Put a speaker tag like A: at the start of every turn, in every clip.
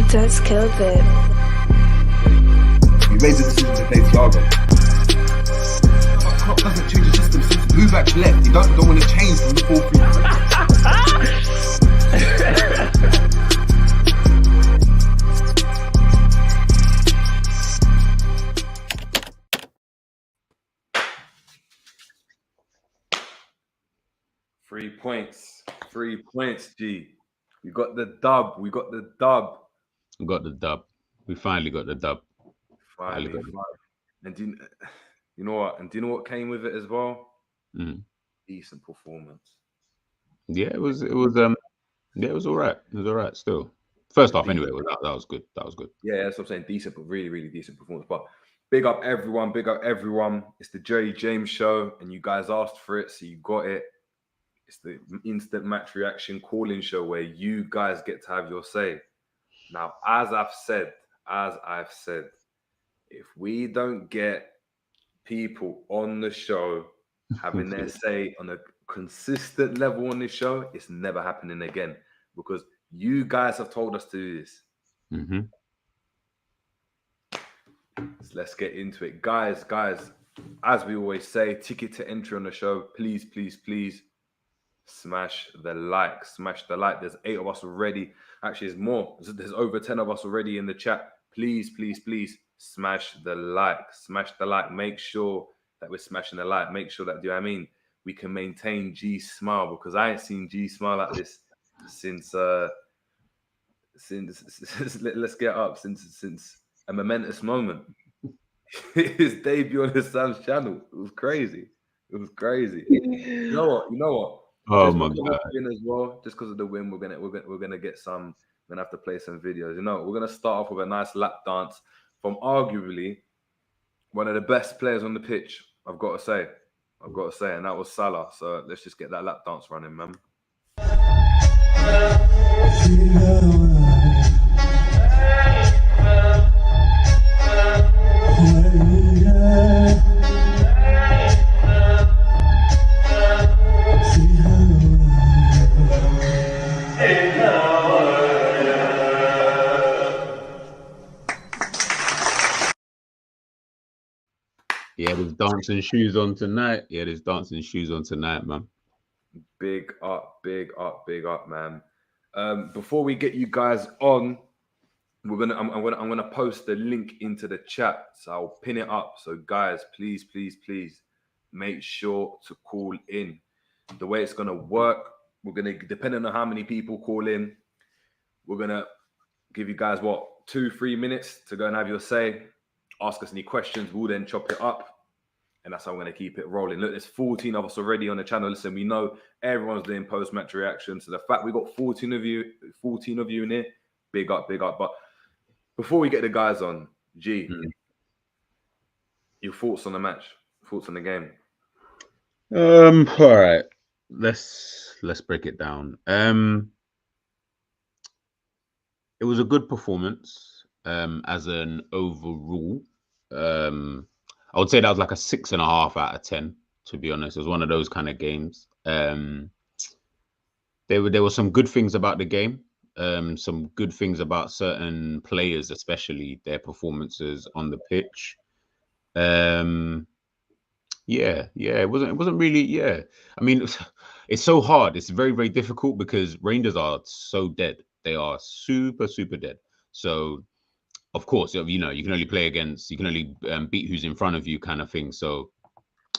A: That's Kelvin.
B: We made the decision to play Thiago. But Klopp doesn't change the system since Bubak left. He don't want to change from the
C: 3 points. 3 points, G. We got the dub. We got the dub.
D: We got the dub. We finally got the dub.
C: Finally. And do you know what? And do you know what came with it as well? Decent performance.
D: Yeah, it was all right. It was all right still. First half anyway, that was good. That was good.
C: Yeah, that's what I'm saying. Decent, but really, really decent performance. But big up everyone. Big up everyone. It's the Jerry James show, and you guys asked for it, so you got it. It's the instant match reaction call-in show where you guys get to have your say. Now, as I've said, if we don't get people on the show having their say on a consistent level on this show, it's never happening again because you guys have told us to do this. So let's get into it. Guys, as we always say, ticket to entry on the show, please, please, please. Smash the like. There's 8 of us already. Actually, there's more. There's over 10 of us already in the chat. Please, please, please smash the like. Make sure that we're smashing the like. Make sure that, do you know what I mean? We can maintain G smile because I ain't seen G smile like this since let's get up since a momentous moment. His debut on his son's channel. It was crazy. You know what?
D: Oh my God!
C: As well, just because of the win, we're gonna get some. We're gonna have to play some videos. You know, we're gonna start off with a nice lap dance from arguably one of the best players on the pitch. I've got to say, and that was Salah. So let's just get that lap dance running, man.
D: Yeah, there's dancing shoes on tonight. Man.
C: Big up, man. Before we get you guys on, I'm gonna post the link into the chat. So I'll pin it up. So guys, please make sure to call in. The way it's gonna work, we're gonna, depending on how many people call in, we're gonna give you guys 2-3 minutes to go and have your say. Ask us any questions. We'll then chop it up. And that's how we're going to keep it rolling. Look, there's 14 of us already on the channel. Listen, we know everyone's doing post-match reactions. So the fact we got 14 of you in here, big up. But before we get the guys on, G, your thoughts on the match? Thoughts on the game?
D: All right. Let's break it down. It was a good performance as an overall. I would say that was like a 6.5 out of 10, to be honest. It was one of those kind of games. There were some good things about the game, some good things about certain players, especially their performances on the pitch. It wasn't really. I mean, it's so hard. It's very, very difficult because Rangers are so dead. They are super, super dead. So, of course, you know, you can only beat who's in front of you kind of thing. So,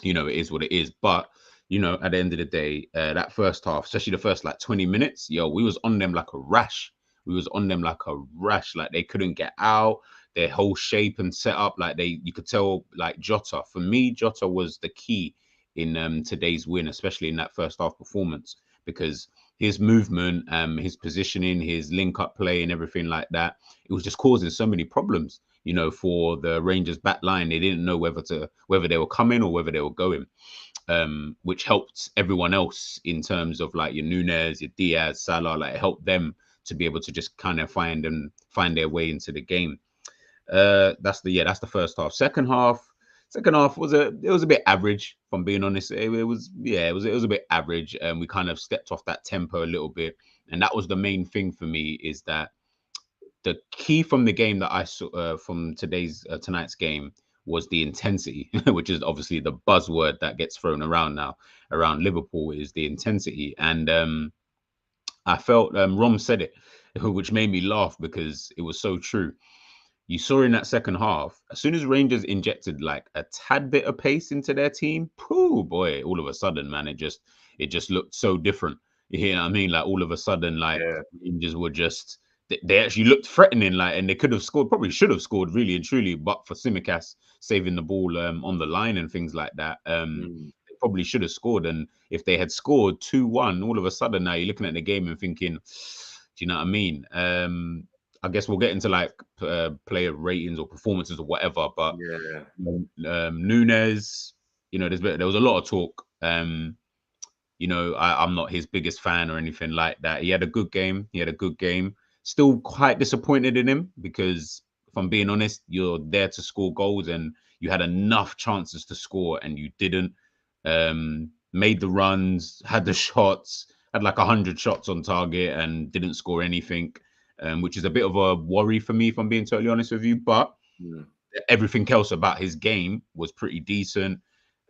D: you know, it is what it is. But, you know, at the end of the day, that first half, especially the first like 20 minutes, we was on them like a rash. Like they couldn't get out. Their whole shape and setup, like you could tell, like Jota. For me, Jota was the key in today's win, especially in that first half performance, because his movement, his positioning, his link-up play and everything like that, it was just causing so many problems, you know, for the Rangers back line. They didn't know whether they were coming or whether they were going, which helped everyone else in terms of like your Nunes, your Diaz, Salah, like it helped them to be able to just kind of find their way into the game. That's the first half. Second half was a bit average, if I'm being honest. It was a bit average, and we kind of stepped off that tempo a little bit. And that was the main thing for me, is that the key from the game that I saw from tonight's game was the intensity, which is obviously the buzzword that gets thrown around now around Liverpool is the intensity. And I felt Rom said it, which made me laugh because it was so true. You saw in that second half, as soon as Rangers injected like a tad bit of pace into their team, pooh, boy, all of a sudden, man, it just looked so different. You know what I mean? Like all of a sudden, like
C: Yeah.
D: Rangers were just they actually looked threatening, like, and they could have scored, probably should have scored, really and truly, but for Tsimikas saving the ball on the line and things like that. They probably should have scored, and if they had scored 2-1, all of a sudden now you're looking at the game and thinking, do you know what I mean? I guess we'll get into like player ratings or performances or whatever, but
C: Yeah.
D: Nunes, you know, there was a lot of talk. You know, I'm not his biggest fan or anything like that. He had a good game. Still quite disappointed in him because, if I'm being honest, you're there to score goals and you had enough chances to score and you didn't. Made the runs, had the shots, had like 100 shots on target and didn't score anything, which is a bit of a worry for me, if I'm being totally honest with you. But everything else about his game was pretty decent.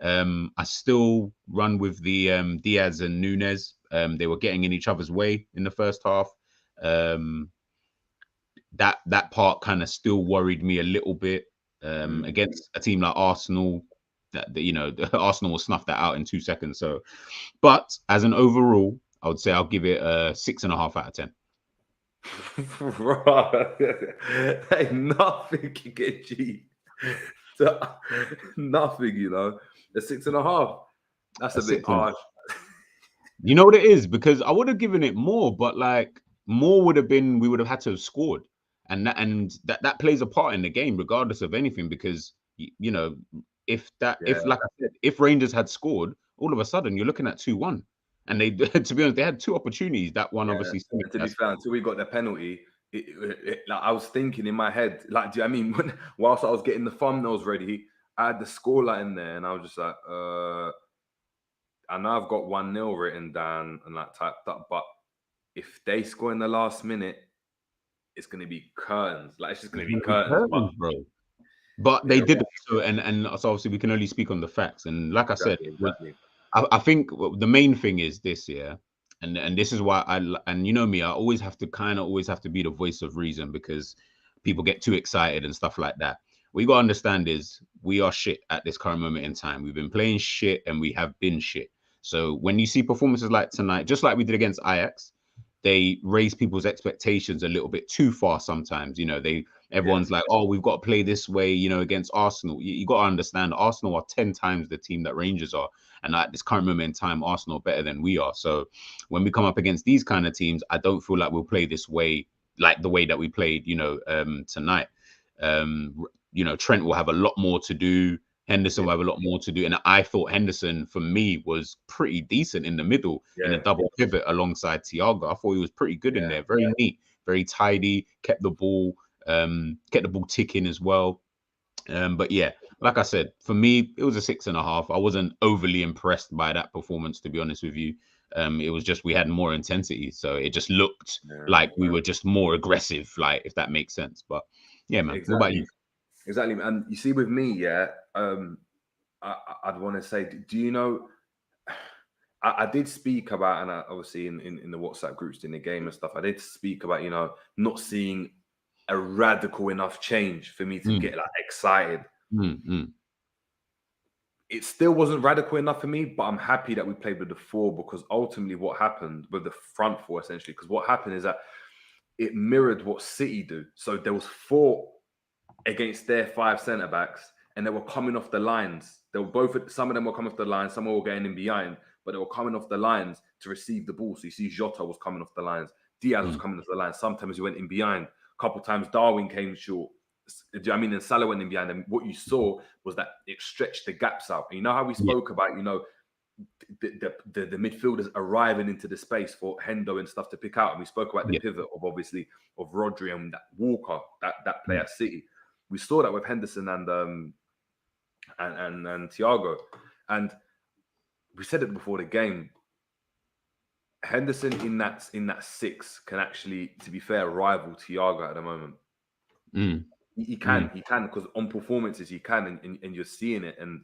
D: I still run with the Diaz and Nunes. They were getting in each other's way in the first half. That part kind of still worried me a little bit against a team like Arsenal. That you know, Arsenal will snuff that out in 2 seconds. So, but as an overall, I would say I'll give it a 6.5 out of 10.
C: Hey, nothing you get G. Nothing, you know. A 6.5. That's a bit harsh.
D: You know what it is? Because I would have given it more, but like more would have been, we would have had to have scored, and that plays a part in the game, regardless of anything. Because you know, if like I said, if Rangers had scored, all of a sudden you're looking at 2-1, and they, to be honest, they had two opportunities. That one, obviously.
C: To be fair, until we got the penalty, like I was thinking in my head, like, do you know what I mean? Whilst I was getting the thumbnails ready, I had the scoreline there, and I was just like, I know I've got 1-0 written down and like typed up, but if they score in the last minute, it's going to be curtains. Like, it's just going to be curtains,
D: bro. But they did so, and so obviously we can only speak on the facts. And like I said, I think the main thing is this, and this is why and you know me, I always have to be the voice of reason because people get too excited and stuff like that. What you got to understand is we are shit at this current moment in time. We've been playing shit and we have been shit. So when you see performances like tonight, just like we did against Ajax, they raise people's expectations a little bit too far sometimes. You know, everyone's like, oh, we've got to play this way, you know, against Arsenal. You got to understand Arsenal are 10 times the team that Rangers are. And at this current moment in time, Arsenal are better than we are. So when we come up against these kind of teams, I don't feel like we'll play this way, like the way that we played, you know, tonight. You know, Trent will have a lot more to do. Henderson will have a lot more to do. And I thought Henderson, for me, was pretty decent in the middle in a double pivot alongside Thiago. I thought he was pretty good in there. Very neat, very tidy, kept the ball ticking as well. But yeah, like I said, for me, it was a 6.5. I wasn't overly impressed by that performance, to be honest with you. It was just we had more intensity. So it just looked like we were just more aggressive, like, if that makes sense. But yeah, man, what about you?
C: Exactly, and you see, with me, I'd want to say, do you know? I did speak about, and obviously in the WhatsApp groups in the game and stuff, I did speak about, you know, not seeing a radical enough change for me to get like excited. It still wasn't radical enough for me, but I'm happy that we played with the 4 because ultimately what happened with the front 4, essentially, because what happened is that it mirrored what City do. So there was 4 against their 5 centre backs, and they were coming off the lines. They were both. Some of them were coming off the lines. Some were getting in behind, but they were coming off the lines to receive the ball. So you see, Jota was coming off the lines. Diaz was coming off the lines. Sometimes he went in behind. A couple of times Darwin came short. Do you know what I mean? And Salah went in behind. And what you saw was that it stretched the gaps out. And you know how we spoke about, you know, the midfielders arriving into the space for Hendo and stuff to pick out. And we spoke about the pivot of, obviously, of Rodri and that Walker, that play at City. We saw that with Henderson and Thiago, and we said it before the game. Henderson in that 6 can actually, to be fair, rival Thiago at the moment.
D: Mm.
C: He can because on performances he can, and you're seeing it, and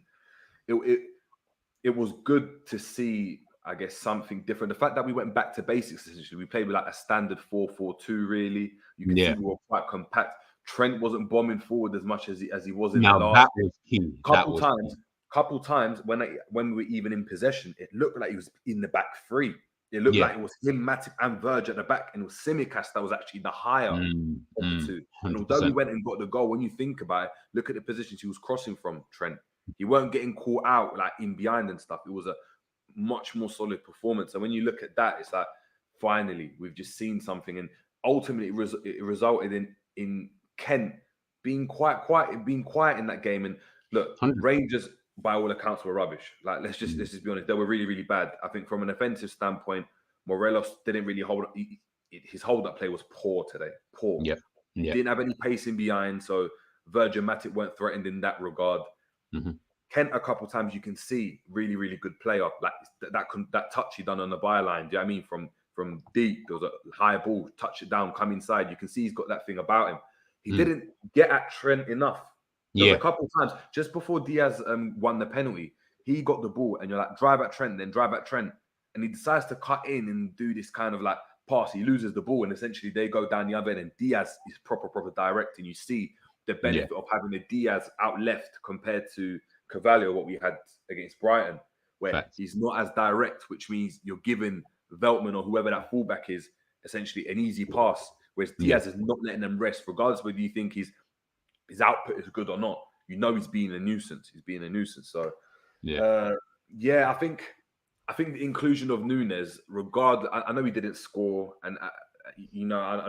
C: it was good to see, I guess, something different. The fact that we went back to basics, essentially, we played with like a standard 4-4-2. Really, you can see we were quite compact. Trent wasn't bombing forward as much as he was in the last.
D: That was key.
C: Couple times when we were even in possession, it looked like he was in the back 3. It looked like it was him, Matip, and Verge at the back, and it was Tsimikas that was actually the higher of the 2.
D: 100%.
C: And although we went and got the goal, when you think about it, look at the positions he was crossing from, Trent. He weren't getting caught out like in behind and stuff. It was a much more solid performance. And when you look at that, it's like, finally, we've just seen something. And ultimately, it resulted in Kent being quiet in that game. And look,
D: 100.
C: Rangers, by all accounts, were rubbish. Like, let's just be honest. They were really, really bad. I think from an offensive standpoint, Morelos didn't really hold up. His hold-up play was poor today. Poor.
D: Yeah.
C: He didn't have any pacing behind, so Virgil and Matip weren't threatened in that regard.
D: Mm-hmm.
C: Kent, a couple of times you can see really, really good player. Like that touch he done on the byline. Do you know what I mean? From deep, there was a high ball, touch it down, come inside. You can see he's got that thing about him. He didn't get at Trent enough. There was a couple of times just before Diaz won the penalty, he got the ball, and you're like, drive at Trent, and he decides to cut in and do this kind of like pass. He loses the ball, and essentially they go down the other end, and Diaz is proper direct, and you see the benefit of having a Diaz out left compared to Carvalho, what we had against Brighton, where he's not as direct, which means you're giving Veltman or whoever that fullback is essentially an easy pass, whereas Diaz is not letting them rest, regardless of whether you think his output is good or not. You know he's being a nuisance. So I think the inclusion of Nunes, regardless, I know he didn't score, and I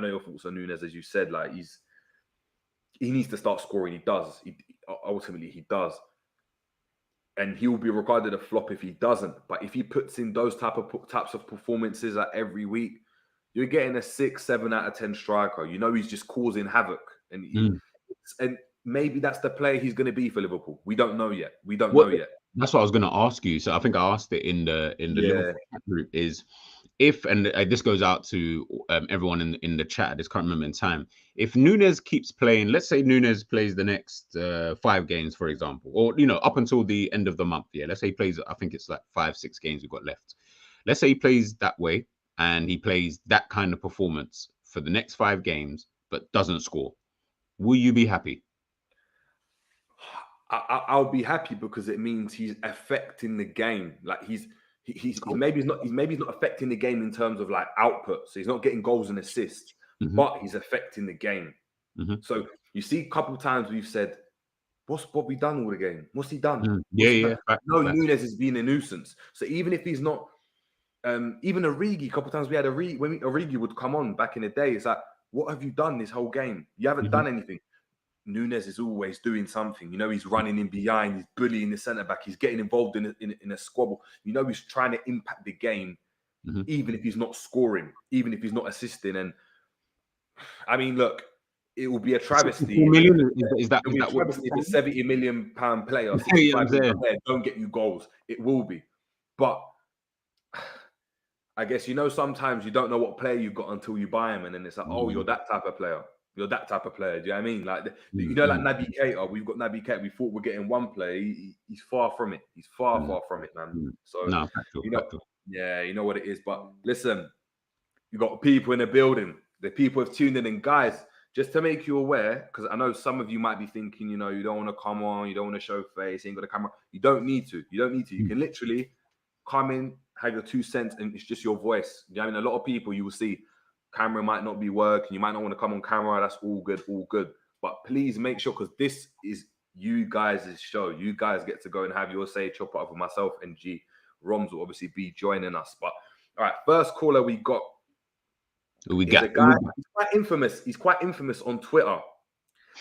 C: know your thoughts on Nunes, as you said, like he needs to start scoring. He does. Ultimately, he does. And he will be regarded a flop if he doesn't. But if he puts in those types of performances every week, you're getting a 6, 7 out of 10 striker. You know he's just causing havoc. And maybe that's the player he's going to be for Liverpool. We don't know yet.
D: That's what I was going to ask you. So I think I asked it in the Liverpool group is if, and this goes out to everyone in the chat at this current moment in time, if Nunes keeps playing, let's say Nunes plays the next 5 games, for example, or, up until the end of the month. Yeah. Let's say he plays, I think it's like 5-6 games we've got left. Let's say he plays that way and he plays that kind of performance for the next 5 games, but doesn't score. Will you be happy?
C: I'll be happy because it means he's affecting the game. Like he's maybe not affecting the game in terms of like output. So he's not getting goals and assists, but he's affecting the game. So you see a couple of times we've said, what's Bobby done all the game? What's he done? Nunes is being a nuisance. So even if he's not, even Origi, a couple of times we had when Origi would come on back in the day, it's like, what have you done this whole game? You haven't done anything. Nunes is always doing something. He's running in behind. He's bullying the centre back. He's getting involved in a squabble. He's trying to impact the game, even if he's not scoring, even if he's not assisting. And I mean, look, it will be a travesty.
D: 4 million? Is that
C: travesty if a £70 million player, £65 million player don't get you goals? It will be. But I guess sometimes you don't know what player you've got until you buy him, and then it's like, oh, you're that type of player. You're that type of player. Do you know what I mean? Like, like Naby Keita. We've got Naby Keita. We thought we're getting one player. He's far from it. He's far from it, man. So,
D: factual.
C: You know what it is. But listen, you got people in the building. The people have tuned in. And guys, just to make you aware, because I know some of you might be thinking, you don't want to come on. You don't want to show face. You ain't got a camera. You don't need to. You can literally come in, have your 2 cents, and it's just your voice. You know what I mean? A lot of people you will see, camera might not be working. You might not want to come on camera. That's all good. But please make sure, because this is you guys' show. You guys get to go and have your say. Chop it up with myself and G. Romz will obviously be joining us. But all right, first caller we got.
D: We got
C: a guy. He's quite infamous. He's quite infamous on Twitter.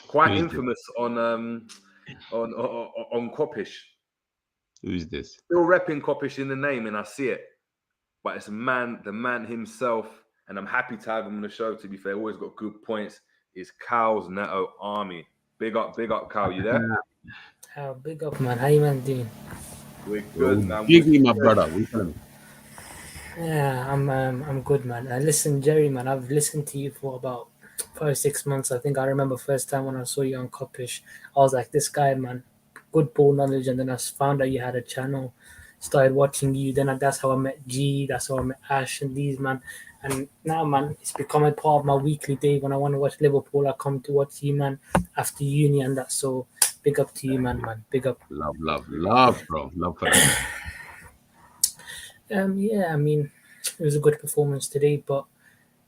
C: Quite infamous on Kopish.
D: Who's this?
C: Still repping Kopish in the name, and I see it. But it's the man himself. And I'm happy to have him on the show, to be fair. Always got good points. Is Cal's Neto Army. Big up, Cal. You there?
A: Big up, man. How you man doing?
C: We're good, man.
D: Biggie, my brother.
A: Yeah, I'm good, man. I listen, Jerry, man. I've listened to you for about 5 6 months. I think I remember first time when I saw you on Copish, I was like, this guy, man, good ball knowledge. And then found out you had a channel, started watching you. That's how I met G. That's how I met Ash and these, man. And now, man, it's become a part of my weekly day. When I want to watch Liverpool, I come to watch you, man, after uni and that. So big up to you, man. Big up.
D: Love, bro. Love for that.
A: Yeah, I mean, it was a good performance today, but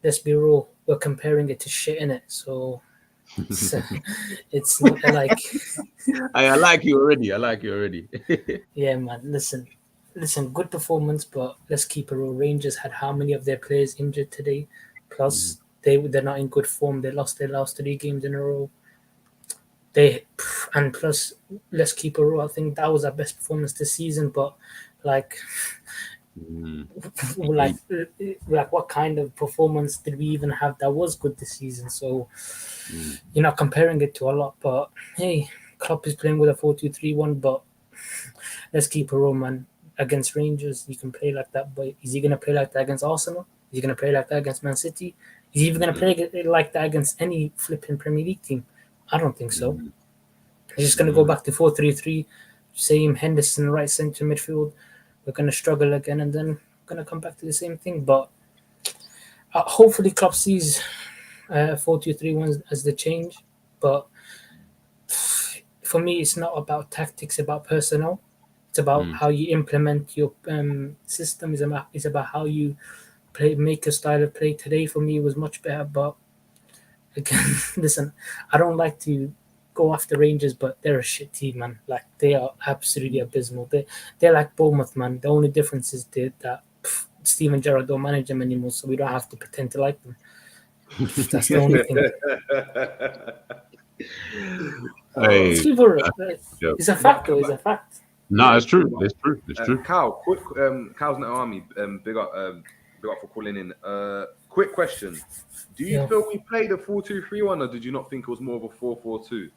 A: let's be real, we're comparing it to shit in it. So it's, it's not like,
D: I like you already. I like you already.
A: yeah, man. Listen, good performance, but let's keep it real. Rangers had how many of their players injured today? Plus, they're not in good form. They lost their last 3 games in a row. They and plus, let's keep it real. I think that was our best performance this season. But like,
D: Mm.
A: like, like, what kind of performance did we even have that was good this season? So you're not comparing it to a lot. But hey, Klopp is playing with a 4-2-3-1. But let's keep it real, man. Against Rangers, you can play like that. But is he gonna play like that against Arsenal? Is he gonna play like that against Man City? Is he even gonna play like that against any flipping Premier League team? I don't think so. He's just gonna go back to 4-3-3. Same Henderson right centre midfield. We're gonna struggle again, and then we're gonna come back to the same thing. But hopefully, Klopp sees 4-2-3-1 as the change. But for me, it's not about tactics; it's about personnel. It's about how you implement your system. It's about how you play, make a style of play. Today, for me, was much better. But again, listen, I don't like to go after Rangers, but they're a shit team, man. Like they are absolutely abysmal. They're like Bournemouth, man. The only difference is that Steven Gerrard don't manage them anymore, so we don't have to pretend to like them. That's the only thing.
D: Hey,
A: It's a fact, though. It's a fact.
D: no, it's true. It's true. It's true.
C: Cal, quick, Cal's not army. Big up for calling in. Quick question: do you feel we played a 4-2-3-1, or did you not think it was more of a 4-4-2?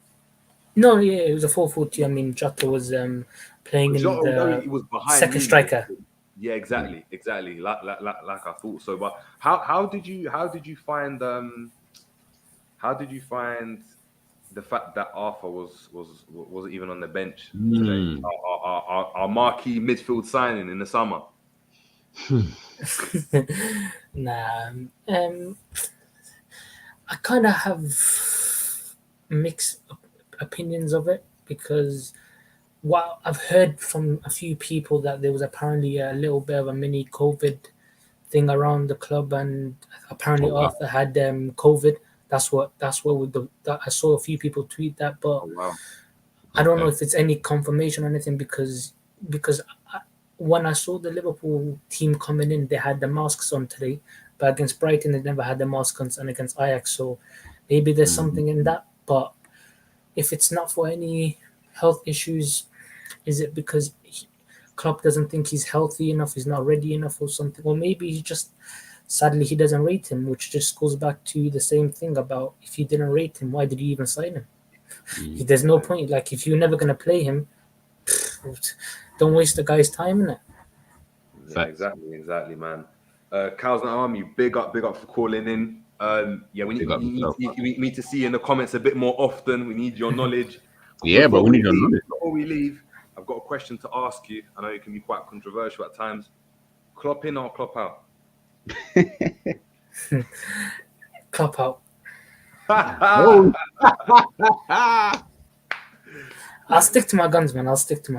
A: No, yeah, it was a 4-4-2. I mean, Jota was playing in
C: Although he was behind
A: second striker.
C: Yeah, exactly. Like I thought so. But how did you find the fact that Arthur wasn't even on the bench today? Our marquee midfield signing in the summer.
A: Nah, I kind of have mixed opinions of it because what I've heard from a few people that there was apparently a little bit of a mini COVID thing around the club, and apparently Arthur had COVID. That's what I saw a few people tweet that, but I don't know if it's any confirmation or anything because when I saw the Liverpool team coming in, they had the masks on today, but against Brighton they never had the masks on, and against Ajax, so maybe there's something in that. But if it's not for any health issues, is it because Klopp doesn't think he's healthy enough, he's not ready enough or something? Or maybe he just, sadly, he doesn't rate him, which just goes back to the same thing about if you didn't rate him, why did you even sign him? There's no point. Like, if you're never going to play him, don't waste the guy's time, innit?
C: Yeah, exactly, man. Cal's not army, big up for calling in. Yeah, we need to see you in the comments a bit more often. We need your knowledge.
D: Yeah, but we need your knowledge.
C: Before we leave, I've got a question to ask you. I know it can be quite controversial at times. Klopp in or Klopp out?
A: Klopp out. I'll stick to my guns, man. Listen,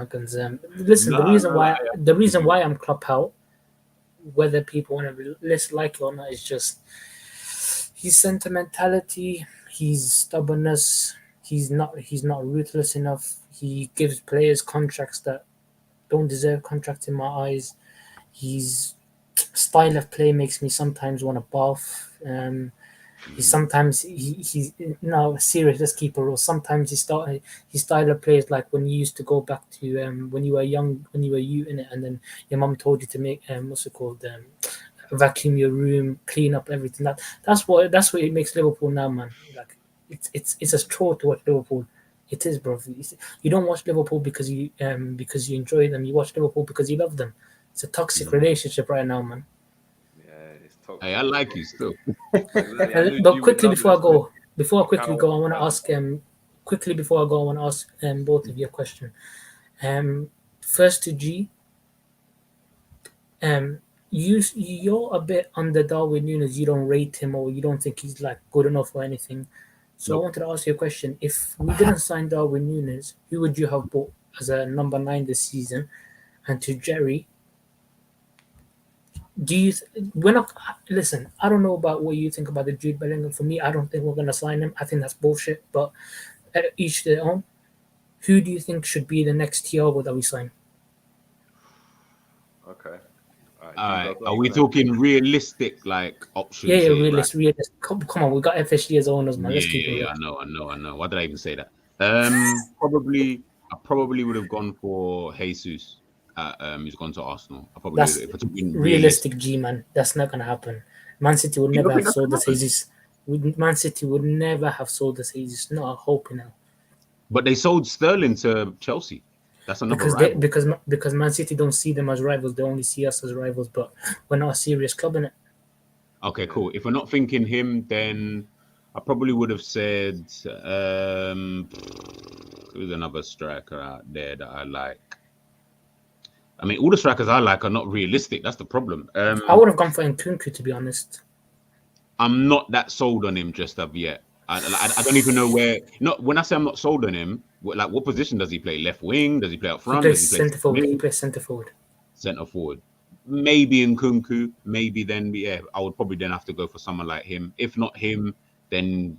A: the reason why I'm Klopp out, whether people want to like it or not, is just his sentimentality, his stubbornness. He's not ruthless enough. He gives players contracts that don't deserve contracts in my eyes. His style of play makes me sometimes want to barf. He's no serious. Let's keep it real. Sometimes his style of play is like when you used to go back to when you were young, when you were youth in it, and then your mum told you to make what's it called, vacuum your room, clean up everything. That's what it makes Liverpool now, man. Like it's a chore to watch Liverpool. It is, bro. You don't watch Liverpool because you enjoy them. You watch Liverpool because you love them. It's a toxic relationship right now, man.
D: Hey, I like you still.
C: Exactly. I knew
A: But
C: G would
A: quickly
C: love
A: before I
C: this.
A: go, before I quickly
C: Carol,
A: go, I want to ask quickly before I go, I want to ask both of you a question. First to G, you're a bit under Darwin Nunes. You don't rate him, or you don't think he's like good enough or anything. So I
D: Nope.
A: wanted to ask you a question. If we didn't sign Darwin Nunes, who would you have bought as a number 9 this season? And to Jerry, do you? We're not. Listen, I don't know about what you think about the Jude Bellingham. For me, I don't think we're gonna sign him. I think that's bullshit. But each their own. Who do you think should be the next Thiago that we sign?
C: Okay. All right,
D: All
C: G,
D: right.
C: go
D: Are
C: first,
D: we
C: man.
D: talking realistic like
A: Yeah,
D: options
A: yeah,
D: here, right?
A: realist. Come on, we got FSG as owners, man. Let's
D: Yeah,
A: keep it
D: yeah, yeah.
A: real.
D: I know. Why did I even say that? I probably would have gone for Jesus. He's gone to Arsenal. I probably would,
A: That's
D: if we're talking realistic.
A: realistic, G man. That's not gonna happen. Man City would
D: You
A: never
D: don't think
A: have
D: that's
A: sold
D: gonna
A: us
D: happen?
A: Jesus. Man City would never have sold us Jesus. Not a hope in hell.
D: But they sold Sterling to Chelsea. That's another rival.
A: Because Man City don't see them as rivals. They only see us as rivals. But we're not a serious club in it.
D: Okay,
C: Yeah.
D: cool. If we're not thinking him, then I probably would have said who's another striker out there that I like. I mean, all the strikers I like are not realistic. That's the problem.
A: I would have gone for Nkunku, to be honest.
D: I'm not that sold on him just of yet. I don't even know where. Not when I say I'm not sold on him. What position does he play? Left wing? Does he play up
A: He
D: front? Does
A: plays
D: he play
A: centre forward. He
D: mid?
A: plays centre forward.
D: Centre forward? Maybe in Kunku. Maybe then, yeah, I would probably then have to go for someone like him. If not him, then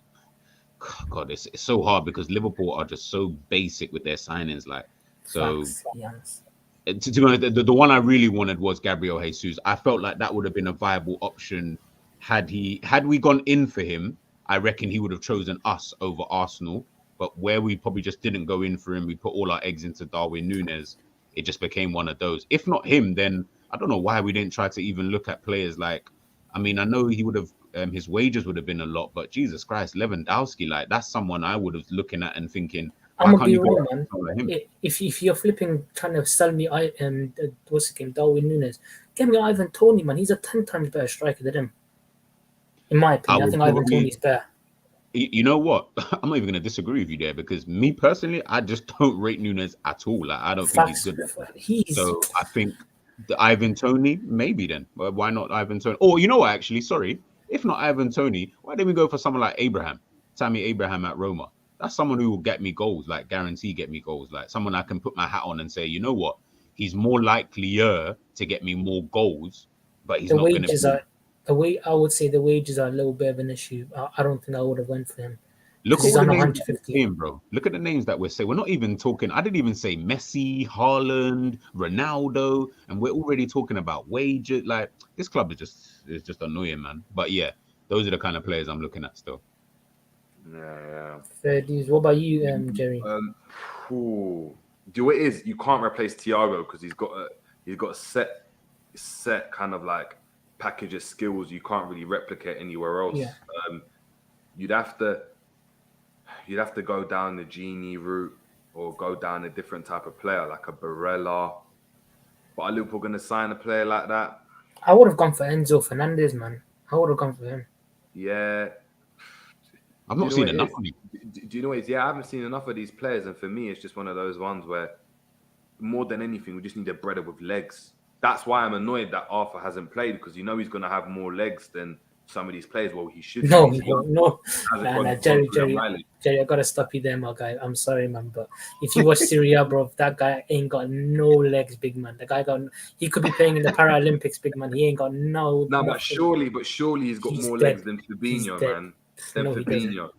D: God, it's so hard because Liverpool are just so basic with their signings. Like, so
A: Facts, yes.
D: to be honest, the one I really wanted was Gabriel Jesus. I felt like that would have been a viable option had we gone in for him. I reckon he would have chosen us over Arsenal. But where we probably just didn't go in for him, we put all our eggs into Darwin Nunes. It just became one of those. If not him, then I don't know why we didn't try to even look at players like. I mean, I know he would have his wages would have been a lot, but Jesus Christ, Lewandowski, like that's someone I would have looking at and thinking,
A: I'm
D: why
A: gonna
D: can't
A: be
D: you go
A: real,
D: after
A: man.
D: someone like him?
A: If you're flipping trying to sell me, what's the game, Darwin Nunes, get me Ivan Toney, man. He's a 10 times better striker than him. In my opinion, I think Ivan Toney's better.
D: You know what? I'm not even going to disagree with you there because me personally, I just don't rate Nunes at all. Like, I don't think he's good. So I think the Ivan Toney, maybe then. Why not Ivan Toney? Oh, you know what? Actually, sorry. If not Ivan Toney, why didn't we go for someone like Tammy Abraham at Roma? That's someone who will get me goals, like guarantee get me goals. Like someone I can put my hat on and say, you know what? He's more likelier to get me more goals, but he's not going to be.
A: I would say the wages are a little bit of an issue. I don't think I would have went for him.
D: Look at
A: he's
D: all the
A: on
D: names that
A: 150.
D: we're saying, bro. Look at the names that we're saying. We're not even talking. I didn't even say Messi, Haaland, Ronaldo, and we're already talking about wages. Like this club is just annoying, man. But yeah, those are the kind of players I'm looking at still.
C: Yeah.
A: Fair dues. What about you, Jerry?
C: Do you know what it is? You can't replace Thiago because he's got a set kind of like package of skills you can't really replicate anywhere else.
A: Yeah.
C: You'd have to go down the Genie route or go down a different type of player like a Barella. But are Liverpool going to sign a player like that?
A: I would have gone for Enzo Fernandez, man. I would have gone for him.
C: Yeah.
D: I've not seen enough of him.
C: Do you know what it is? Yeah, I haven't seen enough of these players. And for me, it's just one of those ones where more than anything, we just need a breeder with legs. That's why I'm annoyed that Arthur hasn't played because he's going to have more legs than some of these players. Well, he should.
A: No. Jerry, I gotta stop you there, my guy. I'm sorry, man, but if you watch Syria, bro, that guy ain't got no legs, big man. The guy he could be playing in the Paralympics, big man. He ain't got no.
C: No, but surely he's got more legs than Fabinho, man. Fabinho.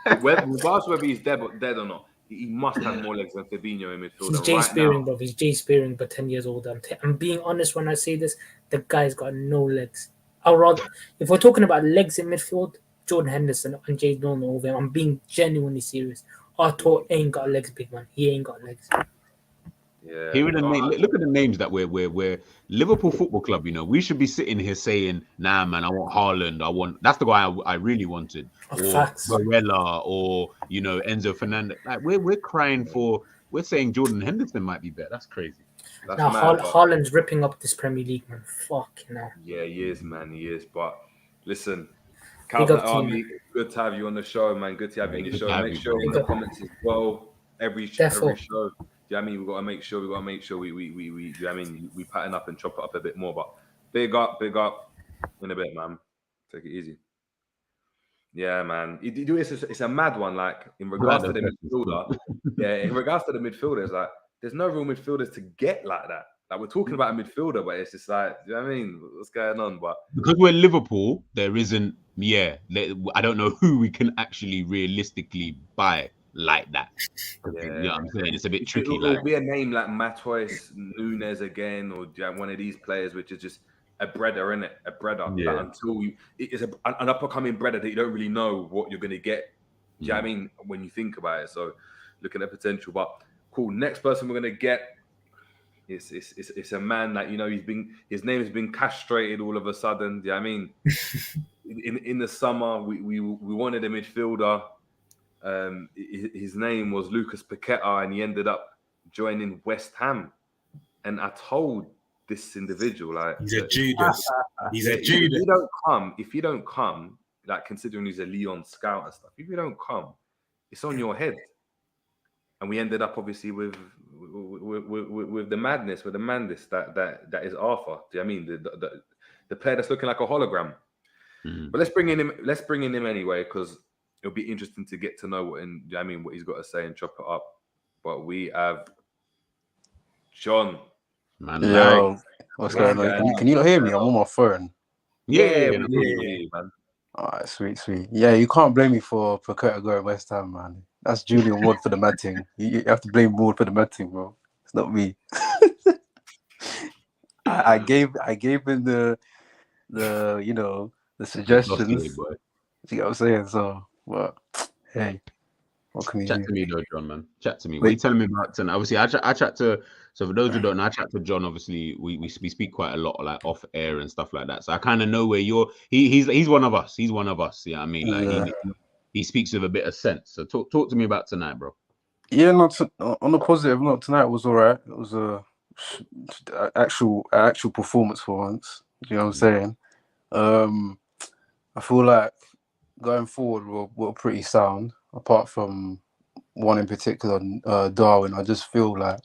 C: Regardless whether he's dead or not, he must have more legs than Fabinho in midfield.
A: He's Jay Spearing, bro. He's Jay Spearing, but 10 years older. I'm being honest when I say this. The guy's got no legs. I'd rather, if we're talking about legs in midfield, Jordan Henderson and Jade Milner over him. I'm being genuinely serious. Arthur ain't got legs, big man. He ain't got legs.
C: Yeah.
D: Look at the names that we're Liverpool Football Club. You know, we should be sitting here saying, "Nah, man, I want Haaland. That's the guy I really wanted." Or Barella, or Enzo Fernandez. Like we're crying for. We're saying Jordan Henderson might be better. That's crazy.
C: That's
A: Now
C: mad. But
A: Haaland's ripping up this Premier League, man. Fuck, you know.
C: yeah, he is, man. He is. But listen,
A: Big
C: Calvin
A: up to you,
C: Army,
A: man.
C: good to have you on the show, man. Good to have you on
D: Good
C: the
D: to
C: show.
D: have
C: Make
D: you,
C: sure
D: bro.
C: in the comments as well. Every
A: Defo.
C: show. Do you know what I mean? We gotta make sure. We do you know what I mean? We pattern up and chop it up a bit more. But big up in a bit, man. Take it easy. Yeah, man. It's a mad one. Like in regards to the midfielder, in regards to the midfielders, like there's no real midfielders to get like that. Like we're talking about a midfielder, but it's just like, do you know what I mean? What's going on? But
D: because we're Liverpool, there isn't. Yeah, I don't know who we can actually realistically buy like that.
C: yeah,
D: You know what I'm saying? It's a bit tricky.
C: It'll be a name like Matheus Nunes again, or one of these players, which is just a breader, in it, a breader.
D: Yeah.
C: That until it's an up and coming breader that you don't really know what you're gonna get. Do you know what I mean? When you think about it, so looking at potential. But cool. Next person we're gonna get. It's a man that his name has been castrated all of a sudden. Do you know what I mean? in the summer, we wanted a midfielder. His name was Lucas Paqueta, and he ended up joining West Ham. And I told this individual, like,
E: he's a Judas. He's a Judas.
C: If you don't come, like considering he's a Leon scout and stuff, if you don't come, it's on your head. And we ended up obviously with the madness, with the madness that is Arthur. Do you know what I mean? The player that's looking like a hologram. But let's bring in him anyway, because it'll be interesting to get to know what he's got to say and chop it up. But we have John.
D: Man,
F: Yo, what's going on? Can you not hear me? I'm on my phone.
C: Yeah, man.
F: All right, sweet. Yeah, you can't blame me for Paqueta going West Ham, man. That's Julian Ward for the mad thing. You have to blame Ward for the mad thing, bro. It's not me. I gave him the suggestions. You know what I'm saying? So, but hey, what can you do?
D: Chat to me though, John, man. Chat to me. What are you telling me about tonight? Obviously, I chat to. So for those who don't know, I chat to John. Obviously, we speak quite a lot, like off air and stuff like that. So I kind of know where you're. He's one of us. He's one of us. Yeah, I mean, like he speaks with a bit of sense. So talk to me about tonight, bro.
F: Yeah, on the positive note, tonight was all right. It was a actual performance for once. You know what I'm saying? I feel like going forward we're pretty sound. Apart from one in particular, Darwin, I just feel like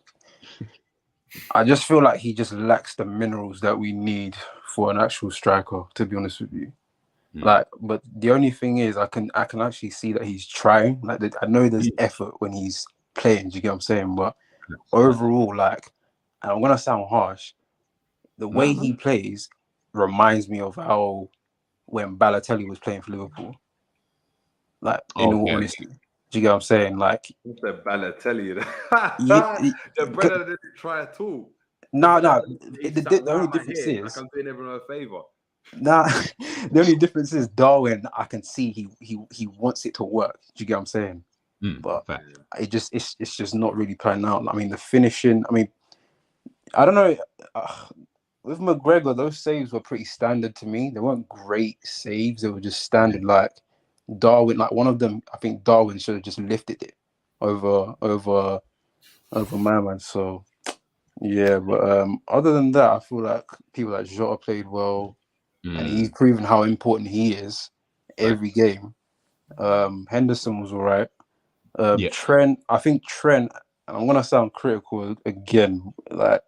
F: he just lacks the minerals that we need for an actual striker. To be honest with you, like, but the only thing is, I can actually see that he's trying. Like, I know there's effort when he's playing. Do you get what I'm saying? But overall, like, and I'm gonna sound harsh, the way he plays reminds me of how when Balotelli was playing for Liverpool. Like, in all honesty. Do you get what I'm saying? Like,
C: the Balotelli, the brother didn't try at all.
F: No. The only difference is,
C: I'm doing everyone a favor.
F: The only difference is Darwin. I can see he wants it to work. Do you get what I'm saying? But it's just not really playing out. I mean, the finishing. I mean, I don't know. With McGregor, those saves were pretty standard to me. They weren't great saves. They were just standard. Like Darwin, like one of them, I think Darwin should have just lifted it over my man. So yeah, but other than that, I feel like people like Jota played well, and he's proven how important he is every game. Henderson was all right. Trent, and I'm gonna sound critical again. Like,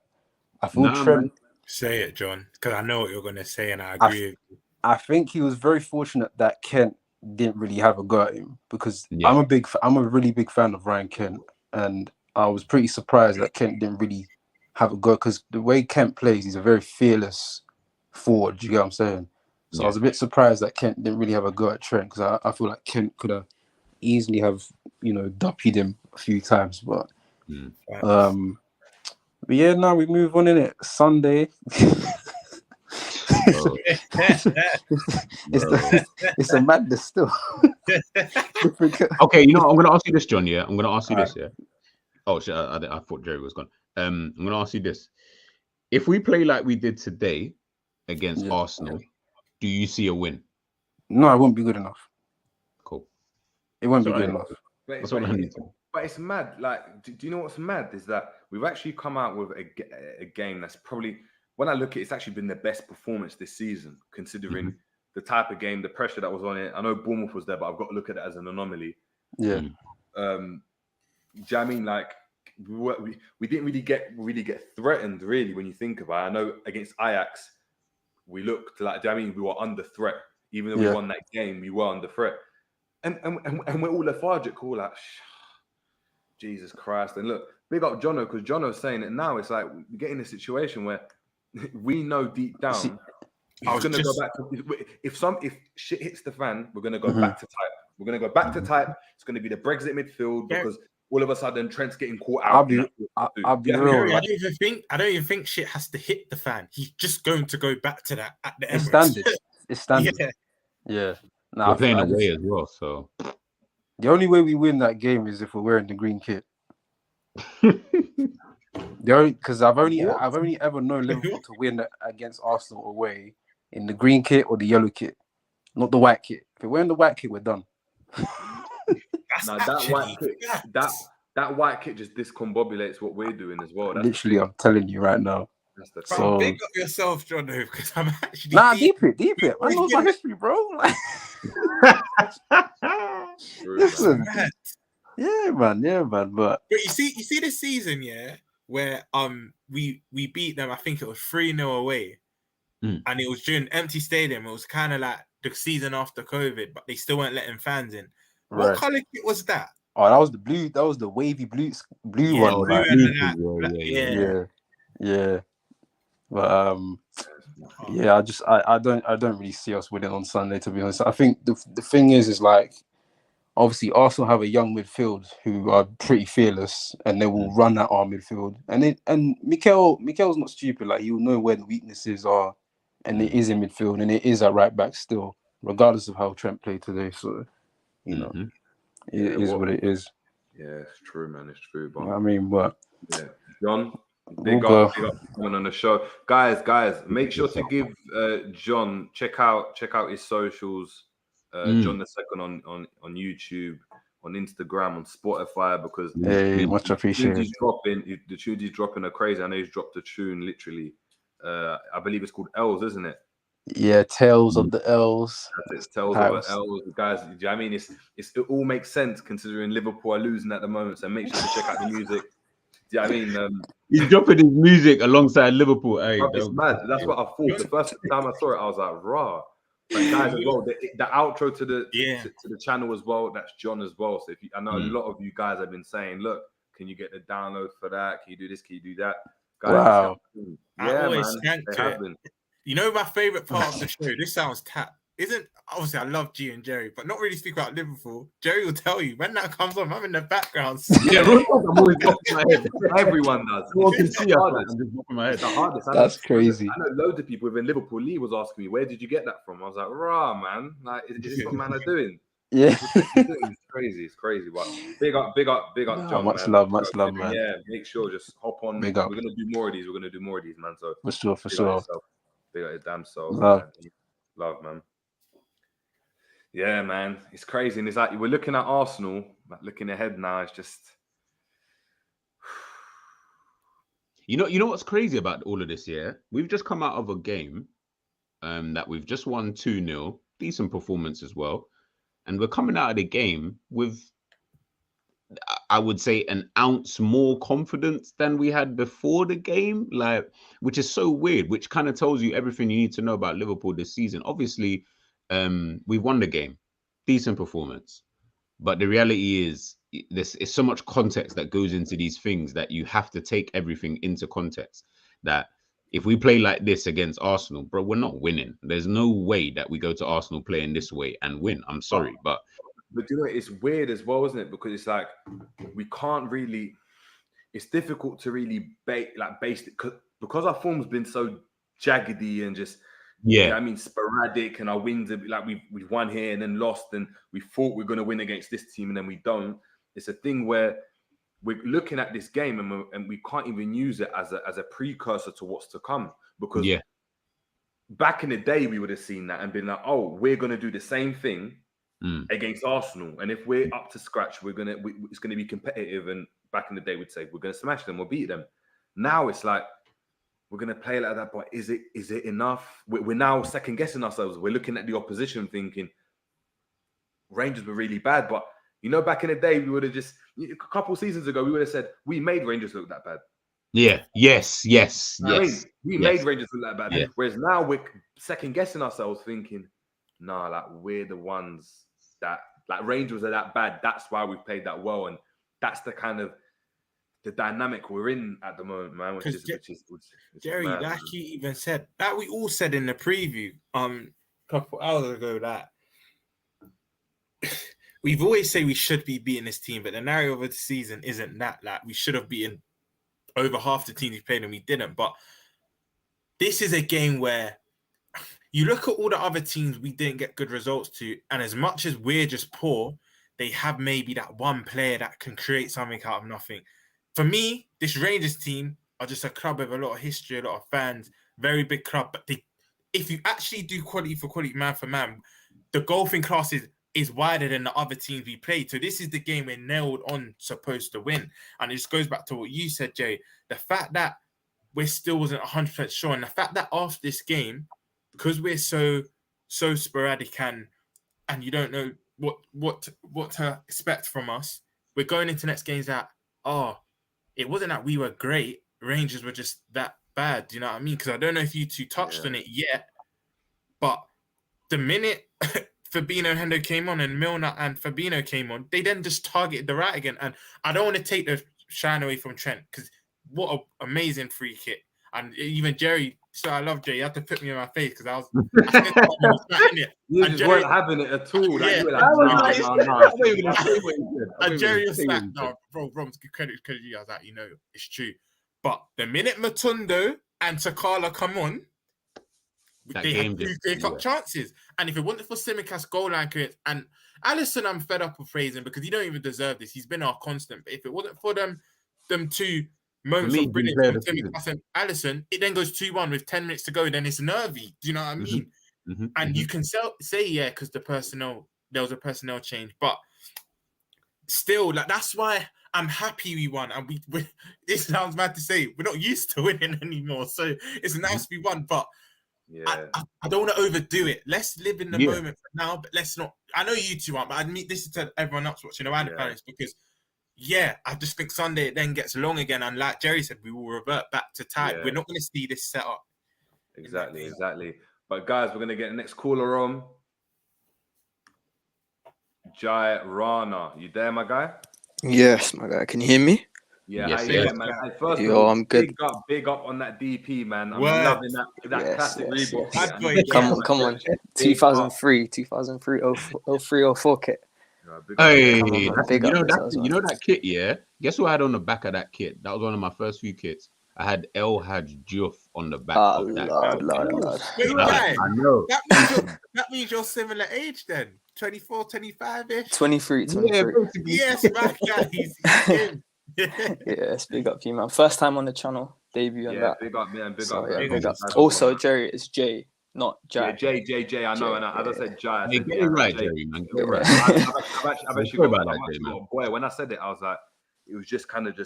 F: I feel Trent.
E: Man. Say it, John, because I know what you're gonna say, and I agree with you.
F: I think he was very fortunate that Kent didn't really have a go at him, because I'm a really big fan of Ryan Kent, and I was pretty surprised that Kent didn't really have a go, because the way Kent plays, he's a very fearless forward. You get what I'm saying? So I was a bit surprised that Kent didn't really have a go at Trent, because I feel like Kent could have easily have duppied him a few times, but yeah, now we move on in it. Sunday. It's a madness still.
D: Okay, I'm going to ask you this, John. Yeah, I'm going to ask you this. Yeah. Oh shit! I thought Jerry was gone. I'm going to ask you this: if we play like we did today against Arsenal, do you see a win?
F: No, it won't be good enough.
D: Cool.
F: It won't be good enough.
C: But it's mad. Like, do you know what's mad? Is that we've actually come out with a game that's probably, when I look at it, it's actually been the best performance this season, considering the type of game, the pressure that was on it. I know Bournemouth was there, but I've got to look at it as an anomaly.
F: Yeah.
C: Do you know what I mean? Like, we didn't really get threatened, really, when you think about it. I know against Ajax, we looked like, do you know what I mean? We were under threat. Even though we won that game, we were under threat. And we're all lethargic, all like, Jesus Christ. And look, big up Jono, because Jono's saying it now. It's like we get in a situation where we know deep down he's going to go back to, if shit hits the fan, we're going to go back to type. We're going to go back to type. It's going to be the Brexit midfield because all of a sudden Trent's getting caught out.
F: I'll be real.
E: I don't even think shit has to hit the fan. He's just going to go back to that at the Emirates.
F: It's standard. Yeah.
D: We're playing away as well, so
F: the only way we win that game is if we're wearing the green kit. Because I've only ever known Liverpool to win against Arsenal away in the green kit or the yellow kit, not the white kit. If we're wearing the white kit, we're done.
C: That white kit just discombobulates what we're doing as well.
F: Literally, I'm telling you right now.
E: So big up yourself, John, because I'm actually
F: deep it. I know my history, bro. Listen, yeah, man. But
E: you see this season, where we beat them. I think it was 3-0 away, and it was during empty stadium. It was kind of like the season after COVID, but they still weren't letting fans in. What color kit was that?
F: Oh, that was the blue. That was the wavy blue one. Yeah. But I don't really see us winning on Sunday, to be honest. I think the thing is like, obviously Arsenal have a young midfield who are pretty fearless, and they will run at our midfield. And Mikel's not stupid. Like, he'll know where the weaknesses are, and it is in midfield, and it is at right back still, regardless of how Trent played today. So, it is what it is.
C: Yeah, it's true, man. It's true. But
F: I mean, but
C: John, big up coming on the show, guys. Make sure to give John check out his socials. John the Second on YouTube, on Instagram, on Spotify, because
F: much appreciated.
C: The tunes he's dropping are crazy. I know he's dropped a tune literally. I believe it's called L's, isn't it?
F: Yeah, Tales of the L's.
C: It's Tales of the L's, guys. Do you know what I mean? It all makes sense considering Liverpool are losing at the moment. So make sure to check out the music. Do you know what I mean?
D: He's dropping his music alongside Liverpool. Hey,
C: it's mad. That's what I thought. The first time I saw it, I was like, raw. But guys, as well, the outro to the channel as well, that's John as well. So I know a lot of you guys have been saying, look, can you get the download for that? Can you do this? Can you do that? Guys,
F: wow.
E: I always skank it. You know my favorite part of the show? This sounds tap. Obviously I love G and Jerry, but not really speak about Liverpool. Jerry will tell you when that comes on, I'm in the background.
D: Yeah, I'm always dropping my head.
C: Everyone does.
D: I'm just dropping my head.
F: That's crazy.
C: I know loads of people within Liverpool. Lee was asking me, where did you get that from? I was like, rah, man. Like, is this what man are doing?
F: Yeah.
C: It's crazy. But big up, John.
F: Much love, man.
C: Yeah, make sure, just hop on.
F: Big up.
C: We're gonna do more of these, man. So
F: for sure.
C: Big up your damn self.
F: Love,
C: man. Yeah, man, it's crazy, and it's like we're looking at Arsenal, like looking ahead now. It's just,
D: you know what's crazy about all of this? Yeah, we've just come out of a game, that we've just won 2-0, decent performance as well, and we're coming out of the game with, I would say, an ounce more confidence than we had before the game, like, which is so weird. Which kind of tells you everything you need to know about Liverpool this season. Obviously, we won the game, decent performance, but the reality is there's so much context that goes into these things that you have to take everything into context. That if we play like this against Arsenal, bro, we're not winning. There's no way that we go to Arsenal playing this way and win. I'm sorry, but
C: you know, it's weird as well, isn't it? Because it's like we can't really. It's difficult to really base it because our form's been so jaggedy and just.
D: Yeah,
C: you know, I mean, sporadic, and our wins are like we've won here and then lost, and we thought we're going to win against this team and then we don't. It's a thing where we're looking at this game and we can't even use it as a precursor to what's to come, because back in the day we would have seen that and been like, oh, we're going to do the same thing against Arsenal, and if we're up to scratch, it's going to be competitive and back in the day, we'd say we're going to smash them or beat them. Now it's like we're going to play like that, but is it enough? We're now second guessing ourselves. We're looking at the opposition thinking Rangers were really bad, but back in the day, we would have just a couple of seasons ago, we would have said we made Rangers look that bad.
D: Yeah. Yes.
C: We made Rangers look that bad.
D: Yeah.
C: Whereas now we're second guessing ourselves, thinking, nah, like we're the ones that like Rangers are that bad. That's why we've played that well, and that's the kind of the dynamic we're in at the moment, man. Which is
E: Jerry,
C: mad,
E: like
C: man.
E: you even said, that we all said in the preview, a couple hours ago that we've always said we should be beating this team, but the narrative of the season isn't that. Like we should have beaten over half the teams we played and we didn't. But this is a game where you look at all the other teams we didn't get good results to, and as much as we're just poor, they have maybe that one player that can create something out of nothing. For me, this Rangers team are just a club with a lot of history, a lot of fans, very big club. But if you actually do quality for quality, man for man, the golfing class is wider than the other teams we played. So this is the game we're nailed on supposed to win. And it just goes back to what you said, Jay. The fact that we still wasn't 100% sure, and the fact that after this game, because we're so sporadic and you don't know what to expect from us, we're going into next games that, it wasn't that we were great. Rangers were just that bad. Do you know what I mean? Because I don't know if you two touched on it yet, but the minute Fabinho and Hendo came on and Milner and Fabinho came on, they then just targeted the right again. And I don't want to take the shine away from Trent because what an amazing free kick. And even Jerry, so I love Jerry, you had to put me in my face because I said it.
C: You
E: And
C: just
E: Jerry,
C: weren't having it at all. Like,
E: Yeah.
C: you were like,
E: and Jerry was like, no, bro, Romz, give credit to you. I was like, it's true. But the minute Matundo and Sakala come on, they had two clear-cut chances. And if it wasn't for Tsimikas' goal line clearance, and Alisson, I'm fed up with praising because he don't even deserve this. He's been our constant. But if it wasn't for them two moments of brilliance from Tsimikas and Alisson, it then goes 2-1 with 10 minutes to go. Then it's nervy. Do you know what I mean? And you can say, because there was a personnel change. But still, like that's why I'm happy we won. And we it sounds mad to say, we're not used to winning anymore. So it's nice we won, but I don't want to overdo it. Let's live in the moment for now, but let's not. I know you two aren't, but I mean this is to everyone else watching around the Paris because I just think Sunday it then gets long again, and like Jerry said, we will revert back to type. We're not going to see this setup.
C: Exactly. But guys, we're going to get the next caller on. Jai Rana, you there, my guy?
G: Yes, my guy. Can you hear me?
C: Yeah,
D: Yes,
C: man. And first
G: Yo,
C: of all,
G: I'm good.
C: Big up on that DP, man. I'm loving that classic Reebok.
G: Yes. Come on. 2003, 03, 04 kit.
D: Hey, you know that kit, yeah? Guess what I had on the back of that kit? That was one of my first few kits. I had El Hadj Juf on the back of that.
G: Lord.
E: I
D: know.
E: That means you're similar age then. 24, 25-ish?
G: 23.
E: Yes, my guy. He's in.
G: Yes, big up to you, man. First time on the channel, debut and that.
C: Big up, man.
G: Big up. Also, Jerry, it's Jay, not Jai.
C: Yeah, Jay. I know, and as I said, Jai.
D: Get it right, Jerry, man. Get it right.
C: I've actually got that, boy. When I said it, I was like, it was just kind of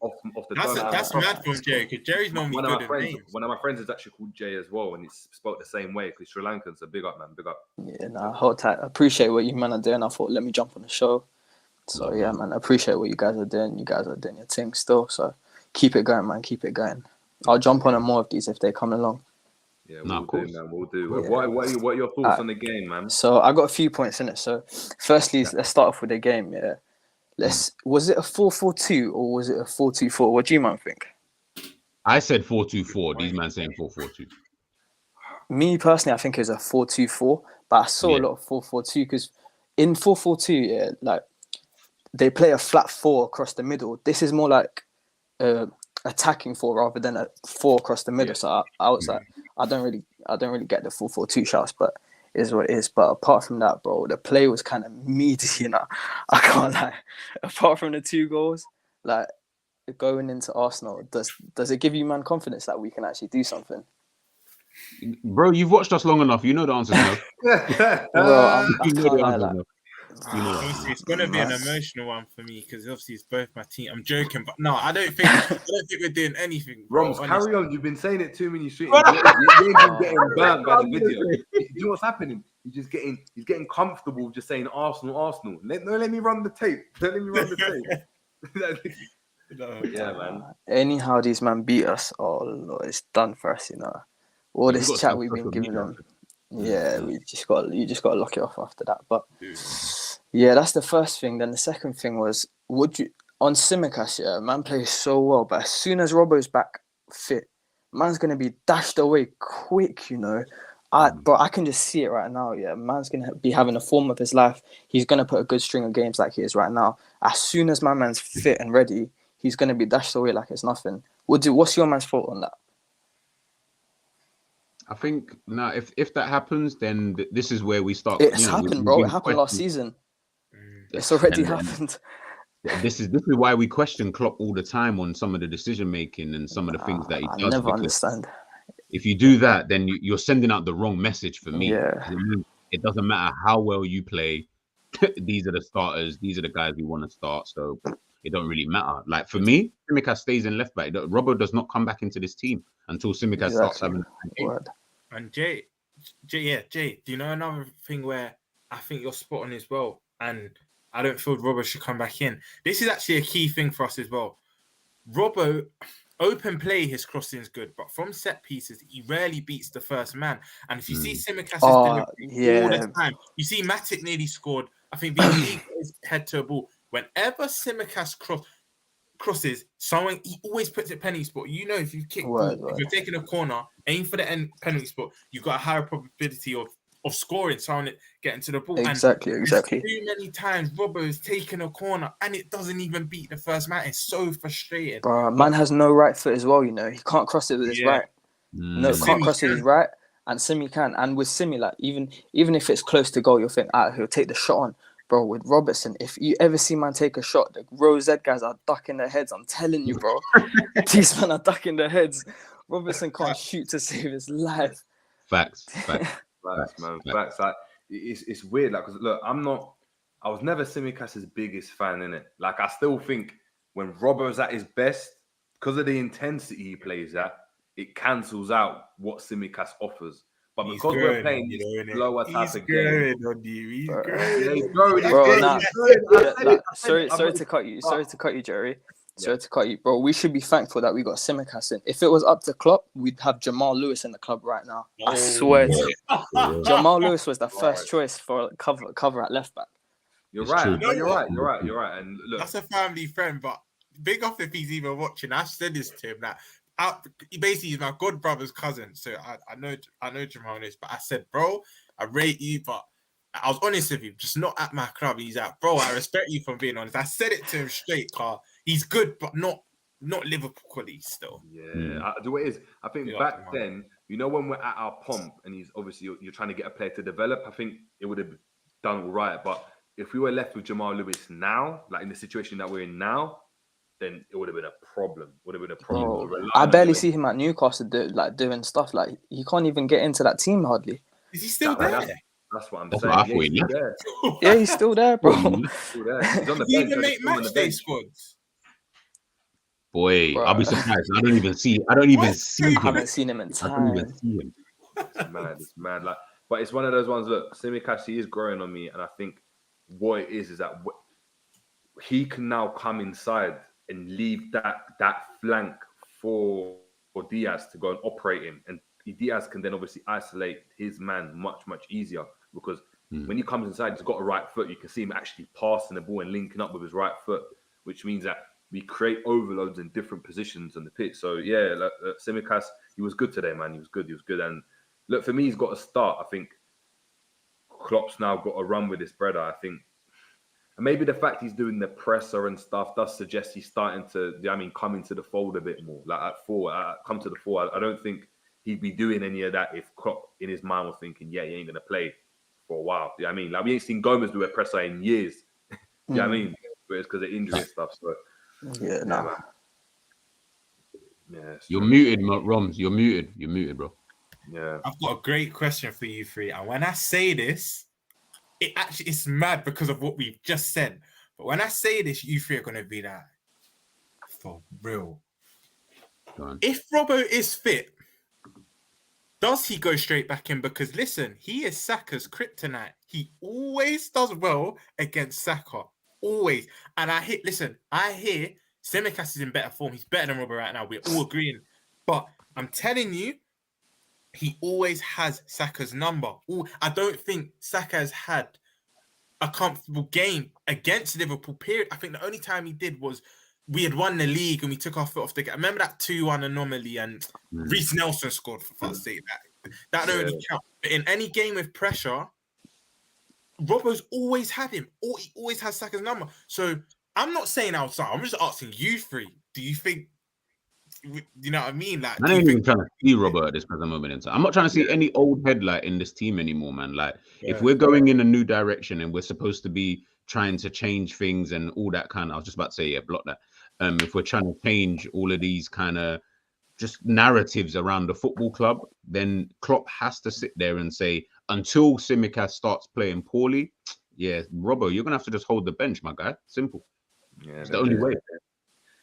C: off the tongue.
E: That's mad from Jerry because Jerry's normally good at names.
C: One of my friends is actually called Jay as well, and he's spoke the same way because Sri Lankan. So big up, man. Big up.
G: Yeah, hold tight. I appreciate what you man are doing. I thought let me jump on the show. So yeah, man, I appreciate what you guys are doing. You guys are doing your thing still. So keep it going, man. Keep it going. I'll jump on more of these if they come along.
C: Yeah, we'll do, man. We'll do. Yeah. What are your thoughts on the game, man?
G: So I got a few points in it. So firstly, let's start off with the game. Yeah. Was it a 4-4-2 or was it a 4-2-4? What do you man think?
D: I said 4-2-4. These men saying 4-4-2.
G: Me personally, I think it was a 4-2-4, but I saw a lot of 4-4-2 because in 4-4-2, like they play a flat 4 across the middle. This is more like attacking 4 rather than a 4 across the middle. So I was like, I don't really get the 4-4-2 shots, but it is what it is. But apart from that, bro, the play was kind of meaty, you know. I can't lie. Apart from the 2 goals, like going into Arsenal, does it give you man confidence that we can actually do something?
D: Bro, you've watched us long enough. You know the answer. No.
G: Well, I can't lie.
E: Obviously, it's gonna be an emotional one for me because obviously it's both my team. I'm joking, but no, I don't think we're doing anything. Bro,
C: Romz, carry on. You've been saying it too many streets. You ain't been getting burnt by the video. Do you know what's happening? He's getting comfortable just saying Arsenal. Let me run the tape. Let me run the tape. Yeah, man.
G: Anyhow, these man beat us. Oh Lord, it's done for us. All this chat we've been giving them. Yeah, you just got to lock it off after that. But yeah, that's the first thing. Then the second thing was, on Tsimikas? Yeah, man plays so well, but as soon as Robbo's back fit, man's gonna be dashed away quick. But I can just see it right now. Yeah, man's gonna be having the form of his life. He's gonna put a good string of games like he is right now. As soon as my man's fit and ready, he's gonna be dashed away like it's nothing. What's your man's thought on that?
D: I think now, if that happens, then this is where we start.
G: It's happened, bro. It happened last season. It's already happened.
D: This is why we question Klopp all the time on some of the decision making and some of the things that he does.
G: I never understand.
D: If you do that, then you're sending out the wrong message for me.
G: Yeah.
D: It doesn't matter how well you play. These are the starters. These are the guys we want to start. So it don't really matter. Like for me, Tsimikas stays in left back. Robbo does not come back into this team until Tsimikas starts having a game.
E: And Jay, do you know another thing where I think you're spot on as well? And I don't feel Robbo should come back in. This is actually a key thing for us as well. Robbo, open play, his crossing is good, but from set pieces, he rarely beats the first man. And if you see Tsimikas all the time, you see Matic nearly scored. I think he his head to a ball. Whenever Tsimikas crosses, he always puts it penalty spot. If you kick, if you're taking a corner, aim for the end penalty spot. You've got a higher probability of scoring, throwing it, getting to the ball.
G: Exactly.
E: Too many times, Robbo has taken a corner and it doesn't even beat the first man. It's so frustrating.
G: Bro, man has no right foot as well. He can't cross it with his right. No, can't cross it with his right. And Simi can. And with Simi, like even if it's close to goal, you'll think, he'll take the shot on. Bro, with Robertson, if you ever see man take a shot, the Row Z guys are ducking their heads. I'm telling you, bro. These men are ducking their heads. Robertson can't shoot to save his life.
D: Facts,
C: man. Facts. Like, it's weird. Like, 'cause look, I was never Tsimikas' biggest fan, innit? Like, I still think when Robbo's at his best, because of the intensity he plays at, it cancels out what Tsimikas offers. But because we're playing this lower type of game,
E: he's
G: sorry to cut you, Jerry. Sorry to cut you, bro. We should be thankful that we got Tsimikas in. If it was up to Klopp, we'd have Jamal Lewis in the club right now. I swear to you. Jamal Lewis was the first choice for cover at left back.
C: You're right. No, you're right. And look,
E: that's a family friend, but big off if he's even watching. I said this to him that. Basically, he's my god brother's cousin, so I know Jamal Lewis. But I said, bro, I rate you, but I was honest with you, just not at my club. He's like, bro, I respect you for being honest. I said it to him straight, Carl. He's good, but not Liverpool quality still.
C: Yeah, the way it is, I think back then, when we're at our pomp, and he's obviously you're trying to get a player to develop. I think it would have done all right. But if we were left with Jamal Lewis now, like in the situation that we're in now, then it would have been a problem.
G: I barely see him at Newcastle doing stuff. Like, he can't even get into that team hardly.
E: Is he still there?
C: That's what I'm saying.
G: Yeah, he's still there, bro.
C: He's still there. He's on the bench.
E: He even make match day squads.
D: Boy, I'll be surprised. I don't even see him.
G: I haven't seen him in time.
D: I don't even see him.
C: It's mad. Like, but it's one of those ones. Look, Tsimikas, he is growing on me, and I think what it is that he can now come inside and leave that flank for Diaz to go and operate in. And Diaz can then obviously isolate his man much, much easier because when he comes inside, he's got a right foot. You can see him actually passing the ball and linking up with his right foot, which means that we create overloads in different positions on the pitch. So, yeah, Tsimikas, he was good today, man. He was good. And, look, for me, he's got to start. I think Klopp's now got to run with this brother. I think and maybe the fact he's doing the presser and stuff does suggest he's starting to, come into the fold a bit more. Like at four, come to the four. I don't think he'd be doing any of that if Klopp in his mind was thinking, he ain't going to play for a while. Do you know what I mean? Like, we ain't seen Gomez do a presser in years. Do you know what I mean? But it's because of injury and stuff. So,
G: Yeah.
D: You're muted, Romz. You're muted, bro.
C: Yeah.
E: I've got a great question for you three. And when I say this, it's mad because of what we've just said. But when I say this, you three are gonna be like, for real. If Robbo is fit, does he go straight back in? Because listen, he is Saka's kryptonite. He always does well against Saka. Always. And I hear Tsimikas is in better form. He's better than Robbo right now. We're all agreeing. But I'm telling you, he always has Saka's number. I don't think Saka has had a comfortable game against Liverpool, period. I think the only time he did was we had won the league and we took our foot off the gas. Remember that 2-1 anomaly and Reece Nelson scored, for fuck's sake. That don't really count. But in any game with pressure, Robbo's always had him. He always has Saka's number. So I'm not saying outside. I'm just asking you three. Do you think, you know what I mean? Like,
D: I ain't even trying to see Robbo at this present moment in time. I'm not trying to see any old headlight in this team anymore, man. Like, if we're going in a new direction and we're supposed to be trying to change things and all that kind of, I was just about to say, block that. If we're trying to change all of these kind of just narratives around the football club, then Klopp has to sit there and say, until Tsimikas starts playing poorly, Robbo, you're going to have to just hold the bench, my guy. Simple. Yeah, it's the only way.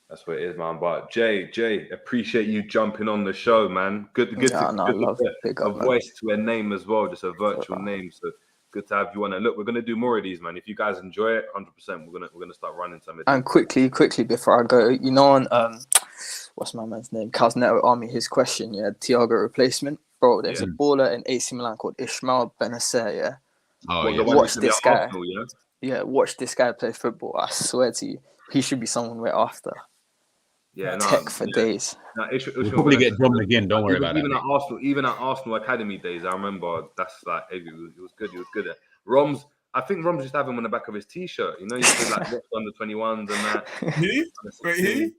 C: That's what it is, man. But Jay, appreciate you jumping on the show, man. Good to a voice to a name as well, just a virtual name. So good to have you on. And look, we're gonna do more of these, man. If you guys enjoy it, 100%, we're gonna start running some of these.
G: And quickly before I go, you know, on what's my man's name? Cal's Network Army. His question, Thiago replacement, bro. There's a baller in AC Milan called Ismail Benacer. Yeah.
D: Oh yeah.
G: Watch this guy.
C: Arsenal,
G: watch this guy play football. I swear to you, he should be someone we're after. Tech for days.
D: We'll probably get drummed again. Don't worry about
C: that. Even at Arsenal academy days, I remember that's like it was good. He was good at Romz. I think Romz just have him on the back of his t-shirt. You know, he did like under 21s and that.
E: Who? Wait, who?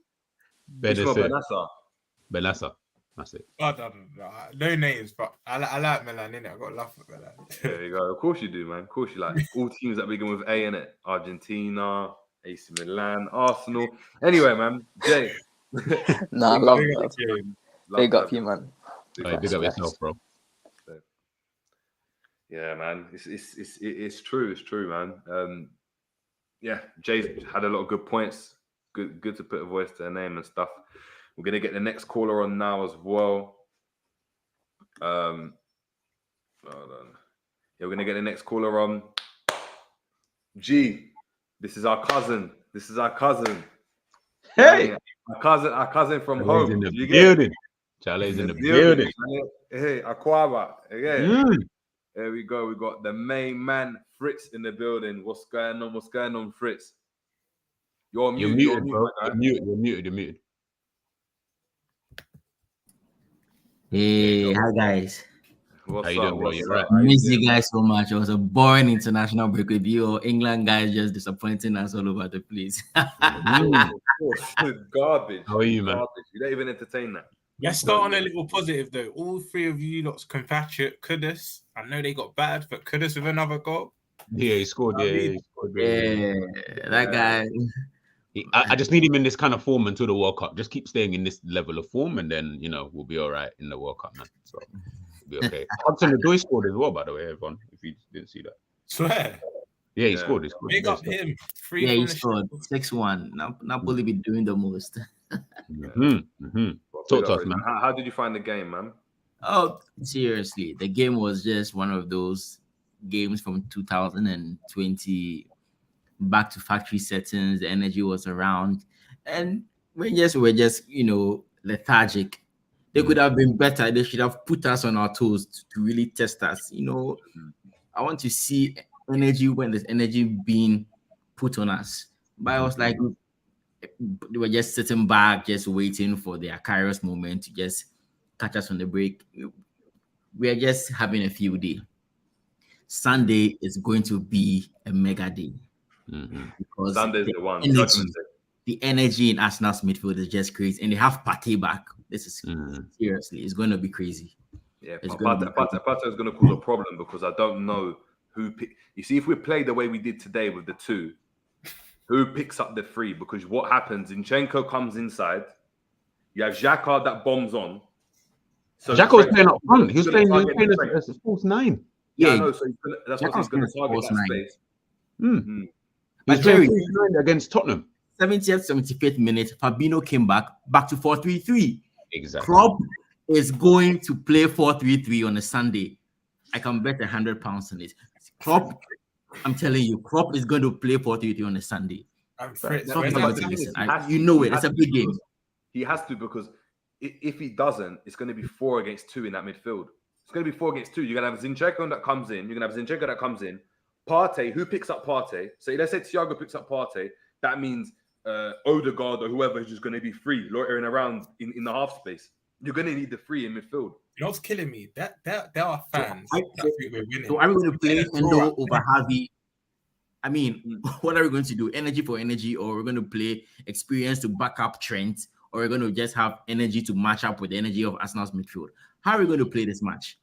D: Benassa. That's it.
E: No names, but I like Milan, innit? I got to laugh at Milan.
C: There you go. Of course you do, man. Of course you like all teams that begin with A in it. Argentina, AC Milan, Arsenal. Anyway, man, Jay.
G: I love that. Big up you, man.
D: Big up yourself, bro.
C: Yeah, man. It's true. It's true, man. Jay's had a lot of good points. Good to put a voice to a name and stuff. We're gonna get the next caller on now as well. Hold on. Yeah, we're gonna get the next caller on. G, this is our cousin.
H: Hey,
C: our cousin from home.
D: In the building. Charlie's in the building.
C: Hey, Aquaba. Yeah. There we go. We got the main man, Fritz, in the building. What's going on, Fritz? You're muted,
D: bro. You're muted.
H: Hey, hi guys.
C: What's
D: How you doing, bro? You're right.
H: I miss you guys so much. It was a boring international break with you. England guys just disappointing us all over the place.
C: Garbage.
D: How are you, man?
C: Garbage. You don't even entertain that.
E: Let's start on a little positive though. All three of you lot's compatriot Kudus. I know they got bad, but Kudus with another goal.
D: Yeah, he scored. He scored.
H: That guy.
D: I just need him in this kind of form until the World Cup. Just keep staying in this level of form, and then we'll be all right in the World Cup, man. So we'll be okay. Hudson Odoi scored as well, by the way, everyone. If you didn't see that,
E: Swear.
D: Yeah, he scored.
E: Big up him.
H: He scored 6-1. Napoli be doing the most.
D: Talk to us, man.
C: How did you find the game, man?
H: Oh, seriously, the game was just one of those games from 2020. Back to factory settings, the energy was around, and we're just lethargic. They could have been better. They should have put us on our toes to really test us. I want to see energy when there's energy being put on us. But I was like, they were just sitting back, just waiting for their Kairos moment to just catch us on the break. We are just having a field day. Sunday is going to be a mega day. Because
C: Sunday's the one.
H: The energy in Arsenal's midfield is just crazy, and they have Partey back. This is seriously, it's going to be crazy.
C: Yeah, Partey is going to cause a problem because I don't know who. You see, if we play the way we did today with the two, who picks up the three? Because what happens? Zinchenko comes inside. You have Xhaka that bombs on.
D: So Xhaka was playing up front. He was playing as a false nine.
C: Yeah, I know. So that's what he's going to target that space.
D: But Jerry against Tottenham.
H: 70th, 75th minute, Fabinho came back to 4-3-3.
D: Exactly.
H: Klopp is going to play 4-3-3 on a Sunday. I can bet £100 on it. Klopp, I'm telling you, Klopp is going to play 4-3-3 on a Sunday. You know it. It's a big game.
C: He has to, because if he doesn't, it's going to be 4 against 2 in that midfield. It's going to be 4 against 2. You're going to have Zinchenko that comes in. You're going to have Zinchenko that comes in. Partey, who picks up Partey? So let's say Thiago picks up Partey. That means Odegaard or whoever is just going to be free, loitering around in the half space. You're going to need the 3 in midfield.
E: You know what's killing me? There are fans that think we're winning.
H: So are we going to play Endo over Harvey? I mean, what are we going to do? Energy for energy, or we're going to play experience to back up Trent, or we're going to just have energy to match up with the energy of Arsenal's midfield? How are we going to play this match?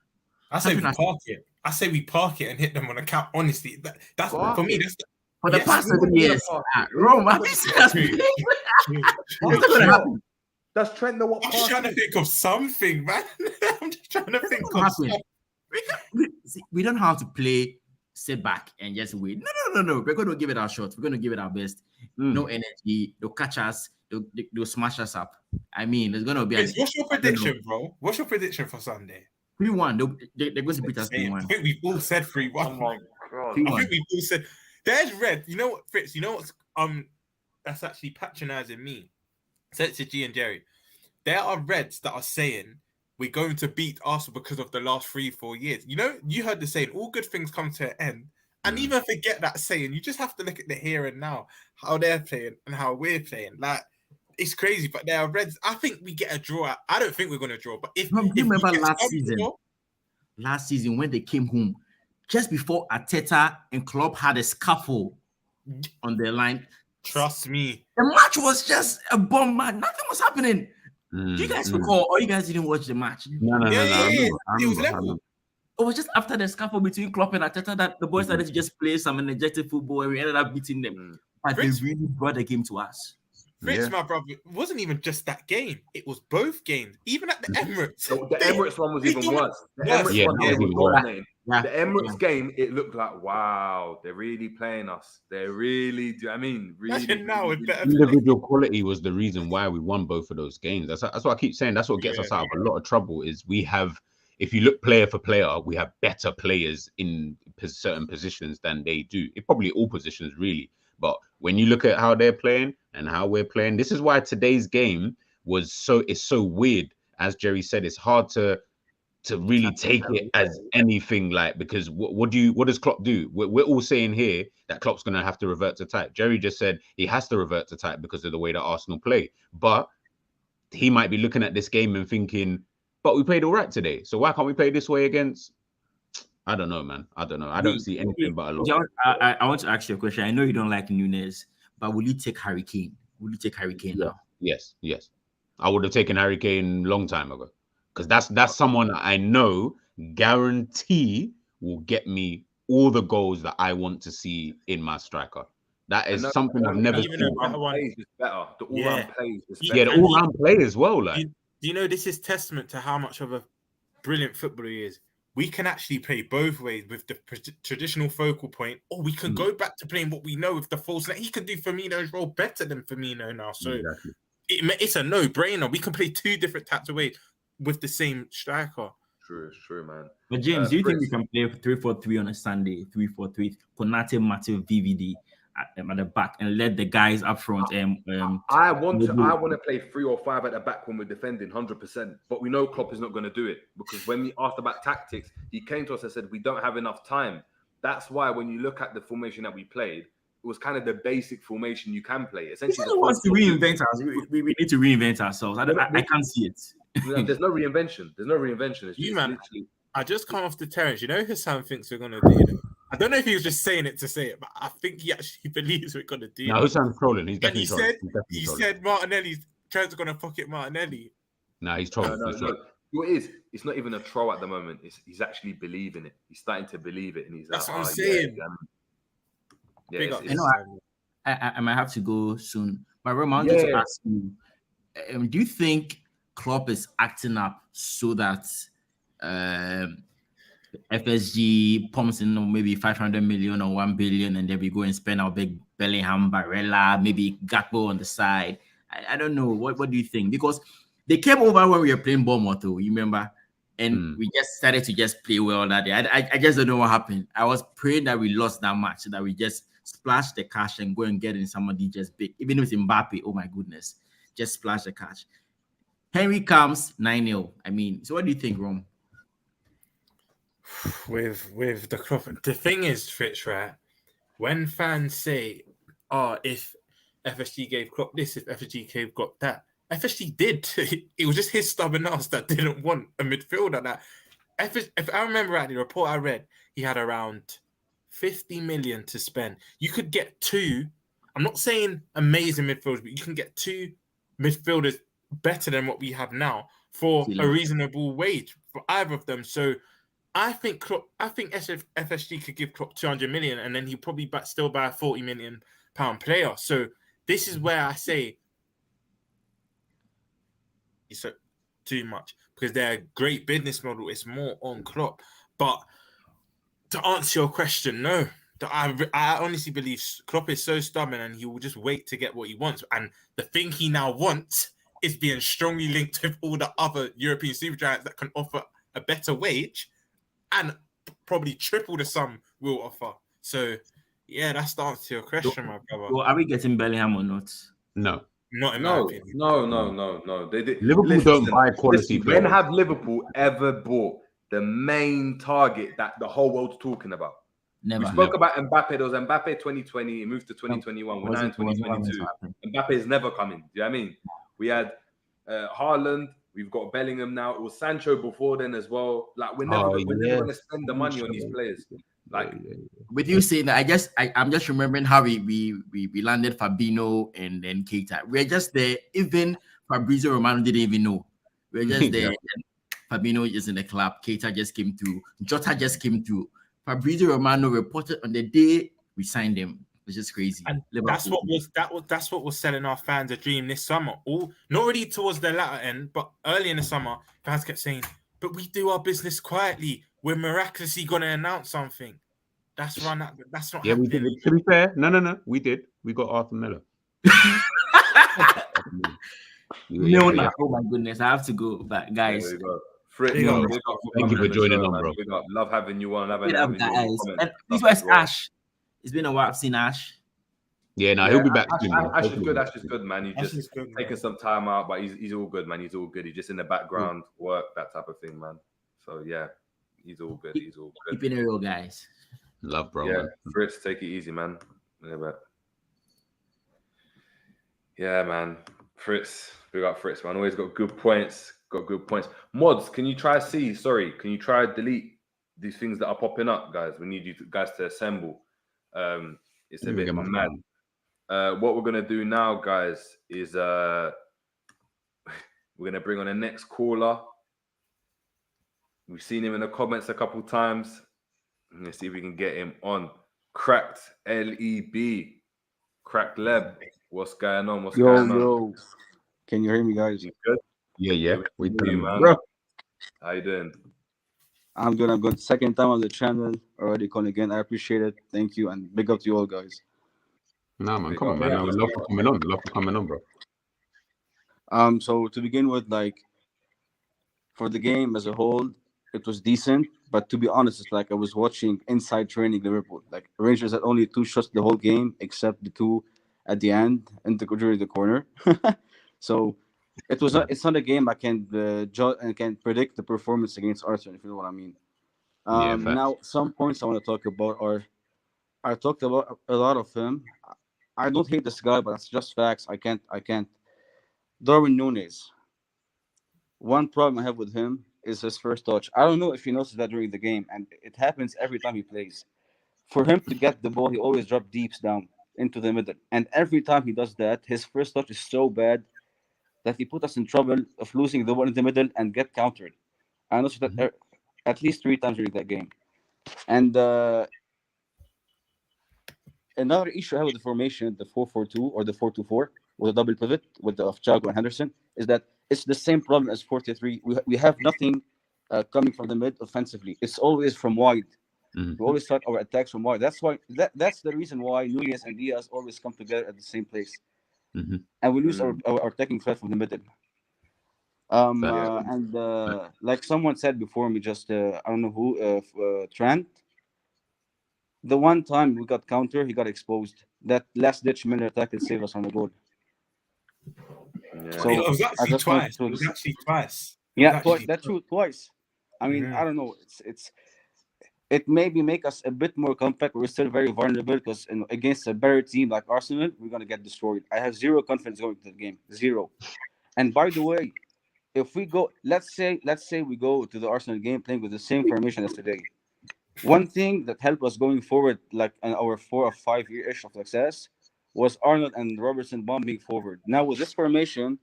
E: I say we park it. I say we park it and hit them on account. Honestly, that's for me. That's
H: for the past 7 years. Rome, have you seen us play? What's going to happen?
C: Does Trent know what?
E: I'm just trying to think of something, man. I'm just trying to think of something.
H: We don't have to play, sit back and just wait. No. We're going to give it our shot. We're going to give it our best. No energy. They'll catch us. They'll smash us up. I mean, there's going to be.
E: What's your prediction, bro? What's your prediction for Sunday?
H: 3-1. They're going to beat us 3-1.
E: I think we've all said 3-1. Oh my God. I think we've all said. There's red. You know what, Fritz? You know what's that's actually patronizing me. Said to G and Jerry. There are Reds that are saying we're going to beat Arsenal because of the last 3-4 years. You know, you heard the saying, all good things come to an end. And even forget that saying. You just have to look at the here and now, how they're playing and how we're playing. Like, it's crazy, but there are Reds. I think we get a draw. I don't think we're going to draw. But if
H: you remember last season when they came home, just before Arteta and Klopp had a scuffle on their line.
E: Trust me.
H: The match was just a bomb, man. Nothing was happening. Do you guys recall, or you guys didn't watch the match?
D: No.
E: It was level.
H: It was just after the scuffle between Klopp and Arteta that the boys started to just play some energetic football and we ended up beating them. But they really brought the game to us.
E: Fritz, my brother, it wasn't even just that game. It was both games. Even at the Emirates.
C: So the Emirates one was even worse. The Emirates one, the Emirates game, it looked like, wow, they're really playing us. They're really, really.
D: Now with better individual quality was the reason why we won both of those games. That's what I keep saying. That's what gets us out of a lot of trouble. Is we have, if you look player for player, we have better players in certain positions than they do. Probably all positions, really. But when you look at how they're playing and how we're playing, this is why today's game it's so weird. As Jerry said, it's hard to really take it as anything, like, because what does Klopp do? We're all saying here that Klopp's going to have to revert to type. Jerry just said he has to revert to type because of the way that Arsenal play. But he might be looking at this game and thinking, but we played all right today. So why can't we play this way against... I don't know, man. I don't know. I don't see anything but a lot.
H: John, I want to ask you a question. I know you don't like Nunes, but will you take Harry Kane? Will you take Harry Kane now?
D: Yes. I would have taken Harry Kane a long time ago. Because that's someone I know guarantee will get me all the goals that I want to see in my striker. That is something I've never seen.
C: The all-round play is better.
D: Yeah, the all-round play as well. Like,
E: do you know this is testament to how much of a brilliant footballer he is? We can actually play both ways with the traditional focal point, or we can go back to playing what we know with the false. He can do Firmino's role better than Firmino now. So it's a no-brainer. We can play 2 different types of ways with the same striker.
C: True, man.
H: But James, do you think we can play 3-4-3 on a Sunday? 3-4-3, Konate, Matip, VVD at the back, and let the guys up front.
C: I want to play 3 or 5 at the back when we're defending 100%. But we know Klopp is not going to do it, because when we asked about tactics, he came to us and said we don't have enough time. That's why when you look at the formation that we played, it was kind of the basic formation you can play. Essentially,
H: he wants to reinvent us. We need to reinvent ourselves. I can't see it.
C: There's no reinvention. It's
E: you, man. Literally... I just come off the terrace. You know, Hassan thinks we're going to do it. I don't know if he was just saying it to say it, but I think he actually believes we're going to do it.
D: No, Hassan's trolling. He's definitely trolling.
E: He said Martinelli's trying to pocket Martinelli.
D: No, he's trolling.
C: No. What it is, it's not even a troll at the moment. He's actually believing it. He's starting to believe it, and he's
E: that's what I'm saying.
H: I might have to go soon. But Rome, I wanted to ask you, do you think Klopp is acting up so that FSG pumps in maybe 500 million or 1 billion, and then we go and spend our big Bellingham, Barella, maybe Gakpo on the side. I don't know. What do you think? Because they came over when we were playing Bournemouth, you remember? And we just started to just play well that day. I just don't know what happened. I was praying that we lost that match, so that we just splash the cash and go and get in somebody just big. Even if it's Mbappe, oh my goodness, just splash the cash. Henry comes 9-0. I mean, so what do you think, Rom?
E: With the Klopp, the thing is, Fitz, right? When fans say, "Oh, if FSG gave Klopp this, if FSG gave Klopp that," FSG did. It was just his stubborn ass that didn't want a midfielder. That if I remember right, the report I read, he had around 50 million to spend. You could get two. I'm not saying amazing midfielders, but you can get two midfielders better than what we have now for a reasonable wage for either of them. So I think FSG could give Klopp 200 million, and then he'd probably still buy a 40 million pound player. So this is where I say it's too much, because they're a great business model. It's more on Klopp. But to answer your question, no. I honestly believe Klopp is so stubborn, and he will just wait to get what he wants. And the thing he now wants is being strongly linked with all the other European supergiants that can offer a better wage and probably triple the sum we'll offer. So, yeah, that's the answer to your question, my brother.
H: Well, are we getting Bellingham or not?
D: No.
E: Not in my opinion.
C: No. They did.
D: Liverpool don't buy quality players.
C: When have Liverpool ever bought the main target that the whole world's talking about?
H: Never.
C: We spoke about Mbappe. There was Mbappe 2020. It moved to 2021. We're now in 2022. Mbappe is never coming. Do you know what I mean? We had Haaland. We've got Bellingham now. It was Sancho before then as well. Like we're never going to spend the money on these players. Like
H: with you saying that, I'm just remembering how we landed Fabinho and then Keita. We're just there. Even Fabrizio Romano didn't even know. We're just there. Fabinho is in the club. Keita just came through. Jota just came through. Fabrizio Romano reported on the day we signed him. It's just crazy.
E: And that's what was selling our fans a dream this summer. All not really towards the latter end, but early in the summer, fans kept saying, "But we do our business quietly. We're miraculously going to announce something." That's not happening.
D: We did. To be fair, no, we did. We got Arthur Miller.
H: Oh my goodness, I have to go back, guys.
C: There you go. Fritz,
D: thank you for joining on, bro.
C: Love having you on.
H: This was Ash. It's been a while. I've seen Ash.
D: Yeah, he'll be back soon.
C: Ash is good, man. He's just taking some time out, but he's all good, man. He's all good. He's just in the background, work, that type of thing, man. So yeah, he's all good. He's all good.
H: Keeping it real, guys.
D: Love, bro.
C: Yeah,
D: man.
C: Fritz, take it easy, man. Yeah, man. Fritz, big up Fritz, man. Always got good points. Mods, can you try delete these things that are popping up, guys? We need you guys to assemble. It's a bit mad. What we're gonna do now, guys, is we're gonna bring on the next caller. We've seen him in the comments a couple times. Let's see if we can get him on. Cracked LEB, Cracked Leb. What's going on?
F: Yo. Can you hear me, guys?
C: You good?
D: Yeah. We do,
C: man.
D: Bro.
C: How you doing?
F: I'm good. Second time on the channel. Already calling again. I appreciate it. Thank you. And big up to you all, guys.
D: Nah, man. Come on, man. I would love for coming on, bro.
F: So to begin with, for the game as a whole, it was decent. But to be honest, it's like I was watching inside training Liverpool. Like Rangers had only 2 shots the whole game, except the 2 at the end and during the corner. So it's not a game I can judge and can predict the performance against Arsenal, if you know what I mean. Now, some points I want to talk about are I talked about a lot of him. I don't hate this guy, but that's just facts. I can't. Darwin Núñez. One problem I have with him is his first touch. I don't know if you noticed that during the game, and it happens every time he plays. For him to get the ball, he always drops deeps down into the middle. And every time he does that, his first touch is so bad that he put us in trouble of losing the ball in the middle and get countered. I noticed that at least 3 times during that game. And another issue I have with the formation, the 4-4-2 or the 4-2-4, with a double pivot with Thiago and Henderson, is that it's the same problem as 4-3. We have nothing coming from the mid offensively. It's always from wide. We always start our attacks from wide. That's why that's the reason why Nunez and Diaz always come together at the same place, and we lose our attacking threat from the middle. And like someone said before me, just I don't know who, Trent. The one time we got counter, he got exposed. That last ditch Miller tackle saved us on the goal.
E: So it was actually twice. It was actually twice.
F: Yeah, twice. That's true. Twice. I mean, I don't know. It maybe make us a bit more compact. We're still very vulnerable because against a better team like Arsenal, we're gonna get destroyed. I have zero confidence going to the game. Zero. And by the way, if we go, let's say we go to the Arsenal game playing with the same formation as today. One thing that helped us going forward, like in our 4 or 5 year-ish of success, was Arnold and Robertson bombing forward. Now with this formation,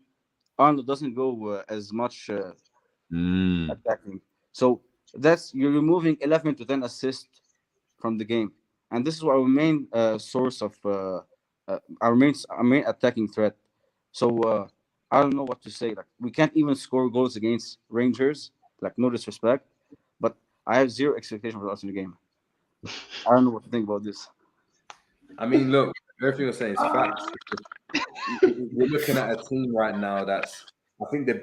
F: Arnold doesn't go as much attacking. So you're removing 11 to 10 assists from the game, and this is our main source of our main attacking threat. So I don't know what to say. Like, we can't even score goals against Rangers. Like, no disrespect, but I have zero expectation for us in the game. I don't know what to think about this.
C: I mean, look, everything you're saying is facts. We're looking at a team right now that's, I think the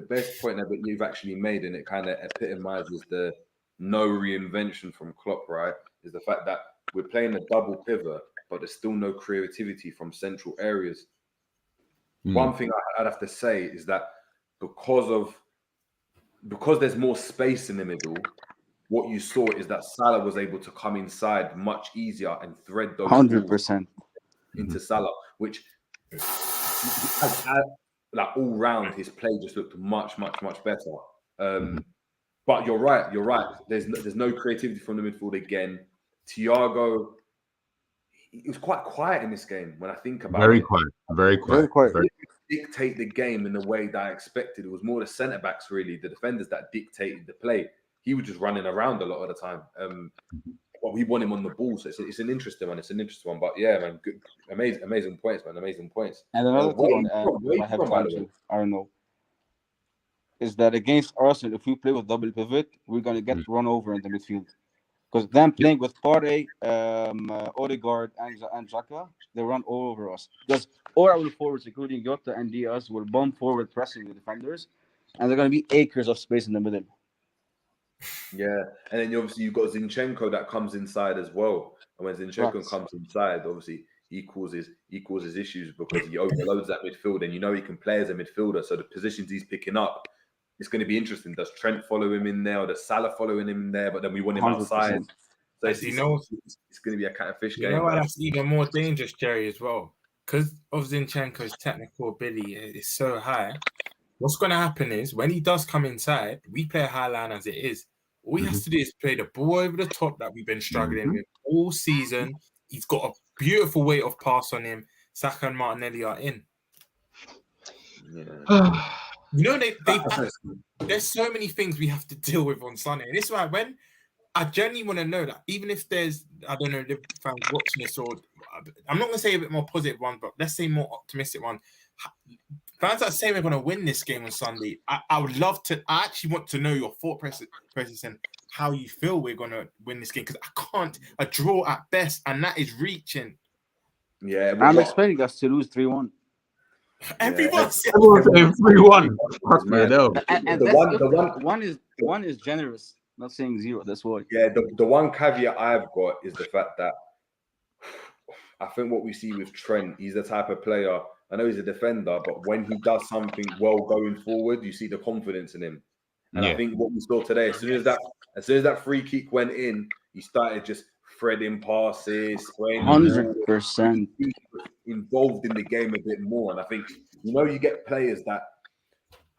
C: best point that you've actually made, and it kind of epitomizes the no reinvention from Klopp, right? Is the fact that we're playing a double pivot, but there's still no creativity from central areas. One thing I'd have to say is that because there's more space in the middle, what you saw is that Salah was able to come inside much easier and thread those
F: 100%
C: into Salah, which like all round his play just looked much better. But you're right. There's no creativity from the midfield again. Thiago, he was quite quiet in this game when I think about it.
D: Very quiet.
C: He didn't dictate the game in the way that I expected. It was more the centre backs, really, the defenders, that dictated the play. He was just running around a lot of the time. But we want him on the ball, so it's an interesting one. But yeah, man, good, amazing points, man. Amazing points.
F: And another thing I have to I don't know, is that against Arsenal, if we play with double pivot, we're gonna get run over in the midfield. Because them playing with Partey, Odegaard, and Xhaka, they run all over us. Because all our forwards, including Jota and Diaz, will bomb forward, pressing the defenders, and they're going to be acres of space in the middle.
C: Yeah, and then obviously you've got Zinchenko that comes inside as well. And when Zinchenko comes inside, obviously he causes issues because he overloads that midfield, and he can play as a midfielder. So the positions he's picking up, it's going to be interesting. Does Trent follow him in there, or does Salah follow him in there? But then we want him 100%. Outside. So it's going to be a cat and fish game.
E: You know why that's even more dangerous, Jerry, as well? Because of Zinchenko's technical ability is so high. What's going to happen is when he does come inside, we play a high line as it is. All he has to do is play the ball over the top that we've been struggling with all season. He's got a beautiful weight of pass on him. Saka and Martinelli are in.
C: Yeah.
E: There's so many things we have to deal with on Sunday. And this is why when I genuinely want to know that, even if there's, I don't know, Liverpool fans watching this, or I'm not going to say a bit more positive one, but let's say more optimistic one. Fans that say we're going to win this game on Sunday, I would love to, I actually want to know your thought process and how you feel we're going to win this game, because a draw at best, and that is reaching.
C: Yeah,
F: I'm expecting us to lose 3-1.
E: Everyone's
D: saying 3-1.
F: One is generous, not saying 0. That's why.
C: Yeah, the one caveat I've got is the fact that I think what we see with Trent, he's the type of player. I know he's a defender, but when he does something well going forward, you see the confidence in him. And I think what we saw today, as soon as that free kick went in, he started just threading passes,
F: 100%
C: involved in the game a bit more. And I think, you get players that,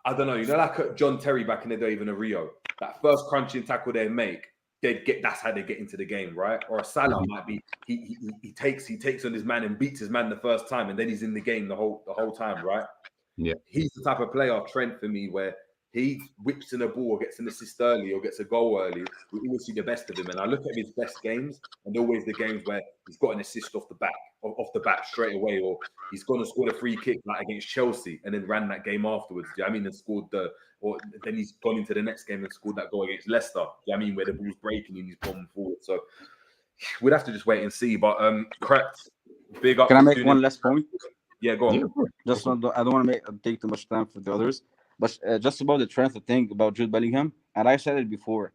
C: I don't know, like John Terry back in the day, even a Rio, that first crunching tackle they make, that's how they get into the game, right? Or a Salah might be, he takes on his man and beats his man the first time, and then he's in the game the whole time, right?
D: Yeah.
C: He's the type of player, Trent, for me, where he whips in a ball or gets an assist early or gets a goal early, we always see the best of him. And I look at his best games, and always the games where he's got an assist off the bat straight away, or he's gone and scored a free kick like against Chelsea and then ran that game afterwards. Do you know what I mean? And scored or then he's gone into the next game and scored that goal against Leicester. Do you know what I mean? Where the ball's breaking and he's bombing forward. So we'd have to just wait and see. But Cracked, big up.
F: Can I make one last point?
C: Yeah, go on.
F: Yeah. Just I don't want to take too much time for the others, but just about the transfer thing about Jude Bellingham, and I said it before.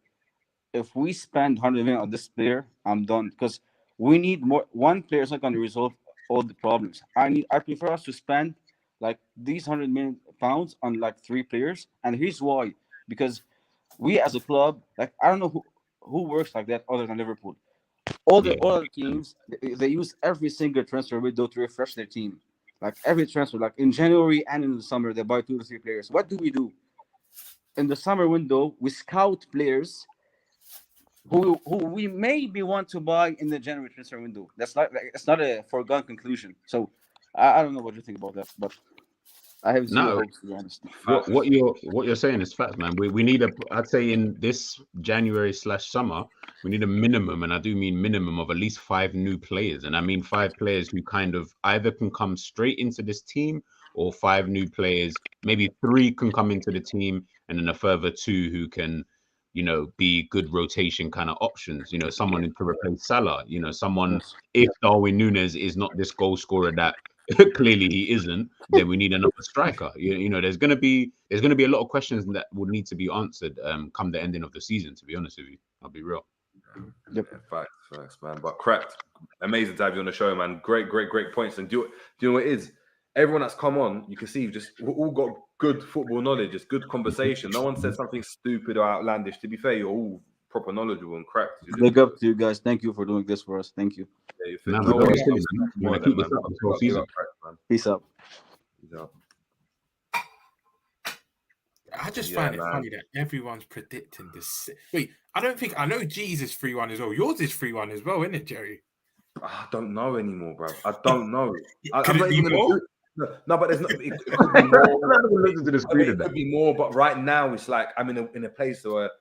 F: If we spend 100 million on this player, I'm done, because we need more. One player is not going to resolve all the problems. I prefer us to spend like these £100 million on like 3 players, and here's why: because we as a club, like I don't know who works like that other than Liverpool. All the teams they use every single transfer window to refresh their team. Like every transfer, like in January and in the summer, they buy 2 to 3 players. What do? In the summer window, we scout players who we maybe want to buy in the January transfer window. That's not it's not a foregone conclusion. So I don't know what you think about that, but I have zero hopes, to be honest.
D: What you're saying is facts, man. We need I'd say in this January/summer, we need a minimum, and I do mean minimum, of at least 5 new players. And I mean 5 players who kind of either can come straight into this team, or 5 new players, maybe 3 can come into the team, and then a further 2 who can, be good rotation kind of options. Someone to replace Salah. Someone, if Darwin Núñez is not this goal scorer that clearly he isn't, then we need another striker. There's gonna be a lot of questions that would need to be answered come the ending of the season. To be honest with you, I'll be real.
C: Yeah, facts, man. But Cracked, amazing to have you on the show, man. Great points. And do you know what it is? Everyone that's come on, you can see we all got good football knowledge. It's good conversation. No one said something stupid or outlandish. To be fair, you're all proper knowledgeable and Cracked.
F: Big up to you guys. Thank you for doing this for us. Thank you. Peace out.
E: I just find it funny that everyone's predicting this. Wait, I know G's is 3-1 as well. Yours is 3-1 as well, isn't it, Jerry?
C: I don't know anymore, bro. I don't know.
E: I'm not even more?
C: No, but there's not. It could be more. It could be more, but right now it's like I'm in a place where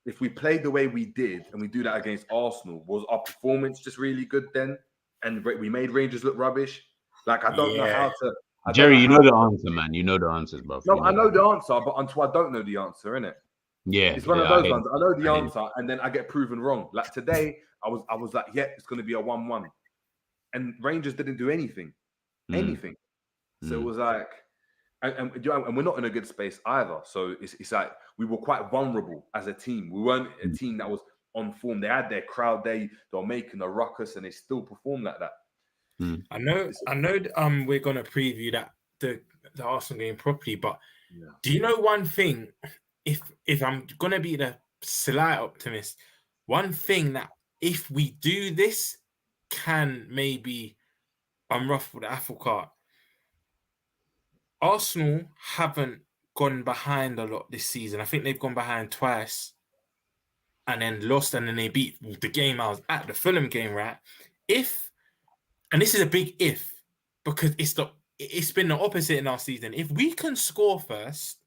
C: if we played the way we did and we do that against Arsenal, was our performance just really good then? And we made Rangers look rubbish. Like I don't know how to.
D: Jerry, you know the answer, man. You know the answers, bro.
C: No, I know the answer, but until I don't know the answer, innit?
D: Yeah,
C: it's one of those ones. I know the answer, and then I get proven wrong. Like today, I was like, yeah, it's going to be a 1-1, and Rangers didn't do anything. So it was like, and we're not in a good space either. So it's like we were quite vulnerable as a team. We weren't a team that was on form. They had their crowd. They were making a ruckus, and they still performed like that.
E: I know. We're gonna preview that the Arsenal game properly, but do you know one thing? If I'm gonna be the slight optimist, one thing that if we do this can maybe unruffle the apple cart. Arsenal haven't gone behind a lot this season. I think they've gone behind twice and then lost, and then they beat the game I was at, the Fulham game, right? And this is a big if, because it's been the opposite in our season. If we can score first,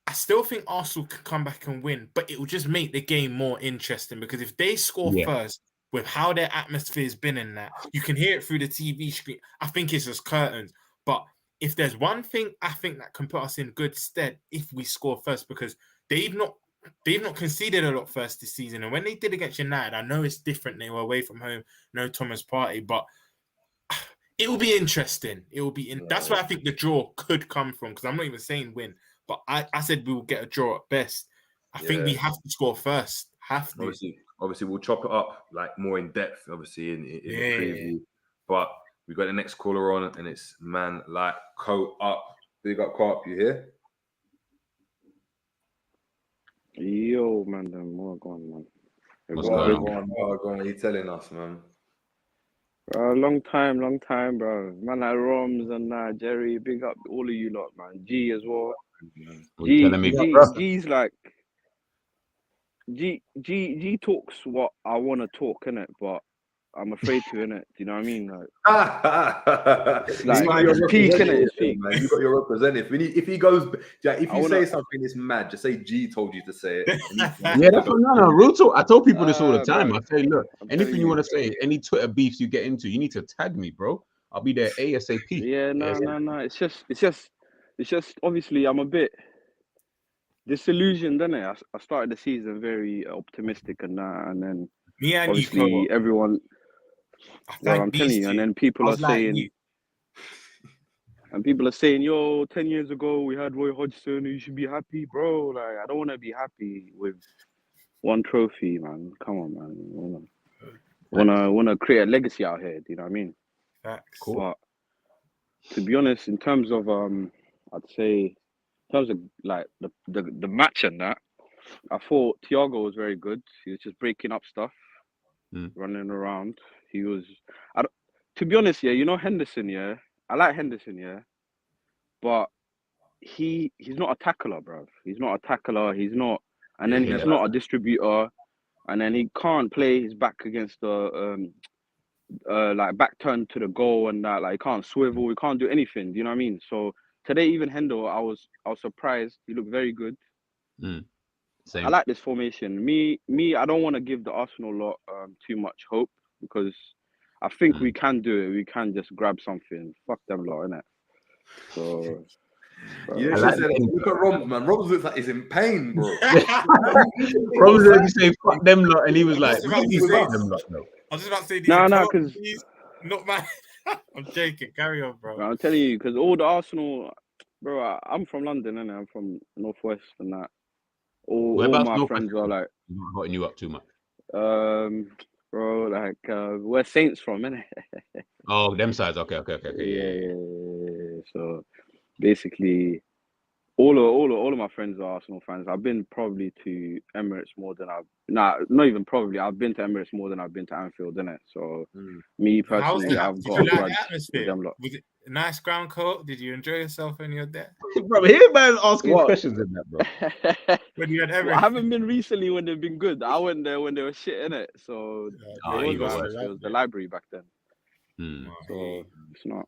E: I still think Arsenal can come back and win, but it will just make the game more interesting, because if they score first, with how their atmosphere has been in that, you can hear it through the TV screen. I think it's just curtains. But if there's one thing I think that can put us in good stead, if we score first, because they've not conceded a lot first this season. And when they did against United, I know it's different. They were away from home, no Thomas Partey, but it will be interesting. It will be that's where I think the draw could come from, because I'm not even saying win, but I said we will get a draw at best. I think we have to score first. Have to.
C: Obviously, we'll chop it up like more in depth, obviously, in the preview. But we got the next caller on, and it's man like Co Up. Big up, Co Up. You here?
I: Yo, man, more going, man.
C: What's going on? What are you telling us, man?
I: Long time, bro. Man, like Romz and Jerry, big up all of you lot, man. G as well. G's like G talks what I want to talk, innit? But I'm afraid to, innit? Do you know what I mean? Like,
C: It's
I: it's peak, innit? It's peak.
C: Man. You got your representative. If he goes, if
I: I
C: you
I: wanna-
C: say something that's mad, just say G told you to say it.
D: Yeah, that's no, real talk. I tell people this all the time.
I: bro,
D: I say, look,
I: I'm
D: anything
I: telling
D: you
I: you.
D: want to say, any Twitter beefs you get into, you need to tag me, bro. I'll be there ASAP.
I: Yeah, no. It's just. Obviously, I'm a bit disillusioned, innit? I started the season very optimistic and that, and then
E: Me and
I: obviously
E: you,
I: everyone. Well, I'm telling you, and then people are saying. And people are saying, yo, 10 years ago we had Roy Hodgson, you should be happy, bro. Like, I don't want to be happy with one trophy, man. Come on, man. Wanna create a legacy out here, do you know what I mean?
E: Cool.
I: But to be honest, in terms of I'd say in terms of like the match and that, I thought Thiago was very good. He was just breaking up stuff, running around. He was to be honest, yeah, you know Henderson, yeah. I like Henderson, yeah, but he's not a tackler, bro. He's not a tackler. He's not, and then he's not a distributor, and then he can't play his back against the like back turn to the goal and that. Like he can't swivel. He can't do anything. Do you know what I mean? So today, even Hendo, I was surprised. He looked very good.
D: Same.
I: I like this formation. Me, I don't want to give the Arsenal lot too much hope because I think we can do it. We can just grab something. Fuck them lot, innit? So,
C: you should say, look at Romz, man. Romz looks like he's in pain, bro.
D: Romz let me say fuck them lot, and he was like,
E: fuck
D: them lot, no.
E: I was just about to say,
I: no, because
E: not mine. I'm joking. Carry on, bro.
I: I'm telling you, because all the Arsenal, bro. I'm from London, and I'm from Northwest, and that. All my friends are like,
D: I'm not hotting you up too much.
I: Bro, like where Saints from, innit?
D: Oh, them sides. Okay.
I: Yeah. So basically, all of my friends are Arsenal fans. I've been probably to Emirates more than not even probably. I've been to Emirates more than I've been to Anfield, innit? So me personally, I've got a grudge with them lot.
E: Was it a nice ground coat? Did you enjoy yourself when you were there?
D: Bro, here man asking questions in that, bro.
E: When you had everything.
I: I haven't been recently when they've been good. I went there when they were shit, innit? So it was the library back then. So it's not.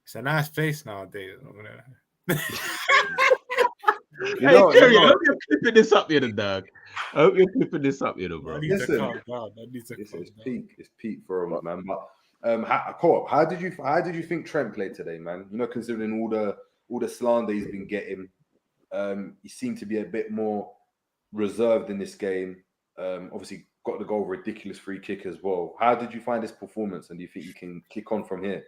E: It's a nice place nowadays.
D: Hey, Jerry, I hope you're clipping this up, you know, dog. I hope you're clipping this up, you know, bro.
C: Listen, it's peak for him, man. But how did you think Trent played today, man? You know, considering all the slander he's been getting, he seemed to be a bit more reserved in this game. Obviously, got the goal, ridiculous free kick as well. How did you find this performance, and do you think you can kick on from here?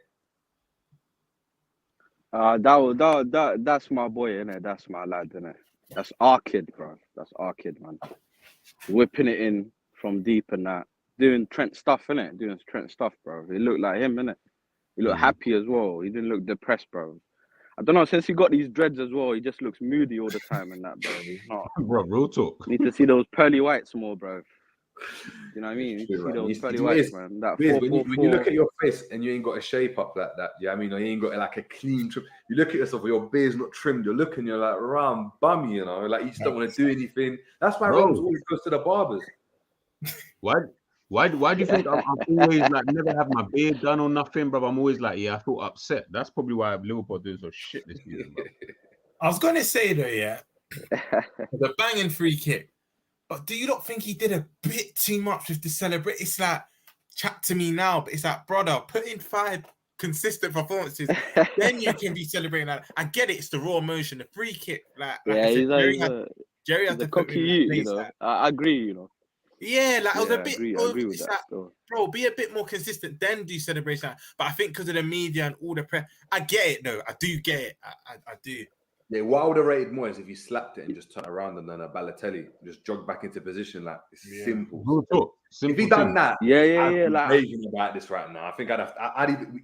I: That's my boy, innit? That's my lad, innit? That's our kid, bro. That's our kid, man. Whipping it in from deep and that. Doing Trent stuff, innit? Doing Trent stuff, bro. He looked like him, innit? He looked happy as well. He didn't look depressed, bro. I don't know, since he got these dreads as well, he just looks moody all the time and that, bro. He's not.
D: Bro, real talk.
I: Need to see those pearly whites more, bro. You know what I mean? You need to see those pearly whites, man. That
C: when you look at your face and you ain't got a shape up like that, yeah, I mean, or you ain't got like a clean trim. You look at yourself, your beard's not trimmed. You're looking, you're like round bummy, you know, like you just don't want to do anything. That's why Romz always goes to the barbers.
D: Why do you think I'm always like never have my beard done or nothing, bro? I'm always like, I feel upset. That's probably why Liverpool doing so shit this season, bro.
E: I was gonna say though, the banging free kick. But do you not think he did a bit too much with the celebrate? It's like, chat to me now, but it's like, brother, put in 5 consistent performances, then you can be celebrating that. I get it, it's the raw emotion, the free kick. Like Jerry had to put me in that place,
I: you know. Like, I agree, you know.
E: Yeah, like I was a bit.
I: I agree with that. Like,
E: bro, be a bit more consistent, then do celebration. But I think because of the media and all the press, I get it though. I do get it. I do.
C: Yeah, what I would have rated more is if you slapped it and just turned around and then a Balotelli just jogged back into position. Like it's simple. If he done that,
I: I'd
C: be raving about this right now. I think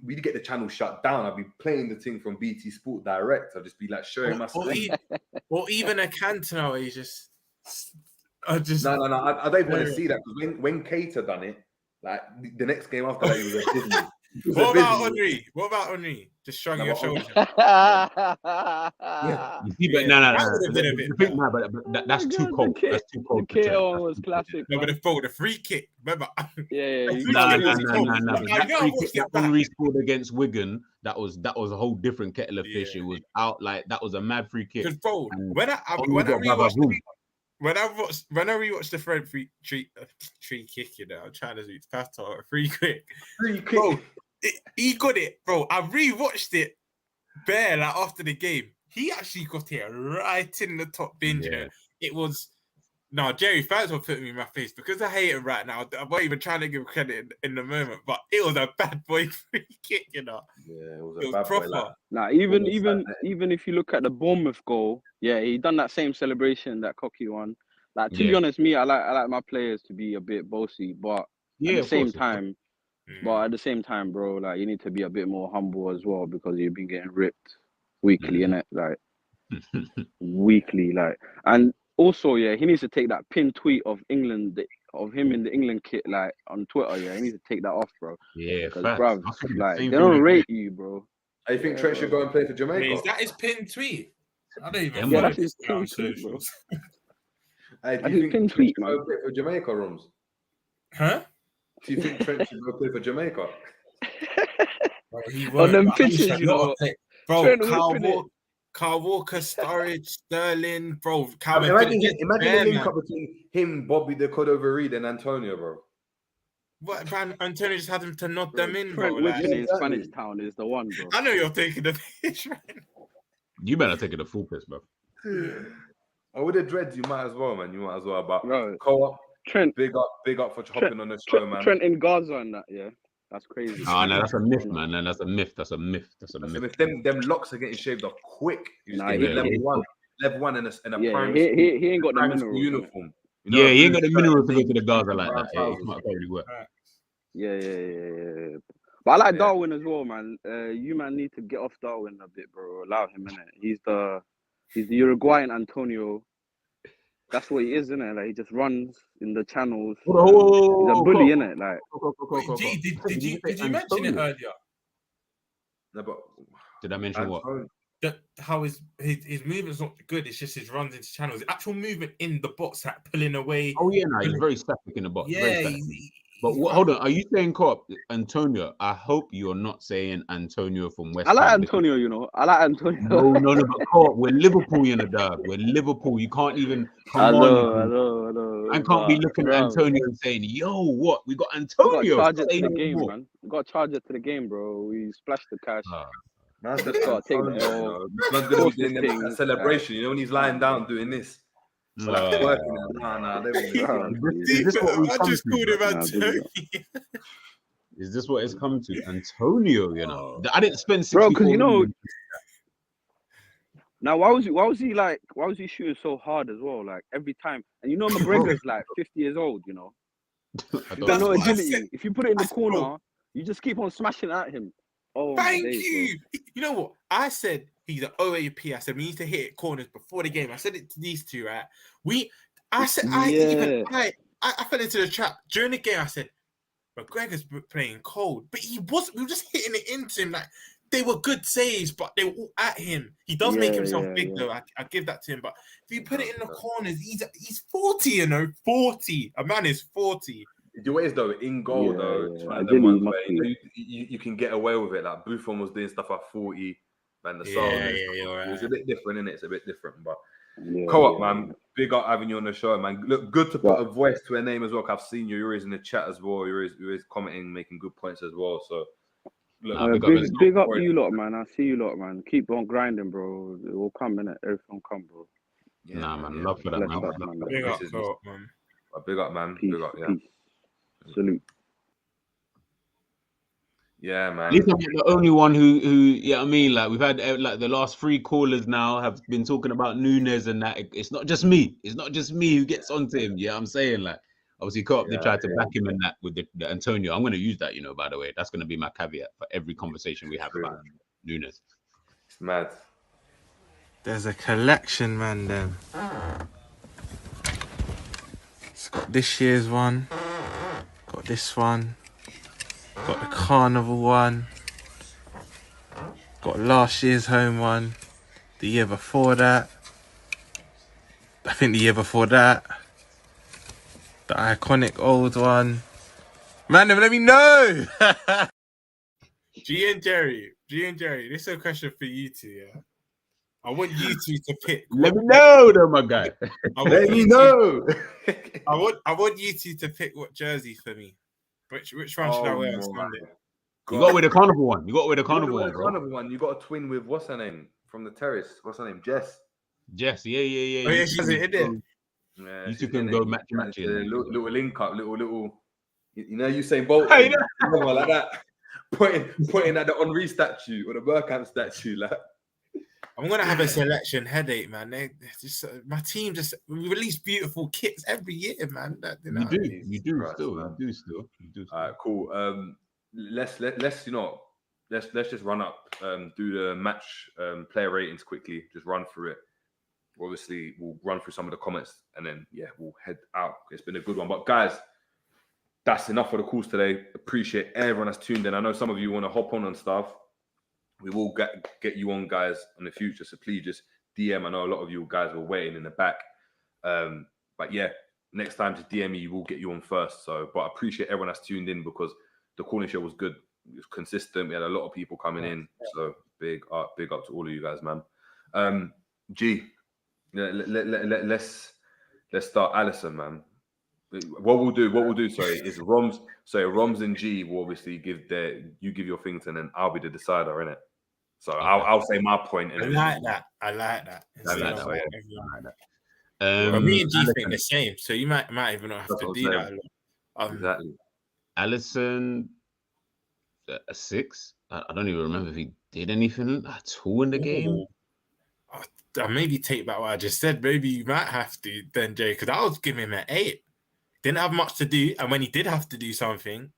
C: we'd get the channel shut down. I'd be playing the thing from BT Sport Direct. I'd just be like showing my screen.
E: Or even a Cantona, he's just. No.
C: I don't even want to see that because when Keita done it, like the next game after that, he was a Disney.
E: What about Henry? What about Henry? Just shrugging your shoulders.
D: You see, but no. That's too cold. That's too cold.
I: The KO was classic.
E: No, but the free kick. Remember?
I: Yeah.
D: No. Henry scored against Wigan. That was a whole different kettle of fish. It was out like that was a mad free kick.
E: Because bro, when I rewatched the Fred free kick, you know, I'm trying to do fast talk, free kick. Bro, he got it, bro. I rewatched it bare like after the game. He actually got it right in the top bin. You know, it was. No, Jerry, fans will put me in my face because I hate him right now. I'm not even trying to give credit in the moment, but it was a bad boy free kick, you know.
C: Yeah, it was
E: It
C: a
E: was
C: bad
E: proper.
C: boy. Like,
I: Nah, even if you look at the Bournemouth goal, yeah, he done that same celebration, that cocky one. Like to be honest, me, I like my players to be a bit bossy, but at the same time, bro, like you need to be a bit more humble as well because you've been getting ripped weekly, innit? Like weekly, like, and also, yeah, he needs to take that pinned tweet of England, of him in the England kit, like on Twitter. Yeah, he needs to take that off, bro.
D: Yeah,
I: because
D: facts.
I: bruv, like they don't rate you, bro.
C: I think Trent should go and play for Jamaica.
E: Is that his pinned tweet? I don't even
I: Yeah,
E: know.
I: that's his pinned tweet, bro.
C: Hey,
I: do you think Trent should
C: go play for Jamaica, Romz?
E: Huh?
C: Do you think Trent should go play for Jamaica?
I: On them pitches, you know,
E: bro. Kyle Walker, Sturridge, Sterling, bro.
C: Imagine the link up between him, Bobby the Cordova Reed, and Antonio, bro.
E: What, man? Antonio just had him to nod them in, bro.
I: Trent in Spanish Town is the one, bro.
E: I know you're taking the piss, man.
D: You better take it a full piss, bro.
C: Oh, with the dreads, you might as well, man. You might as well. But
I: bro,
C: Co-op,
I: Trent,
C: big up for hopping on the show, man.
I: Trent in Gaza and that, yeah. That's crazy.
D: Oh, no, that's a myth, man. No, that's a myth. That's a myth.
C: Them locks are getting shaved off quick. You just get level one in a
I: primary he ain't got the mineral
C: uniform.
D: You know he ain't got the mineral to go to the Gaza like that. Yeah, it's not probably work.
I: Yeah. But I like Darwin as well, man. You man need to get off Darwin a bit, bro. Allow him in it. He's the Uruguayan Antonio. That's what he is, isn't it? Like he just runs in the channels. He's a bully, isn't it? Like,
E: did you mention it earlier?
C: No, but
D: did I mention what?
E: That how his movement's not good. It's just his runs into channels. The actual movement in the box, like pulling away.
D: Oh yeah, no, he's very static in the box.
E: Yeah.
D: But hold on, are you saying Co-op Antonio? I hope you're not saying Antonio from West
I: Ham. I like
D: Ham,
I: Antonio, you know. I like Antonio.
D: No, but Co-op, we're Liverpool, you know, dog. We're Liverpool. You can't even
I: I know.
D: I can't be looking at Antonio and saying, "Yo, what? We got Antonio."
I: We got to charge it to the game, man. We got to charge it to the game, bro. We splashed the cash.
C: Man's just got to take the L. Man's going to be doing a celebration. You know when he's lying down doing this. Nah.
D: I just called him Antonio. Is this what it's come to? Antonio, you know. I didn't spend 60
I: because you know. Now why was he shooting so hard as well? Like every time. And you know McGregor's like 50 years old, you know. He's got no agility. If you put it in the corner, you just keep on smashing at him. Oh,
E: thank you. You know what? I said he's an OAP. I said we need to hit corners before the game. I said it to these two, right? I fell into the trap during the game. I said McGregor's playing cold, but we were just hitting it into him. Like they were good saves, but they were all at him. He does make himself big though. I give that to him. But if you put it in the corners, he's 40. You know, 40. A man is 40.
C: The way is though in goal though, you can get away with it. Like Buffon was doing stuff at 40, man. The
E: right.
C: It's a bit different, isn't it? It's a bit different, but Co-op, man. Big up having you on the show, man. Look, good to put a voice to a name as well. I've seen you. You're always in the chat as well. You're always commenting, making good points as well. So, look,
I: big up to you lot, man. I see you lot, man. Keep on grinding, bro. It will come, innit? Everything will come, bro.
D: Man. Love for that, man.
E: Big up, Co-op, man.
C: Big up, man.
I: Peace,
C: big up, yeah.
I: Peace. Salute.
C: Yeah, man.
D: At least I'm the only one who I mean, like we've had like the last 3 callers now have been talking about Nunes and that. It's not just me. It's not just me who gets onto him. Yeah, I'm saying like obviously Co-op they tried to back him in that with the Antonio. I'm going to use that, you know. By the way, that's going to be my caveat for every conversation we have about Nunes.
C: It's mad.
E: There's a collection, man. Then it's got this year's one. Got this one. Got the Carnival one. Got last year's home one. The year before that. I think the year before that. The iconic old one. Man, let me know! G and Jerry, this is a question for you two, yeah? I want you two to pick.
D: Let me know, though, my guy.
C: Let me know.
E: I want you two to pick what jersey for me. Which one should I wear on Sunday?
D: You got to wear the Carnival one. You got to wear the Carnival one, bro.
C: Carnival one. You got a twin with what's her name from the terrace? What's her name? Jess.
D: Yeah.
E: Oh yeah, she's in there.
C: Yeah,
D: you two can go match.
C: Little link up, little. You know, Usain Bolt, like that. Pointing at the Henri statue or the Bergkamp statue, like.
E: I'm gonna have a selection headache, man. My team just release beautiful kits every year, man.
D: You do still.
C: All right, cool. Let's just run up, do the match player ratings quickly. Just run through it. Obviously, we'll run through some of the comments and then we'll head out. It's been a good one, but guys, that's enough for the calls today. Appreciate everyone that's tuned in. I know some of you want to hop on and stuff. We will get you on, guys, in the future. So please just DM. I know a lot of you guys were waiting in the back. But yeah, next time just DM me, we'll get you on first. So, but I appreciate everyone that's tuned in because the calling show was good. It was consistent. We had a lot of people coming in. So big up to all of you guys, man. G, let's start Allison, man. What we'll do, is Romz and G will obviously give your things and then I'll be the decider, innit? So I'll say my point.
E: I like that. I like that. But me and G think the same, so you might even not have to do that.
C: Exactly.
D: Allison, a 6. I don't even remember if he did anything at all in the game.
E: I'll maybe take back what I just said. Maybe you might have to then, Jay, because I was giving him an 8. Didn't have much to do, and when he did have to do something,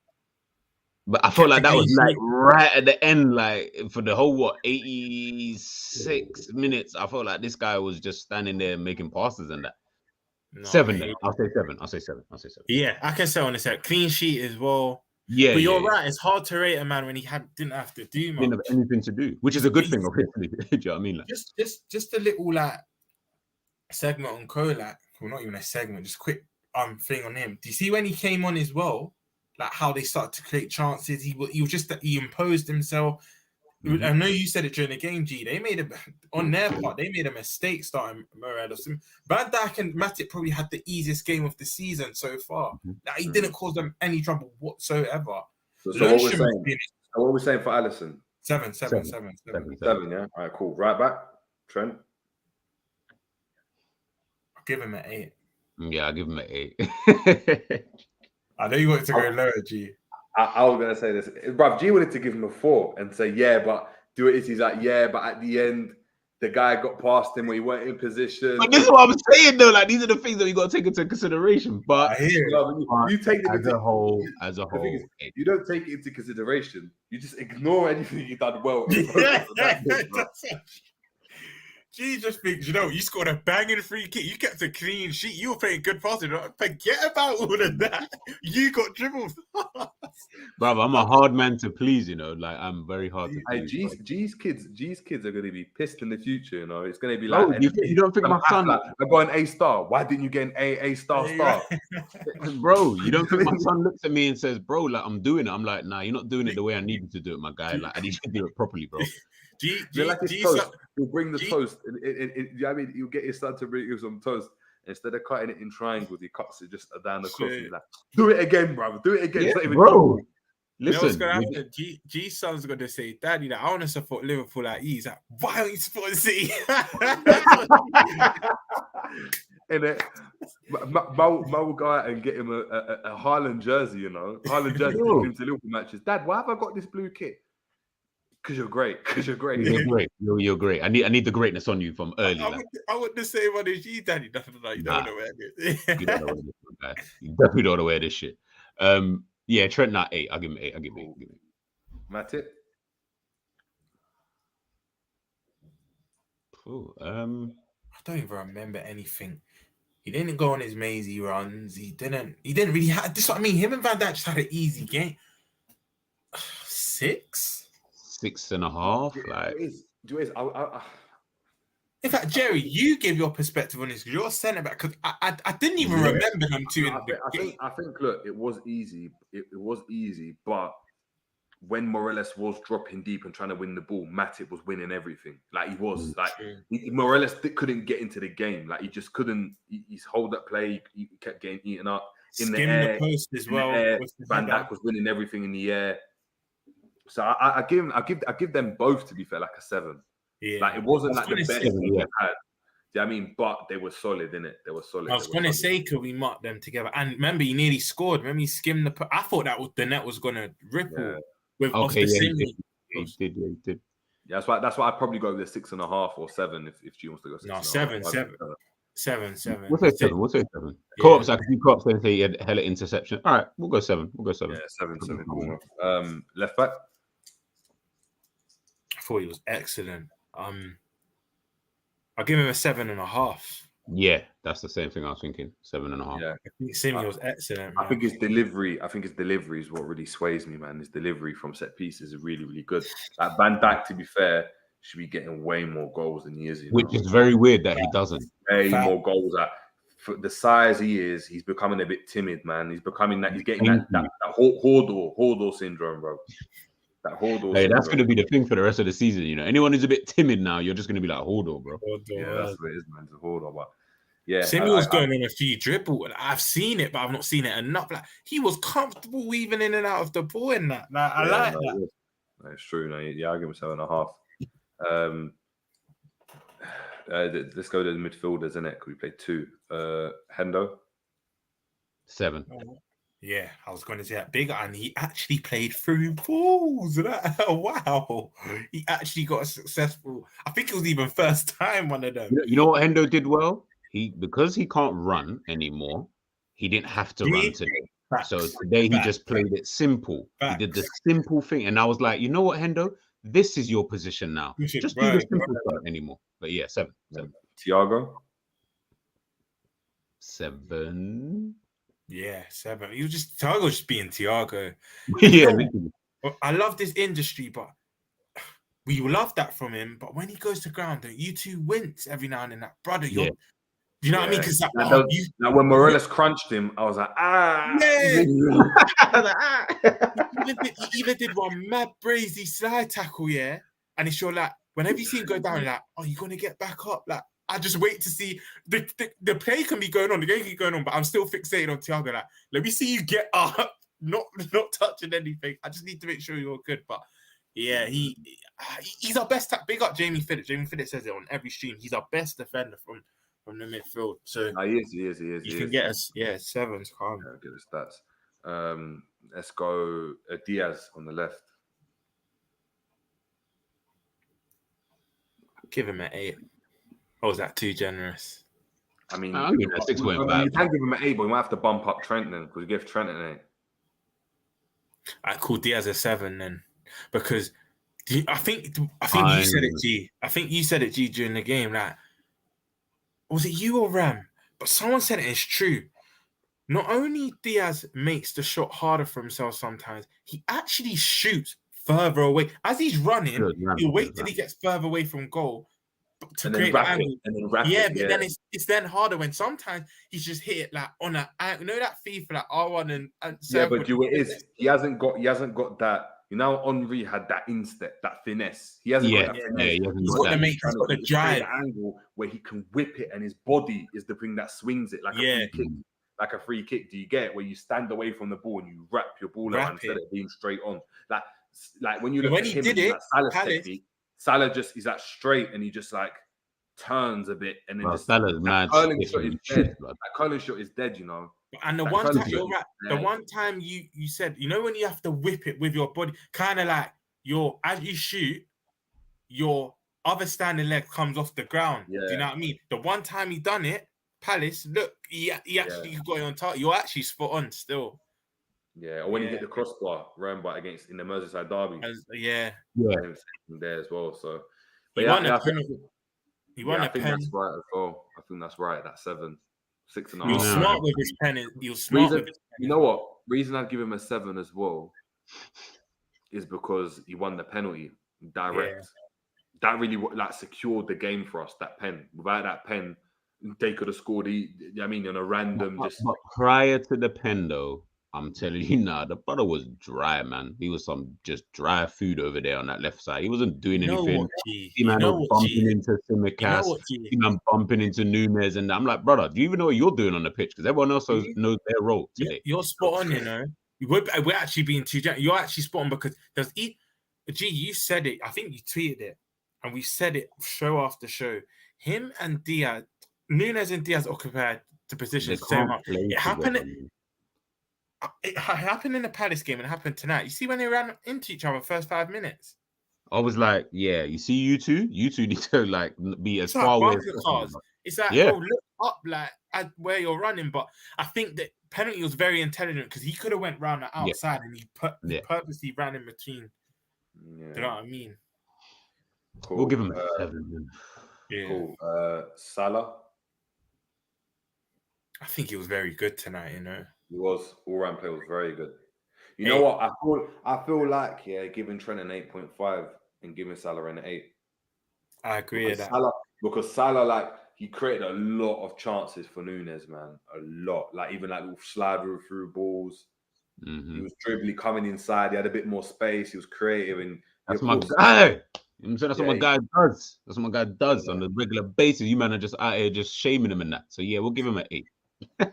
D: but I felt like that was like right at the end, like for the whole 86 minutes. I felt like this guy was just standing there making passes and that. No, 7. I'll say 7.
E: Yeah, I can say on this clean sheet as well.
D: Yeah,
E: but you're right. It's hard to rate a man when he didn't have to do much.
D: Didn't have anything to do, which is a good thing, obviously. Do you know what I mean? Like,
E: just a little like segment on Kolak. Well, not even a segment, just quick thing on him. Do you see when he came on as well? Like how they started to create chances. He imposed himself. Mm-hmm. I know you said it during the game, G. They made on their part. They made a mistake starting Morelos. Van Dijk and Matic probably had the easiest game of the season so far. Mm-hmm. Like, he didn't cause them any trouble whatsoever.
C: So what we're saying for Allison?
E: 7.
C: 7, yeah. All right, cool. Right back, Trent.
E: I'll give him an 8.
D: Yeah, I'll give him an 8.
E: I know you wanted to go lower, G.
C: I was going to say this. Bruv, G wanted to give him a 4 and say, yeah, but do it. He's like, yeah, but at the end, the guy got past him when he weren't in position.
D: But this is what I'm saying, though. Like, these are the things that we got to take into consideration. But
C: you take it
D: as a whole.
C: You don't take it into consideration. You just ignore anything you've done well.
E: G just thinks, you scored a banging free kick. You kept a clean sheet. You were playing good passing. Forget about all of that. You got dribbled.
D: Bro, I'm a hard man to please, Like, I'm very hard to please.
C: G's kids are going to be pissed in the future, It's going to be like...
D: you don't think my son...
C: Like, I got an A-star. Why didn't you get an A star?
D: Bro, you don't think my son looks at me and says, bro, like, I'm doing it. I'm like, nah, you're not doing it the way I need you to do it, my guy. Like, I need you to do it properly, bro.
C: He'll bring the toast. I mean, you'll get his son to bring you some toast. Instead of cutting it in triangles, he cuts it just down the cross. Like, do it again, brother. Do it again.
D: Yeah, bro.
E: Listen, what's going to happen? G's son's going to say, Daddy, I want to support Liverpool like you. He's like, why don't you support City?
C: And Mo will go out and get him a Haaland jersey, Haaland jersey into Liverpool matches. Dad, why have I got this blue kit? Because you're great. You're
D: great. You're great. I need the greatness on you from early.
E: I want the same one as you, Daddy. You don't want to wear this.
D: You definitely don't want to wear this shit. Yeah, Trent, not 8. I'll give him 8.
C: Matic?
E: Cool. I don't even remember anything. He didn't go on his mazy runs. He didn't really have... This is what I mean. Him and Van Dijk just had an easy game. 6.
D: 6.5. Like,
E: in fact, Jerry, you give your perspective on this because you're centre back. Because I didn't even remember them two in the game.
C: I think. Look, it was easy. It was easy, but when Morelos was dropping deep and trying to win the ball, Matip was winning everything. Like he was Morelos couldn't get into the game. Like he just couldn't. His hold up play, he kept getting eaten up in the air.
E: The post as well.
C: Van Dijk was winning everything in the air. So I give them both, to be fair, like a 7.
E: Yeah.
C: Like it wasn't like the best we had. Do you know what I mean? But they were solid, innit? They were solid.
E: I was going to say, could we mark them together? And remember, he nearly scored. Remember, he skimmed the. I thought that the net was going to ripple.
C: Yeah.
D: He did.
C: Yeah, that's why I'd probably go with a 6.5 or 7 if she wants to go 6.
E: No, 7. 7.
D: We'll say 7. Yeah. Corpse, I can see Corpse say he had hella interception. All right, we'll go 7.
C: Yeah, 7. Cool. Left back.
E: I thought he was excellent. I'll give him a 7.5.
D: Yeah, that's the same thing I was thinking. 7.5.
C: Yeah,
E: Simi was excellent. Man.
C: I think his delivery is what really sways me, man. His delivery from set pieces is really, really good. Like Van Dijk, to be fair, should be getting way more goals than he is.
D: Which is very weird that he doesn't.
C: Way more goals. For the size he is, he's becoming a bit timid, man. He's becoming that. He's getting that Hordor syndrome, bro. Hey,
D: that's going to be the thing for the rest of the season. You know, anyone who's a bit timid now, you're just going to be like, Hordor, bro.
C: Yeah, that's what it is, man. It's a Hordor, but yeah.
E: Simi was going on a few dribbles. I've seen it, but I've not seen it enough. Like he was comfortable weaving in and out of the ball in that. Like, I like that.
C: That's true. No, yeah, I'll give him 7.5. Let's go to the midfielders, innit? Could we play 2? Hendo.
D: 7.
E: Yeah, I was going to say that bigger, and he actually played through balls. Wow, he actually got a successful. I think it was even first time one of them.
D: You know what Hendo did well? Because he can't run anymore, he didn't have to run today. So today he just played it simple. He did the simple thing, and I was like, you know what, Hendo, this is your position now. Just do the simple stuff anymore. But yeah, 7.
C: Thiago.
D: 7.
E: Yeah, 7. He was just Thiago, just being Thiago.
D: Yeah,
E: I love this industry, but we love that from him. But when he goes to ground, you two wince every now and then. That brother, you know what I mean? Because
C: now when Morelos crunched him, I was like,
E: Yeah. He even did one mad brazy slide tackle, yeah. And it's like, whenever you see him go down, you're like, oh, you're gonna get back up, like. I just wait to see the play can be going on, the game can be going on, but I'm still fixated on Thiago. Like, let me see you get up, not touching anything. I just need to make sure you're good. But yeah, he's our best. Big up Jamie Fiddett. Jamie Fiddett says it on every stream. He's our best defender from the midfield. So
C: he is.
E: You can get us, 7s. Calm.
C: Yeah, get the stats. Let's go Diaz on the left.
E: Give him an 8. Or was that too generous?
C: I mean,
D: I'll give him a 6.5.
C: You can give him an 8, but we might have to bump up Trent then, because we give Trent an 8.
E: I call Diaz a 7 then, because I think you said it, G. I think you said it, G, during the game. Like, was it you or Ram? But someone said it. It's true. Not only Diaz makes the shot harder for himself sometimes, he actually shoots further away as he's running. He'll wait till he gets further away from goal. To create an angle. But then it's then harder when sometimes he's just hit it like on a, you know, that FIFA like R1 and
C: but it is he hasn't got that. You know, Henry had that instep, that finesse. He hasn't got that finesse.
E: He's got the drive
C: angle where he can whip it, and his body is the thing that swings it like a free kick. Like a free kick. Do you get it? Where you stand away from the ball and you wrap your ball around instead of being straight on. Like when you look at him, he did it. Salah's technique. Salah he's that straight and he just like turns a bit and then
D: Salah's mad.
C: Curling shot is dead. That curling shot is dead, you know.
E: And the one time you're right. The one time you said, you know, when you have to whip it with your body, kind of like as you shoot, your other standing leg comes off the ground. Yeah. Do you know what I mean? The one time he done it, Palace, look, he actually got it on target. You're actually spot on still.
C: Yeah, or when you hit the crossbar, round by against in the Merseyside derby. There as well. So, but
E: he won a penalty.
C: I think that's right as well. I think that's right. That's 7, 6.5.
E: He was smart with his pen. He was smart with his pen.
C: You know what? Reason I'd give him a 7 as well is because he won the penalty direct.
E: Yeah.
C: That really secured the game for us. That pen. Without that pen, they could have scored. On a random
D: But prior to the pen, though, I'm telling you now, the brother was dry, man. He was some just dry food over there on that left side. He wasn't doing anything. Bumping into Tsimikas. Man bumping into Nunes, and I'm like, brother, do you even know what you're doing on the pitch? Because everyone else knows their role today.
E: You're spot on, you know. We're actually being too gentle. You're actually spot on because you said it. I think you tweeted it, and we said it show after show. Him and Diaz, Nunes and Diaz occupied the position so much. It happened. It happened in the Palace game and it happened tonight. You see when they ran into each other first 5 minutes?
D: I was like, yeah, you see you two need to be as far away as possible.
E: It's like, bro, look up at where you're running. But I think that penalty was very intelligent because he could have went round the outside and he purposely ran in between. Yeah. Do you know what I mean?
C: Cool.
D: We'll give him a 7.
E: Yeah.
C: Cool. Salah?
E: I think he was very good tonight, you know.
C: He was. All-round play was very good. You know what? I feel like, giving Trent an 8.5 and giving Salah an 8.
E: I agree with that.
C: Because Salah, he created a lot of chances for Nunes, man. A lot. Even little slide through balls. Mm-hmm. He was dribbling, coming inside. He had a bit more space. He was creative. And
D: that's my guy. That's what my guy does. That's what my guy does on a regular basis. You man are just out here just shaming him in that. So, we'll give him an 8.
C: I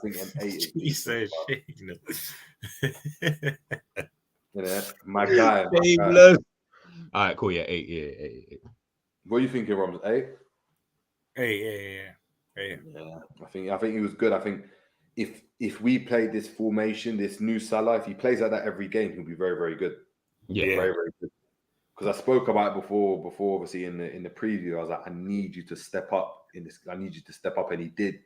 C: think an 8.
E: He's so shameless.
C: My guy.
D: All right, cool. 8.
C: What do you think, Romz? 8?
E: 8.
C: Yeah, I think he was good. I think if we played this formation, this new Salah, if he plays like that every game, he'll be very, very good.
D: Yeah,
C: very, very good. Because I spoke about it before obviously in the preview. I was like, I need you to step up in this. I need you to step up, and he did.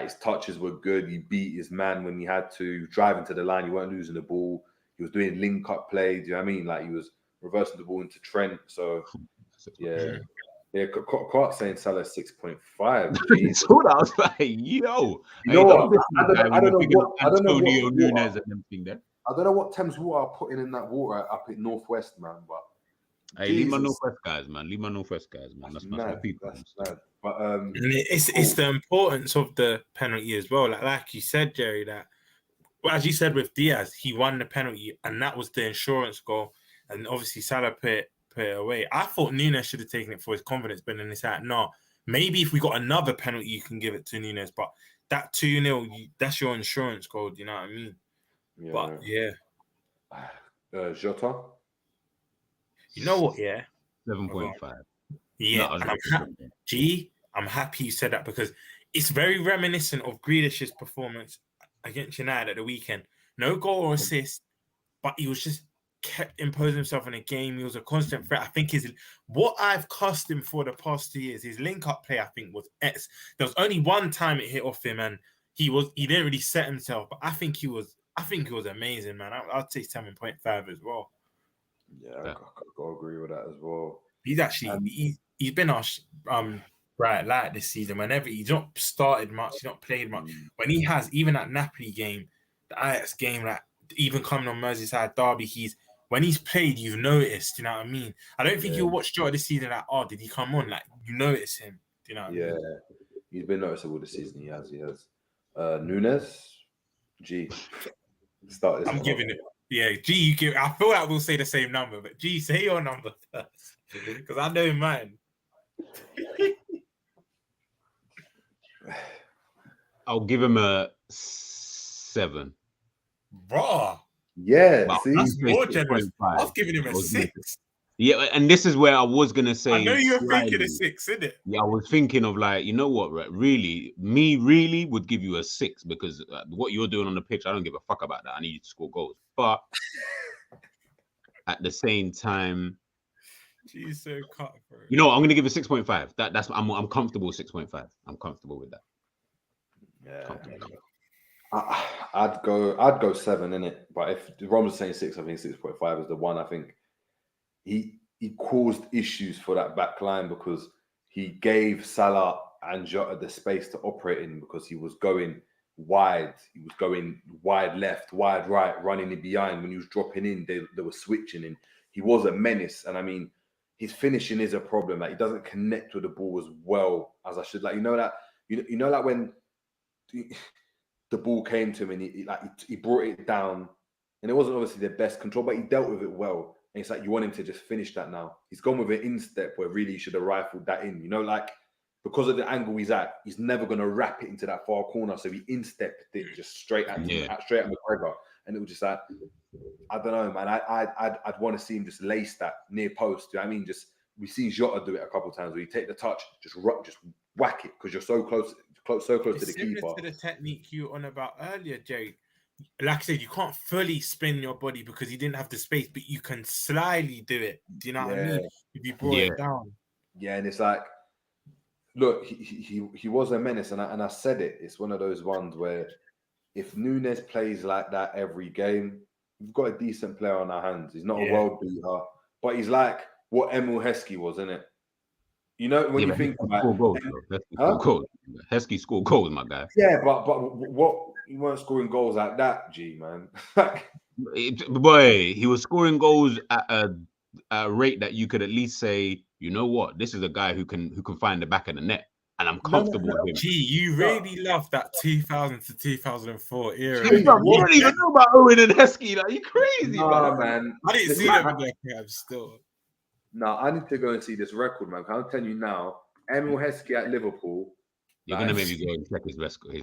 C: His touches were good. He beat his man when he had to drive into the line. He weren't losing the ball. He was doing link-up plays. You know what I mean? He was reversing the ball into Trent. So, yeah. Clark saying Salah 6.5.
D: That's what I was like, yo.
C: I don't know what Thames Water are putting in that water up in Northwest, man. But
D: hey, leave my Northwest guys, man. That's my people.
C: That's but
E: it's the importance of the penalty as well. Like you said, Jerry, as you said with Diaz, he won the penalty, and that was the insurance goal. And obviously Salah put it away. I thought Nunes should have taken it for his confidence, but then it's like, no, maybe if we got another penalty, you can give it to Nunes. But that 2-0, that's your insurance goal. Do you know what I mean?
C: Yeah.
E: But
C: Jota.
E: You know what?
D: 7.5.
E: Yeah, I'm happy you said that because it's very reminiscent of Grealish's performance against United at the weekend. No goal or assist, but he was just kept imposing himself in a game. He was a constant threat. I think what I've cussed him for the past 2 years, his link-up play, I think, was X. There was only one time it hit off him, and he didn't really set himself. But I think he was amazing, man. I'd say 7.5 as well.
C: Yeah, I gotta agree with that as well.
E: He's actually he's been our bright light this season. Whenever he's not started much, he's not played much. When he has, even that Napoli game, the Ajax game, even coming on Merseyside derby, when he's played, you've noticed. You know what I mean? I don't think you'll watch Jota this season did he come on? You notice him. Do you know what I mean?
C: He's been noticeable this season. He has. Nunes, start this.
E: I'm giving it. Yeah, G, you give. I feel like we'll say the same number, but G, say your number first because I know mine.
D: I'll give him a 7.
E: Raw.
C: Yeah,
E: wow, see? That's more generous. I was giving him a 6.
D: Yeah, and this is where I was gonna say.
E: I know you were thinking a 6, isn't it?
D: Yeah, I was thinking of you know what? Right, really would give you a 6 because what you're doing on the pitch, I don't give a fuck about that. I need you to score goals, but at the same time,
E: she's so cutthroat.
D: You know, I'm gonna give it 6.5. That's I'm comfortable with 6.5. I'm comfortable with that.
C: Yeah. I'd go 7 in it, but if Romz is saying 6, I think 6.5 is the one. I think he caused issues for that back line because he gave Salah and Jota the space to operate in because he was going wide. He was going wide left, wide right, running in behind. When he was dropping in, they were switching in. He was a menace. And I mean, his finishing is a problem. Like, he doesn't connect with the ball as well as I should. Like, you know that when the ball came to him and he brought it down, and it wasn't obviously the best control, but he dealt with it well. And it's like, you want him to just finish that now. He's gone with an instep where really he should have rifled that in. You know, like, because of the angle he's at, he's never going to wrap it into that far corner. So he instepped it just straight at McGregor. And it was just like, I don't know, man. I'd want to see him just lace that near post. You know what I mean? Just, we see Jota do it a couple of times where you take the touch, just whack it because you're so close to the keeper.
E: Similar to the technique you were on about earlier, Jay. Like I said, you can't fully spin your body because he didn't have the space, but you can slyly do it. Do you know what I mean? If you brought it down.
C: Yeah, and it's like, look, he was a menace, and I said it. It's one of those ones where if Núñez plays like that every game, we've got a decent player on our hands. He's not a world beater, but he's like what Emil Heskey was, isn't it? You know, when you think about
D: it, Heskey scored goals, my guy.
C: Yeah, but what, he weren't scoring goals like that, G, man.
D: Boy, he was scoring goals at a rate that you could at least say, you know what, this is a guy who can find the back of the net, and I'm comfortable with him.
E: Gee, you really love that 2000 to 2004 era.
D: You don't even know about Owen and Heskey. Like, you crazy,
C: man.
E: I didn't see them in their camp still.
C: No, I need to go and see this record, man. I'm telling you now, Emil Heskey at Liverpool.
D: You're gonna maybe go and check his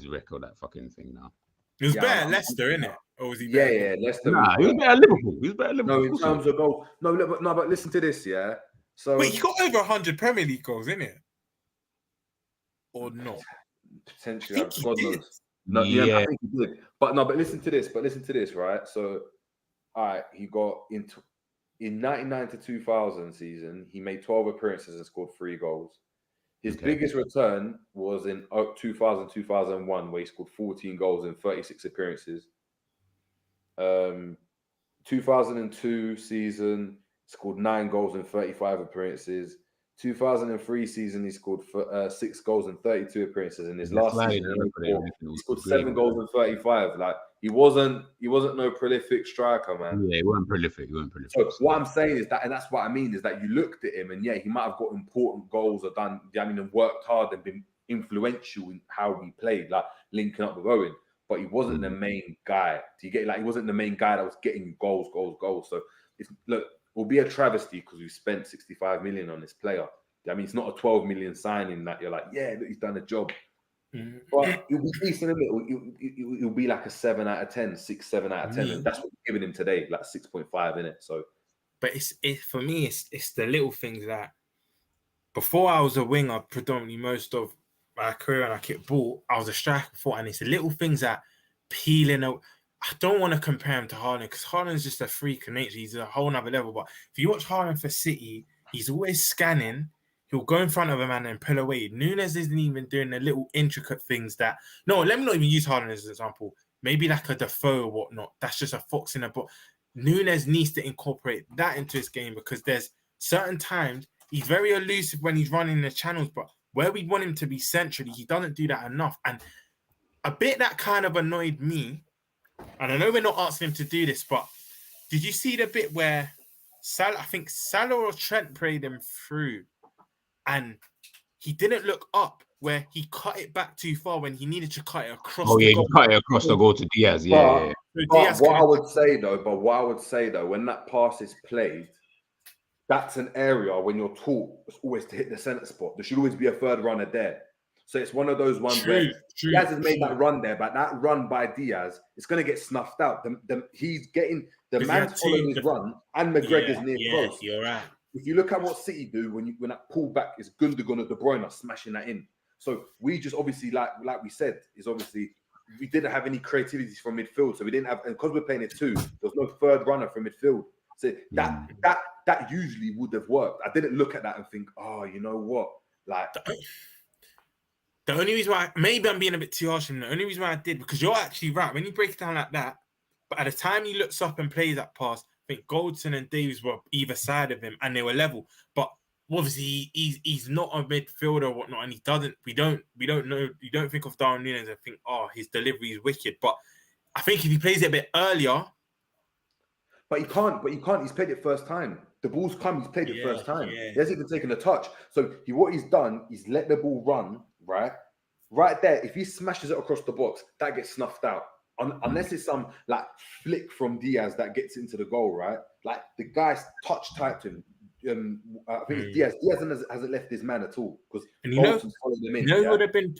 D: record, that fucking thing now.
E: He was better at Leicester, innit? Or was he better?
C: Yeah, Leicester.
D: Nah, he was better at Liverpool.
C: No, in terms of goals. No, but listen to this, yeah. So
E: wait, he got over 100 Premier League goals, innit? Or not?
C: Potentially,
E: I think
C: God
E: he did.
C: knows. No, yeah, I think he did. But listen to this, right? So, all right, he got in 99 to 2000 season, he made 12 appearances and scored 3 goals. His biggest return was in 2000-2001, where he scored 14 goals in 36 appearances. 2002 season, scored 9 goals in 35 appearances. 2003 season, he scored 6 goals in 32 appearances. In his last season, he scored 7 goals in 35. Like, he wasn't no prolific striker, man.
D: Yeah, he wasn't prolific.
C: So what I'm saying is that, and that's what I mean, is that you looked at him, and yeah, he might have got important goals or done, and worked hard and been influential in how he played, like linking up with Owen. But he wasn't the main guy. Do you get, like, he wasn't the main guy that was getting you goals. So it will be a travesty because we spent 65 million on this player. I mean, it's not a 12 million signing that you're like, yeah, look, he's done a job. But it'll be decent. It'll be like a 7 out of 10, 6, 7 out of 10. And that's what we're giving him today, like 6.5 in it. So,
E: but for me, it's the little things that before I was a winger, predominantly most of my career, and I kicked ball, I was a striker before, and it's the little things that peeling out. I don't want to compare him to Haaland because Haaland's just a freak of nature. He's a whole nother level. But if you watch Haaland for City, he's always scanning. He'll go in front of a man and pull away. Núñez isn't even doing the little intricate things that... No, let me not even use Haaland as an example. Maybe like a Defoe or whatnot. That's just a fox in a box. Núñez needs to incorporate that into his game because there's certain times he's very elusive when he's running the channels, but where we want him to be centrally, he doesn't do that enough. And a bit that kind of annoyed me, and I know we're not asking him to do this, but did you see the bit where I think Salah or Trent played him through and he didn't look up, where he cut it back too far when he needed to cut it across
D: he cut it across the goal to Diaz. Yeah.
C: But what I would say though, when that pass is played, that's an area when you're taught always to hit the centre spot. There should always be a third runner there. So it's one of those ones where Diaz has made that run there, but that run by Diaz, it's going to get snuffed out. He's getting the man's following his run, and McGregor's near close.
E: You're right.
C: If you look at what City do when that pull back is Gundogan or De Bruyne smashing that in. So we just obviously, like we said, is obviously we didn't have any creativity from midfield. So we didn't have, and because we're playing it 2, there was no third runner from midfield. So that usually would have worked. I didn't look at that and think, oh, you know what? Like
E: the only reason why, maybe I'm being a bit too harsh, and the only reason why I did, because you're actually right. When you break it down like that, but at the time he looks up and plays that pass, I think Goldson and Davies were either side of him and they were level. But obviously he's not a midfielder or whatnot, and he doesn't. We don't know. You don't think of Darwin Núñez and think, oh, his delivery is wicked. But I think if he plays it a bit earlier,
C: but he can't. He's played it first time. The ball's come. He's played it first time. He hasn't even taken a touch. So what he's done is let the ball run right there. If he smashes it across the box, that gets snuffed out. Unless it's some like flick from Diaz that gets into the goal, right? Like the guy's touch typed him. I think it's Diaz. Diaz hasn't left his man at all because
E: would have been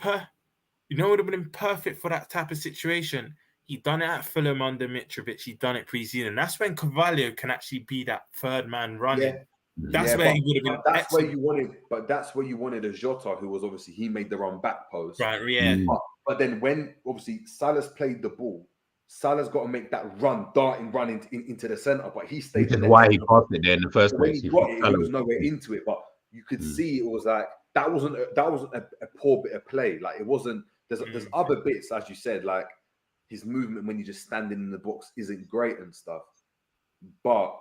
E: would have been perfect for that type of situation. He done it at Fulham under Mitrovic. He done it pre-season. That's when Carvalho can actually be that third man running. That's where he would have been.
C: That's where you wanted. But that's where you wanted a Jota, who was obviously he made the run back post.
E: Right. Yeah.
C: But then when obviously Salah's played the ball, Salah's got to make that run, darting run into the centre. But he stayed.
D: Which is why he passed it there in the first place.
C: He was nowhere into it. But you could see it was like that wasn't a poor bit of play. Like it wasn't. There's other bits, as you said, like his movement when you're just standing in the box isn't great and stuff. But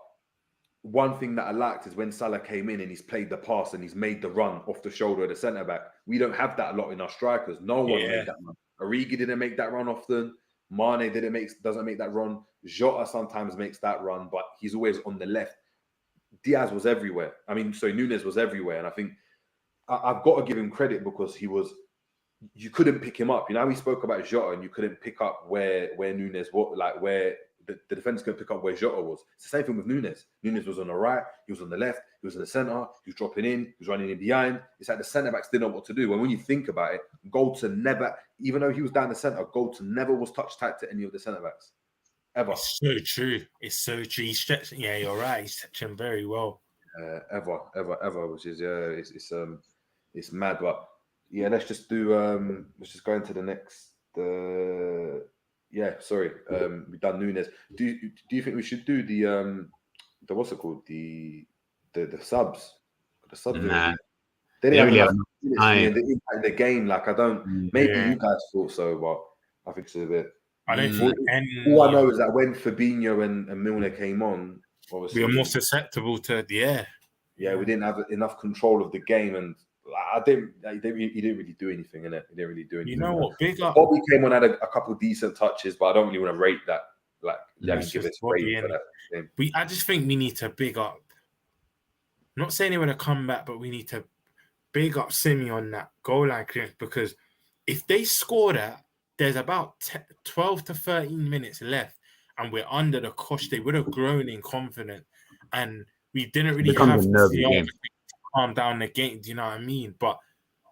C: one thing that I liked is when Salah came in and he's played the pass and he's made the run off the shoulder of the centre back. We don't have that a lot in our strikers. No one made that run. Origi didn't make that run often. Mane doesn't make that run. Jota sometimes makes that run, but he's always on the left. Diaz was everywhere. Núñez was everywhere, and I think I've got to give him credit because you couldn't pick him up. You know, we spoke about Jota and you couldn't pick up where Núñez was, like where the defenders couldn't pick up where Jota was. It's the same thing with Núñez. Núñez was on the right, he was on the left, he was in the centre, he was dropping in, he was running in behind. It's like the centre backs didn't know what to do. And when you think about it, Goldson never, even though he was down the centre, Goldson never was touch tight to any of the centre backs. Ever.
E: It's so true. It's so true. He's stretching. Yeah, you're right. He's stretching very well.
C: Ever, which is it's mad. But yeah, let's just go into the next. We've done Núñez. Do you think we should do the what's it called, the subs? The subs.
D: Nah.
C: They didn't really have the game. Like I don't. Maybe you guys thought so, but I think it's a bit.
E: I don't think.
C: All I know is that when Fabinho and Milner came on, obviously
E: we were more susceptible to
C: Yeah, we didn't have enough control of the game, and he didn't really do anything in it. He didn't really do anything.
E: You know what? Big up.
C: Bobby came on, had a couple of decent touches, but I don't really want to rate that. Like, give it rating for that.
E: I just think we need to big up. I'm not saying they want to come back, but we need to big up Simi on that goal line clearance, because if they score that, there's about 12 to 13 minutes left, and we're under the cosh. They would have grown in confidence, and we didn't really have to calm down the game. Do you know what I mean? But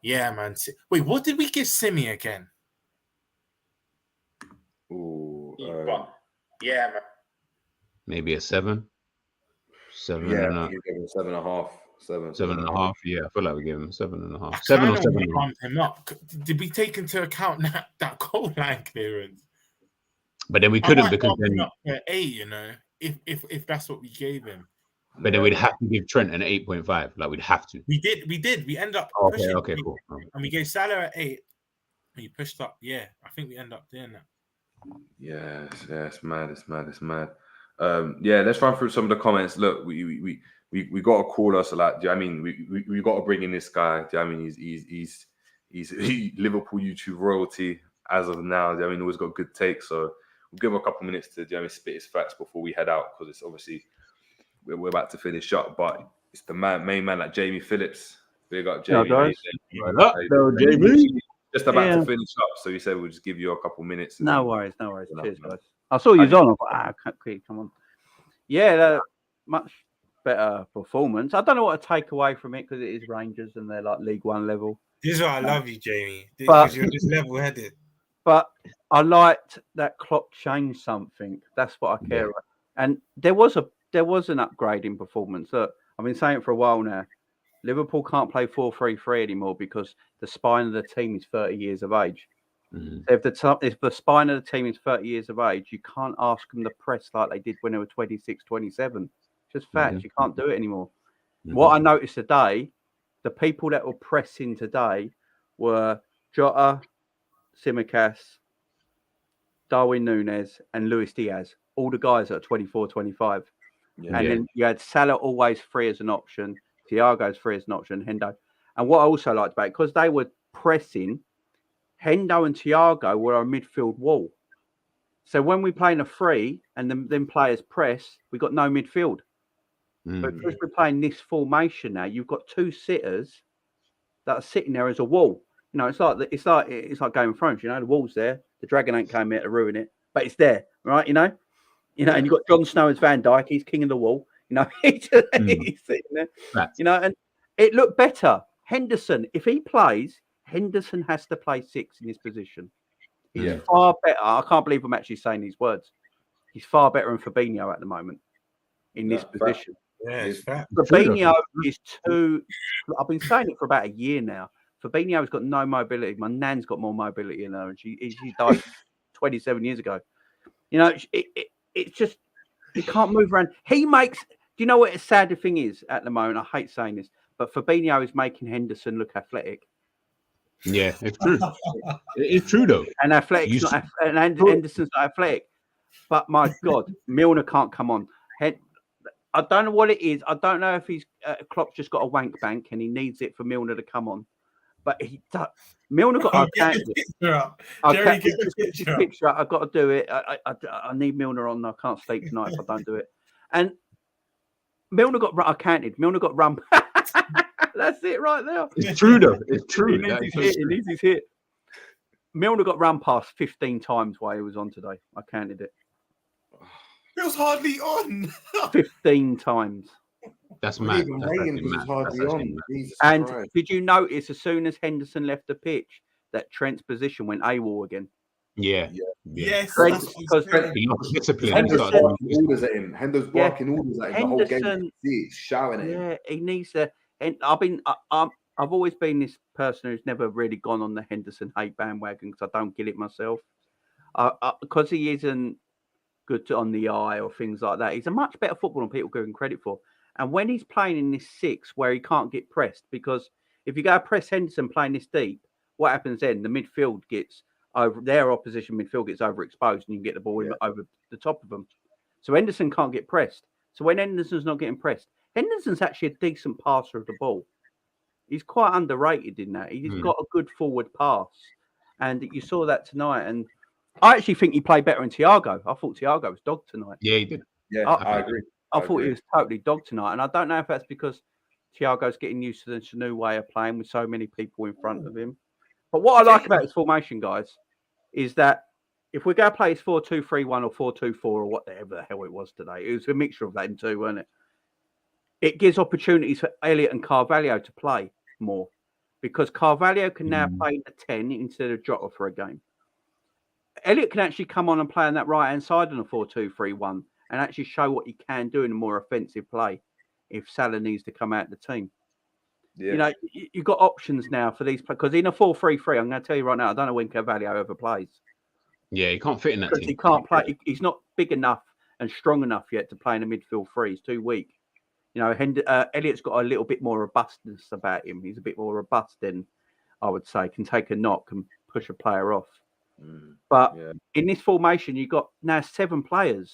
E: yeah, man. Wait, what did we give Simi again?
C: Ooh,
E: yeah, man.
D: Maybe a 7. 7.
C: Yeah, 7.5.
D: 7.5. Yeah, I feel like we gave him 7.5.
E: 7 or 7. Bump him up. Did we take into account that goal line clearance?
D: But then we couldn't, because then
E: up to 8. You know, if that's what we gave him.
D: But then we'd have to give Trent an 8.5. Like we'd have to.
E: We did. We ended up.
D: Okay, cool.
E: And we gave Salah at 8. And he pushed up. Yeah, I think we end up doing that.
C: Yeah, it's mad. Yeah, let's run through some of the comments. Look, we got to call us a lot. Do you know what I mean? We got to bring in this guy. Do you know what I mean? He's Liverpool YouTube royalty as of now. Do you know what I mean? Always got good takes. So we'll give him a couple minutes to, do you know what I mean, spit his facts before we head out, because it's obviously we're about to finish up. But it's the main man, like Jamie Phillips. Big up, Jamie.
F: Jamie.
C: Just about to finish up, so he said we'll just give you a couple minutes.
J: No worries. Cheers, guys. I saw you on. I thought, come on. Yeah, much better performance. I don't know what to take away from it, because it is Rangers and they're like League One level.
E: This is why I love you, Jamie, because you're just level-headed.
J: But I liked that Klopp changed something. That's what I care about. And there was an upgrade in performance. Look, I've been saying it for a while now. Liverpool can't play 4-3-3 anymore because the spine of the team is 30 years of age. Mm-hmm. If the spine of the team is 30 years of age, you can't ask them to press like they did when they were 26, 27. Just fact. You can't do it anymore. Mm-hmm. What I noticed today, the people that were pressing today were Jota, Tsimikas, Darwin Núñez, and Luis Diaz. All the guys that are 24, 25. Then you had Salah always free as an option. Thiago's free as an option, Hendo. And what I also liked about it, because they were pressing, Hendo and Thiago were a midfield wall. So when we play in a free and then players press, we got no midfield. But because we're playing this formation now, you've got two sitters that are sitting there as a wall. You know, it's like Game of Thrones. You know, the wall's there. The dragon ain't came here to ruin it, but it's there, right? You know, and you've got Jon Snow as Van Dijk. He's king of the wall. You know, he's sitting there. You know, and it looked better. Henderson, if he plays, Henderson has to play 6 in his position. He's far better. I can't believe I'm actually saying these words. He's far better than Fabinho at the moment in this position.
E: Yeah, it's fact.
J: Fabinho is too. I've been saying it for about a year now. Fabinho's got no mobility. My nan's got more mobility than her, and she died 27 years ago. You know, it's just he can't move around. He makes. Do you know what a sad thing is at the moment? I hate saying this, but Fabinho is making Henderson look athletic.
D: Yeah, it's true. It's true though.
J: And athletic, and Henderson's not athletic. But my God, Milner can't come on. I don't know what it is. I don't know if he's Klopp's just got a wank bank and he needs it for Milner to come on. But Milner got.
E: I've got
J: to do it. I need Milner on. I can't sleep tonight if I don't do it. And Milner got. I counted. Milner got run. That's it right there.
D: It's true though. It's true.
J: He needs his hit. Milner got run past 15 times while he was on today. I counted it.
E: It was hardly on.
J: 15 times.
D: That's mad.
J: And did you notice as soon as Henderson left the pitch that Trent's position went AWOL again?
D: Yeah.
E: Yes.
C: Hender's orders at him. Hender's barking orders at him. The whole game, he's shouting at him.
J: Yeah, he needs to. And I've always been this person who's never really gone on the Henderson hate bandwagon because I don't get it myself. Because he isn't good on the eye or things like that. He's a much better footballer than people give him credit for. And when he's playing in this 6 where he can't get pressed, because if you go press Henderson playing this deep, what happens then? The midfield gets over, their opposition midfield gets overexposed and you can get the ball over the top of them. So Henderson can't get pressed. So when Henderson's not getting pressed, Henderson's actually a decent passer of the ball. He's quite underrated in that. He's got a good forward pass. And you saw that tonight. And I actually think he played better than Thiago. I thought Thiago was dog tonight.
D: Yeah, he did.
C: Yeah, I agree.
J: I thought he was totally dog tonight. And I don't know if that's because Thiago's getting used to the new way of playing with so many people in front of him. But what I like about his formation, guys, is that if we're going to play his 4-2-3-1 or 4-2-4 or whatever the hell it was today, it was a mixture of them two, wasn't it? It gives opportunities for Elliott and Carvalho to play more because Carvalho can now play the 10 instead of Jota for a game. Elliott can actually come on and play on that right-hand side on a 4-2-3-1 and actually show what he can do in a more offensive play if Salah needs to come out of the team. Yeah. You know, you've got options now for these because in a 4-3-3, I'm going to tell you right now, I don't know when Carvalho ever plays.
D: Yeah, he can't fit in that team.
J: He can't play. He's not big enough and strong enough yet to play in a midfield 3. He's too weak. You know, Elliott's got a little bit more robustness about him. He's a bit more robust than, I would say, can take a knock and push a player off. But in this formation, you've got now 7 players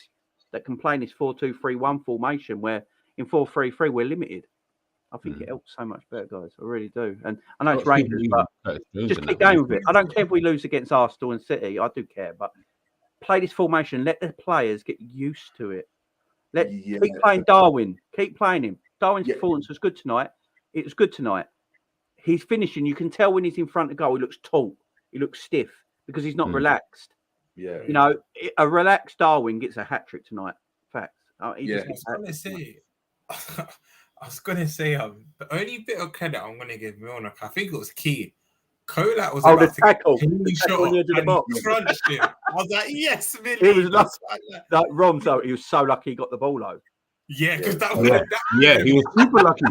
J: that can play in this 4-2-3-1 formation where in 4-3-3, we're limited. I think it helps so much better, guys. I really do. And I know it's Rangers, but just keep going with it. I don't care if we lose against Arsenal and City. I do care, but play this formation. Let the players get used to it. Keep playing Darwin. Keep playing him. Darwin's performance was good tonight. It was good tonight. He's finishing. You can tell when he's in front of goal, he looks taut. He looks stiff because he's not relaxed.
C: Yeah.
J: You know, a relaxed Darwin gets a hat-trick tonight. Facts.
E: I was gonna say the only bit of credit I'm gonna give Milner, I think it was key. Kolat was about to
J: tackle.
E: The tackle on the edge of the box. Crunched him. I was like, yes, Millie.
J: It was like Romz, though. He was so lucky he got the ball though.
E: Yeah, because
D: he was super lucky.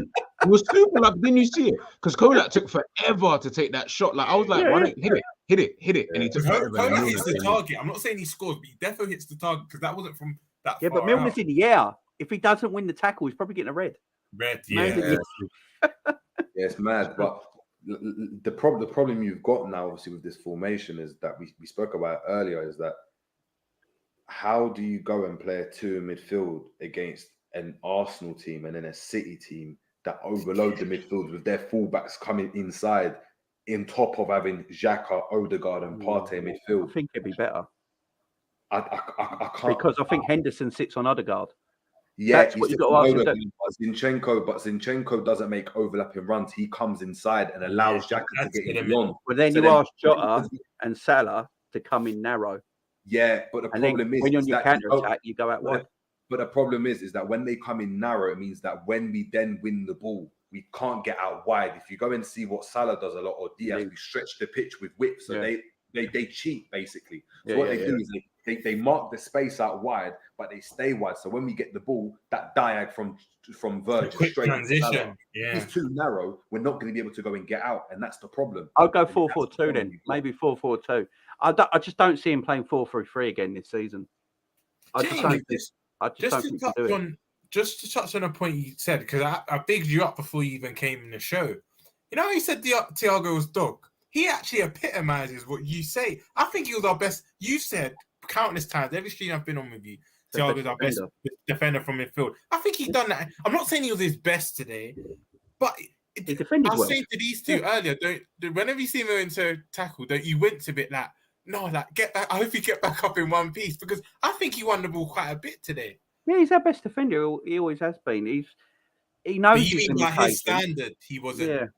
D: He was super lucky. Didn't you see it? Because Kolat took forever to take that shot. Like I was like, why don't hit it? And he took forever.
E: Kolat hits the target. I'm not saying he scores, but he definitely hits the target because that wasn't from that far.
J: Yeah, but Milner's in the air. If he doesn't win the tackle, he's probably getting a red.
E: Yeah,
C: it's mad. But the problem you've got now, obviously, with this formation is that we spoke about earlier. Is that how do you go and play a 2 in midfield against an Arsenal team and then a City team that overload the midfield with their fullbacks coming inside, in top of having Xhaka, Odegaard, and Partey midfield.
J: I think it'd be better.
C: I can't,
J: because I think Henderson sits on Odegaard.
C: Yeah,
J: that's what you got to ask yourself.
C: But Zinchenko doesn't make overlapping runs. He comes inside and allows Xhaka to get in beyond.
J: But then you ask Jota and Salah to come in narrow.
C: Yeah, but the problem is
J: when you're on your counter attack, you go out wide.
C: But the problem is that when they come in narrow, it means that when we then win the ball, we can't get out wide. If you go and see what Salah does a lot, or Diaz, we stretch the pitch with width, so they cheat basically. So what they do is they mark the space out wide, but they stay wide. So when we get the ball, that diag from Virgil straight transition, it's too narrow. We're not going to be able to go and get out, and that's the problem.
J: I'll go 4-4-2 then, maybe 4-4-2. I just don't see him playing 4-3-3 again this season.
E: Just to touch on a point you said, because I bigged you up before you even came in the show. You know, you said Thiago was dog. He actually epitomizes what you say. I think he was our best. You said countless times, every stream I've been on with you, Thiago's our best defender from midfield. I think he's done that. I'm not saying he was his best today, but I was saying to these two earlier, whenever you see him into tackle, don't you wince a bit like, no, like get back. I hope you get back up in one piece, because I think he won the ball quite a bit today.
J: Yeah, he's our best defender. He always has been. He knows his limitations.
E: By his standard, he wasn't.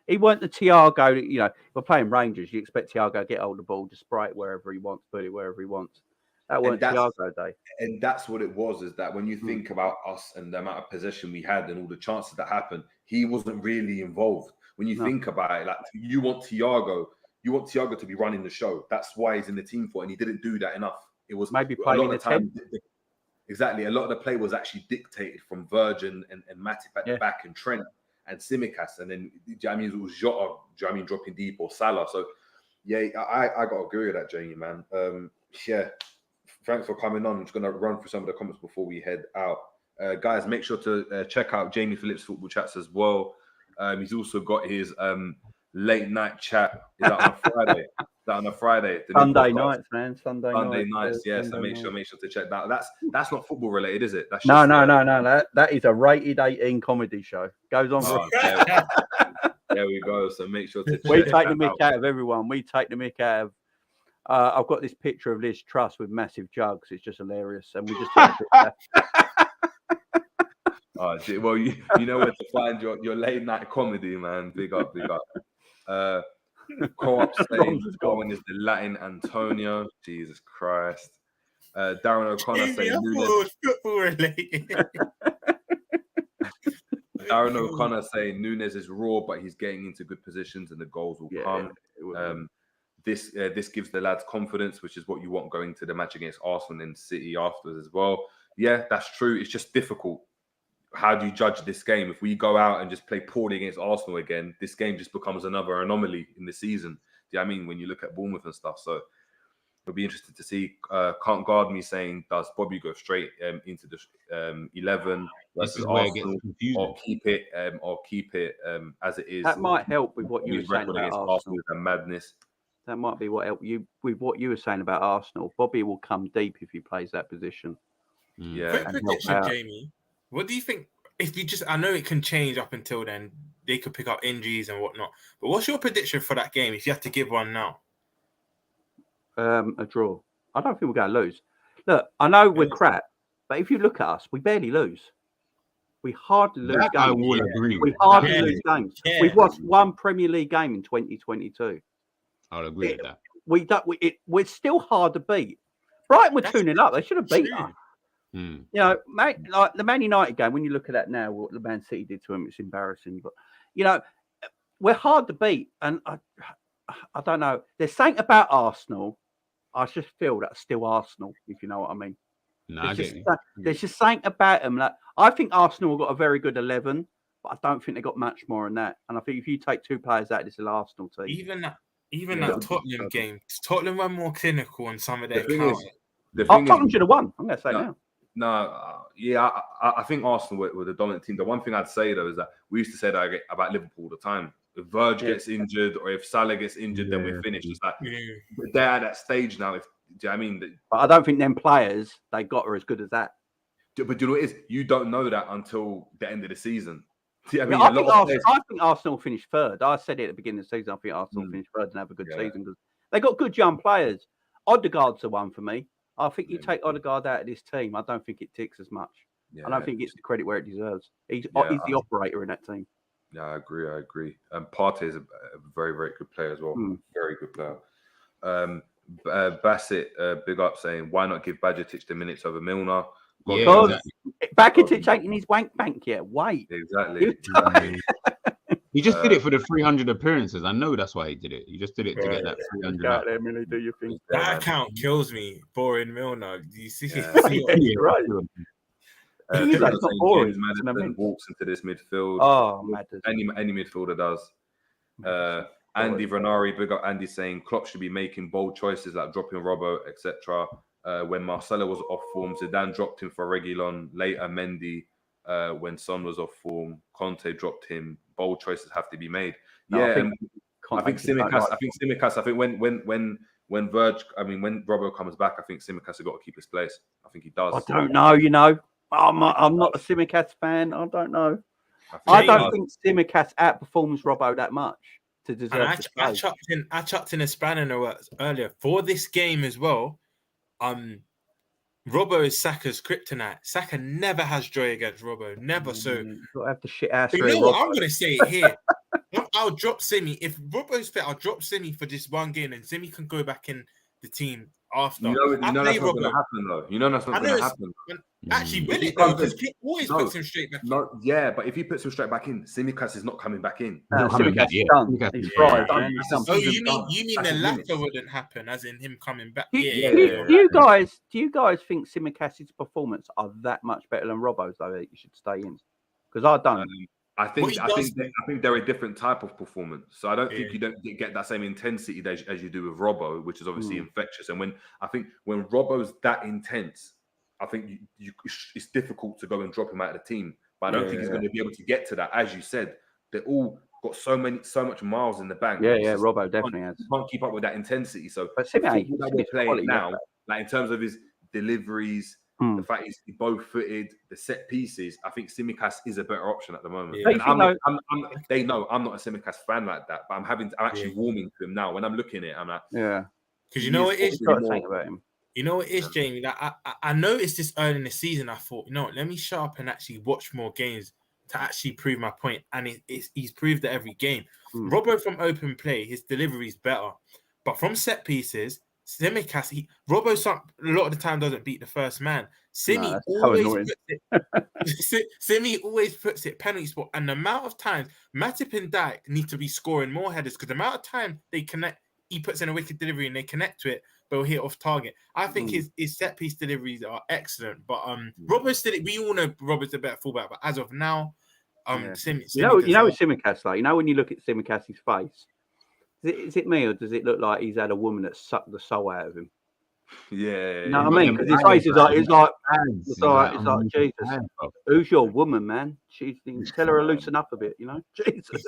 J: He weren't the Thiago. You know, if we're playing Rangers, you expect Thiago to get hold of the ball, just spray it wherever he wants, put it wherever he wants. That wasn't Thiago day.
C: And that's what it was. Is that when you think about us and the amount of possession we had and all the chances that happened, he wasn't really involved. When you think about it, like you want Thiago to be running the show. That's why he's in the team for, and he didn't do that enough. It was
J: maybe playing in the time.
C: Exactly. A lot of the play was actually dictated from Virgin and Matip at the back, and Trent and Tsimikas, and then it was Jota, dropping deep, or Salah. So I got to agree with that, Jamie, man. Thanks for coming on. I'm just gonna run through some of the comments before we head out. Guys, make sure to check out Jamie Phillips' football chats as well. He's also got his late night chat. Is that on a Friday? On a Friday,
J: Sunday nights, man. Sunday
C: nights. Yeah, so make sure to check that. That's not football related, is it? That's
J: no. That is a rated 18 comedy show. Goes on.
C: There we go. So make sure to check.
J: We take the mick out of everyone. We take the mick out of. I've got this picture of Liz Truss with massive jugs. It's just hilarious, and we just.
C: Well, you know where to find your late night comedy, man. Big up. Co-op saying Darwin is the Latin Antonio. Jesus Christ. Darren O'Connor saying
E: football related.
C: Darren O'Connor saying Nunes is raw, but he's getting into good positions and the goals will come. This gives the lads confidence, which is what you want going to the match against Arsenal and City afterwards as well. Yeah, that's true. It's just difficult. How do you judge this game? If we go out and just play poorly against Arsenal again, this game just becomes another anomaly in the season. Do you know what I mean? When you look at Bournemouth and stuff. So it'll be interesting to see. Can't Guard Me saying, does Bobby go straight into the 11 versus Arsenal, or keep it as it is?
J: That might help with what you were saying about Arsenal.
C: With a madness.
J: That might be what helped you with what you were saying about Arsenal. Bobby will come deep if he plays that position.
C: Yeah.
E: Quick prediction, Jamie. What do you think? If you I know it can change up until then. They could pick up injuries and whatnot. But what's your prediction for that game if you have to give one now?
J: A draw. I don't think we're going to lose. Look, I know we're crap, but if you look at us, we barely lose. We hardly lose games.
D: I will agree with.
J: We hardly lose games. Yeah. We've lost one Premier League game in 2022.
D: I'll agree with that.
J: We're still hard to beat. Brighton were 2-0 up. They should have beaten us. You know, mate, like the Man United game, when you look at that now, what the Man City did to him, it's embarrassing. But, you know, we're hard to beat. And I don't know. There's something about Arsenal. I just feel that's still Arsenal, if you know what I mean.
D: No,
J: there's just something about them. Like, I think Arsenal got a very good 11, but I don't think they got much more than that. And I think if you take two players out, this is an Arsenal team.
E: Even that Tottenham game, Tottenham were more clinical on some of their counters.
J: Tottenham should have won. I'm going to say now.
C: I think Arsenal were the dominant team. The one thing I'd say, though, is that we used to say that about Liverpool all the time. If Virg gets injured or if Salah gets injured, then we're finished. It's like they're at that stage now. Do you know what I mean?
J: But I don't think them players they got are as good as that.
C: But you know what it is? You don't know that until the end of the season. See,
J: I
C: mean,
J: I think Arsenal finished third. I said it at the beginning of the season. I think Arsenal finished third and have a good season because they got good young players. Odegaard's the one for me. I think you take Odegaard out of this team, I don't think it ticks as much. I don't think he gets the credit where it deserves. He's the operator in that team.
C: Yeah, I agree. And Partey is a very, very good player as well. Very good player. Bassett, big up, saying, why not give Bajcetic the minutes over Milner?
J: Because Bajcetic ain't in his wank bank yet. Wait.
C: Exactly.
D: He just did it for the 300 appearances. I know that's why he did it. He just did it to get that 300.
J: Do you think
E: that account kills me? Boring Milner. Do you see?
J: You're right.
C: James Maddison walks into this midfield.
J: Oh, Maddison.
C: Any midfielder does. Andy Vernari, big up Andy, saying Klopp should be making bold choices like dropping Robbo, etc. When Marcelo was off form, Zidane dropped him for Reguilon. Later, Mendy. When Son was off form, Conte dropped him. Bold choices have to be made. I think Tsimikas. I think when Robbo comes back, I think Tsimikas has got to keep his place. I think he does.
J: I don't know. You know, I'm not a Tsimikas fan. I don't know. I don't think Tsimikas outperforms Robbo that much to deserve.
E: I chucked in a spanner in the works earlier for this game as well. Robbo is Saka's kryptonite. Saka never has joy against Robbo. Never. So
J: you have the shit ass.
E: You know what? I'm going to say it here. I'll drop Simi. If Robbo's fit, I'll drop Simi for this one game and Simi can go back in the team after.
C: You know that's not going to happen, though. You know that's not going to happen.
E: Actually, will it, though? Because Kit always puts him straight back in.
C: Yeah, but if he puts him straight back in, Tsimikas is not coming back in.
J: Tsimikas is done. He's fried.
E: Oh, you mean the latter wouldn't happen, as in him coming back?
J: Do you guys think Tsimikas' performance are that much better than Robbo's, though, that you should stay in? Because I don't.
C: I think they're a different type of performance. So I don't think you don't get that same intensity as you do with Robbo, which is obviously infectious. And when Robbo's that intense, I think it's difficult to go and drop him out of the team. But I don't think he's going to be able to get to that. As you said, they're all got so much miles in the bank.
J: Yeah, Robbo definitely has.
C: Can't keep up with that intensity. So
J: but
C: we're playing now, like in terms of his deliveries, the fact he's both footed, the set pieces, I think Tsimikas is a better option at the moment.
J: Yeah.
C: They know I'm not a Tsimikas fan like that, but I'm actually warming to him now. When I'm looking at it, I'm like,
E: because you know what it is.
J: About him.
E: You know what it is, Jamie? Like I noticed this early in the season. I thought, let me shut up and actually watch more games to actually prove my point. And he's proved it every game. Robbo from open play, his delivery is better, but from set pieces, Tsimikas, Robbo a lot of the time doesn't beat the first man. Simi always puts it penalty spot, and the amount of times Matip and Dijk need to be scoring more headers because the amount of time they connect, he puts in a wicked delivery and they connect to it, but he'll hit off target. I think his set piece deliveries are excellent, but Robbo's we all know Robbo's a better fullback, but as of now, Tsimikas,
J: you know what Tsimikas like. You know when you look at Tsimikas' face. Is it me or does it look like he's had a woman that sucked the soul out of him?
C: Yeah,
J: you know what I mean? Because his face is like, it's like Jesus. Who's your woman, man? Tell her to loosen up a bit, Jesus.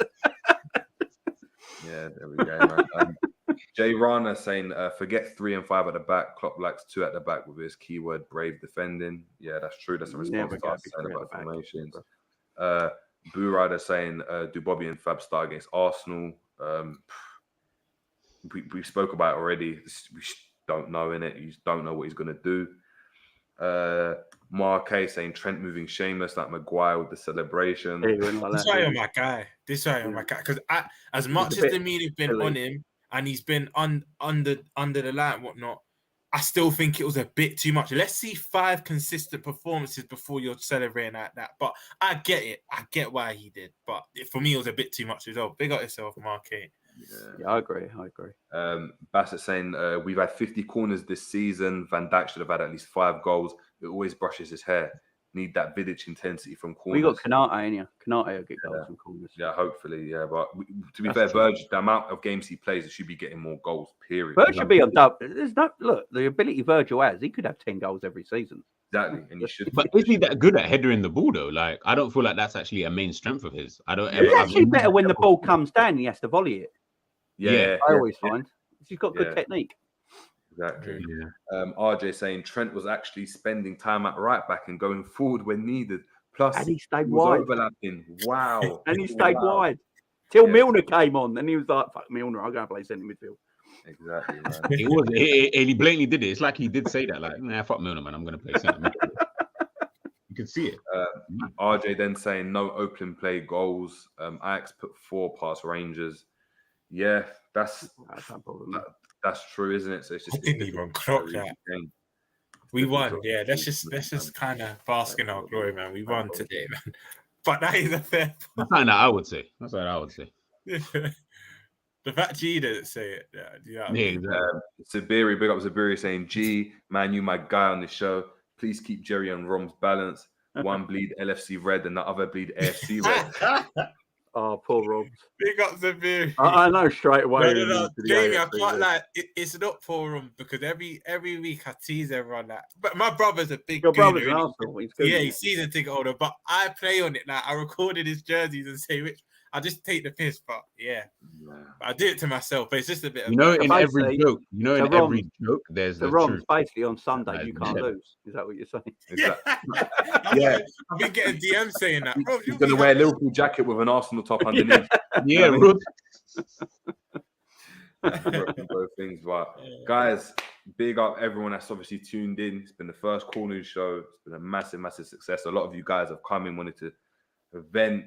C: Yeah, there we go, man. Jay Rana saying, forget 3 and 5 at the back. Klopp likes 2 at the back with his keyword brave defending. Yeah, that's true. That's a response to us saying about formations. Boo Rider saying, do Bobby and Fab start against Arsenal? We spoke about it already. We don't know, innit? You just don't know what he's going to do. Marquez saying Trent moving shameless like Maguire with the celebration.
E: This guy on my guy. Because as much as the media have been on him and he's been under the light and whatnot, I still think it was a bit too much. Let's see 5 consistent performances before you're celebrating like that. But I get it. I get why he did. But for me, it was a bit too much as well. Big up yourself, Marquez.
J: Yeah, I agree.
C: Bassett saying we've had 50 corners this season. Van Dijk should have had at least 5 goals. It always brushes his hair. Need that Vidic intensity from corners.
J: We got Kanate in here. Kanate will get goals from corners.
C: Yeah, hopefully. Yeah, but to be fair, Virgil, the amount of games he plays, it should be getting more goals. Period.
J: Virgil should be on double. There's the ability Virgil has. He could have 10 goals every season.
C: Exactly, and he should.
D: But is he that good at headering the ball though? Like, I don't feel like that's actually a main strength of his.
J: He's actually better when the ball comes down. He has to volley it.
C: Yeah,
J: I always find he's got good technique.
C: Exactly.
D: Yeah.
C: RJ saying Trent was actually spending time at right back and going forward when needed. Plus,
J: And he stayed
C: was
J: wide.
C: overlapping. Wow.
J: And he stayed wide till Milner came on, and he was like, "Fuck Milner, I'm going to play centre midfield."
C: Exactly, man.
D: He blatantly did it. It's like he did say that, like, "Nah, fuck Milner, man. I'm going to play centre midfield." You can see it.
C: RJ then saying no opening play goals. Ajax put 4 past Rangers. Yeah, that's true, isn't it? So it's just
E: I didn't even clock that. We won. Yeah, let's just kind of bask in our glory, man. We won today, man. But that is a fair.
D: That's something that I would say. That's what I would say.
E: The fact G didn't say it. Yeah, do you know what I mean?
C: Exactly. Sabiri, big up Sabiri saying, G, man, you my guy on the show. Please keep Jerry and Romz balanced. One bleed LFC red and the other bleed AFC red.
J: Oh, poor Rob.
E: Big up Sabiri.
J: I know straight away.
E: No. Jamie, I can't like it's not poor Romz because every week I tease everyone that. But my brother's a big.
J: Your brother's an Arsenal.
E: He's season ticket holder. But I play on it. Like I recorded his jerseys and say which. I just take the piss, but I do it to myself. But it's just a bit.
D: In every joke, every joke, there's the
J: Romz. Basically, on Sunday you can't lose. Is that what you're saying?
C: Yeah,
E: I've been getting DMs saying that. Bro,
C: he's gonna wear a Liverpool jacket with an Arsenal top underneath. Both things, but guys, big up everyone that's obviously tuned in. It's been the first Cool News show. It's been a massive success. A lot of you guys have come in, wanted to vent.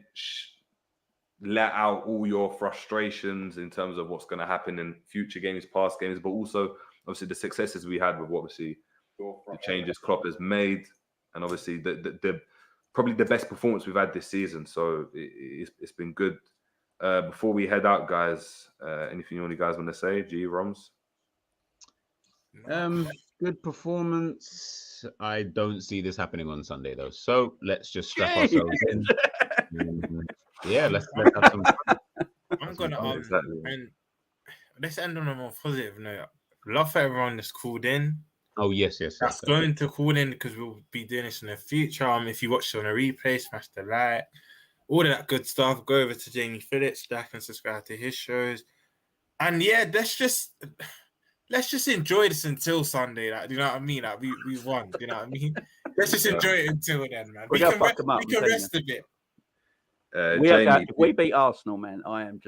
C: Let out all your frustrations in terms of what's going to happen in future games, past games, but also obviously the successes we had with obviously the changes Klopp has made, and obviously the probably the best performance we've had this season. So it's been good. Before we head out, guys, anything you guys want to say? G, Romz?
D: Good performance. I don't see this happening on Sunday though. So let's just strap ourselves in. Yeah, let's have some fun.
E: I'm gonna and let's end on a more positive note. Love for everyone that's called in.
D: Oh yes.
E: That's going to call in because we'll be doing this in the future. If you watch it on a replay, smash the like, all of that good stuff. Go over to Jamie Phillips, Jack, and subscribe to his shows. And yeah, let's just enjoy this until Sunday. Like, do you know what I mean? Like, we won. Do you know what I mean? Let's just enjoy it until then, man. We can rest a bit.
J: We beat Arsenal, man. I'm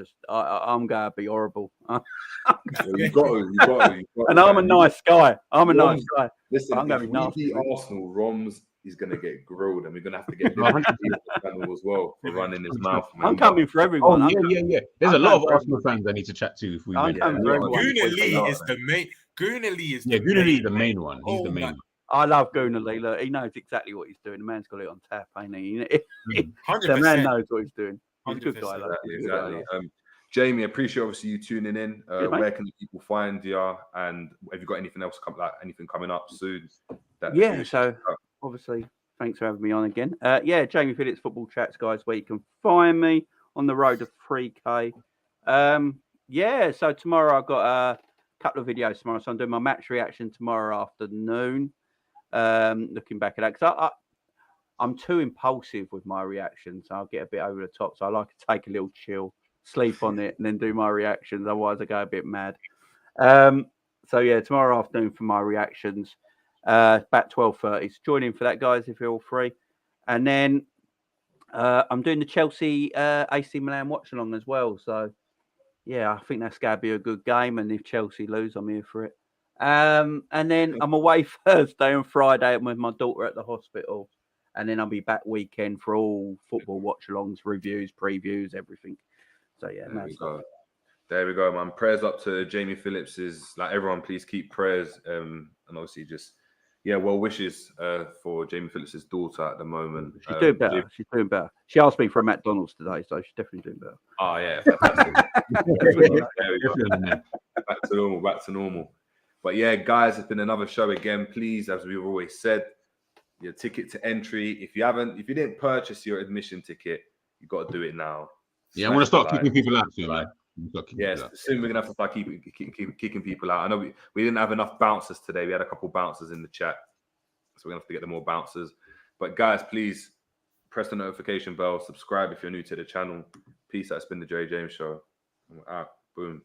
J: gonna be horrible.
C: You got to.
J: And I'm a nice guy. Nice guy.
C: Listen,
J: I'm gonna be nasty.
C: Beat Arsenal, Romz is gonna get grilled, and we're gonna have to get him as well for running his mouth. Man.
J: I'm coming for everyone.
D: Oh, yeah. There's a lot of Arsenal fans I need to chat to if we win.
E: Gooner Lee is the main. Gooner Lee is
D: the main one. He's the main one.
J: I love Gooner Lee. Look, he knows exactly what he's doing. The man's got it on tap, ain't he?
E: 100%.
J: The man knows what he's doing. He's a good
E: 100%.
J: guy. Like,
C: exactly. Jamie, appreciate obviously you tuning in. Where can the people find you? And have you got anything else coming up soon?
J: So obviously, thanks for having me on again. Jamie Phillips Football Chats, guys, where you can find me on the road to 3K. So tomorrow I've got a couple of videos tomorrow. So I'm doing my match reaction tomorrow afternoon. Looking back at that, because I'm too impulsive with my reactions. I'll get a bit over the top. So I like to take a little chill, sleep on it, and then do my reactions. Otherwise, I go a bit mad. Tomorrow afternoon for my reactions, about 12:30. So join in for that, guys, if you're all free. And then I'm doing the Chelsea AC Milan watch along as well. So I think that's going to be a good game. And if Chelsea lose, I'm here for it. And then I'm away Thursday and Friday with my daughter at the hospital. And then I'll be back weekend for all football watch-alongs, reviews, previews, everything. So,
C: there we go, man. Prayers up to Jamie Phillips. Like everyone, please keep prayers. And obviously just, well wishes for Jamie Phillips' daughter at the moment.
J: She's doing better. She's doing better. She asked me for a McDonald's today, so she's definitely doing better.
C: Oh, yeah. Fantastic. There we go. Back to normal. But guys, it's been another show again. Please, as we've always said, your ticket to entry. If you didn't purchase your admission ticket, you got to do it now.
D: I'm going to start kicking people out soon, right?
C: Yes, soon we're going to have to start kicking people out. I know we didn't have enough bouncers today. We had a couple bouncers in the chat. So we're going to have to get the more bouncers. But guys, please press the notification bell. Subscribe if you're new to the channel. Peace out. It's been the Jerry James Show. Out. Boom.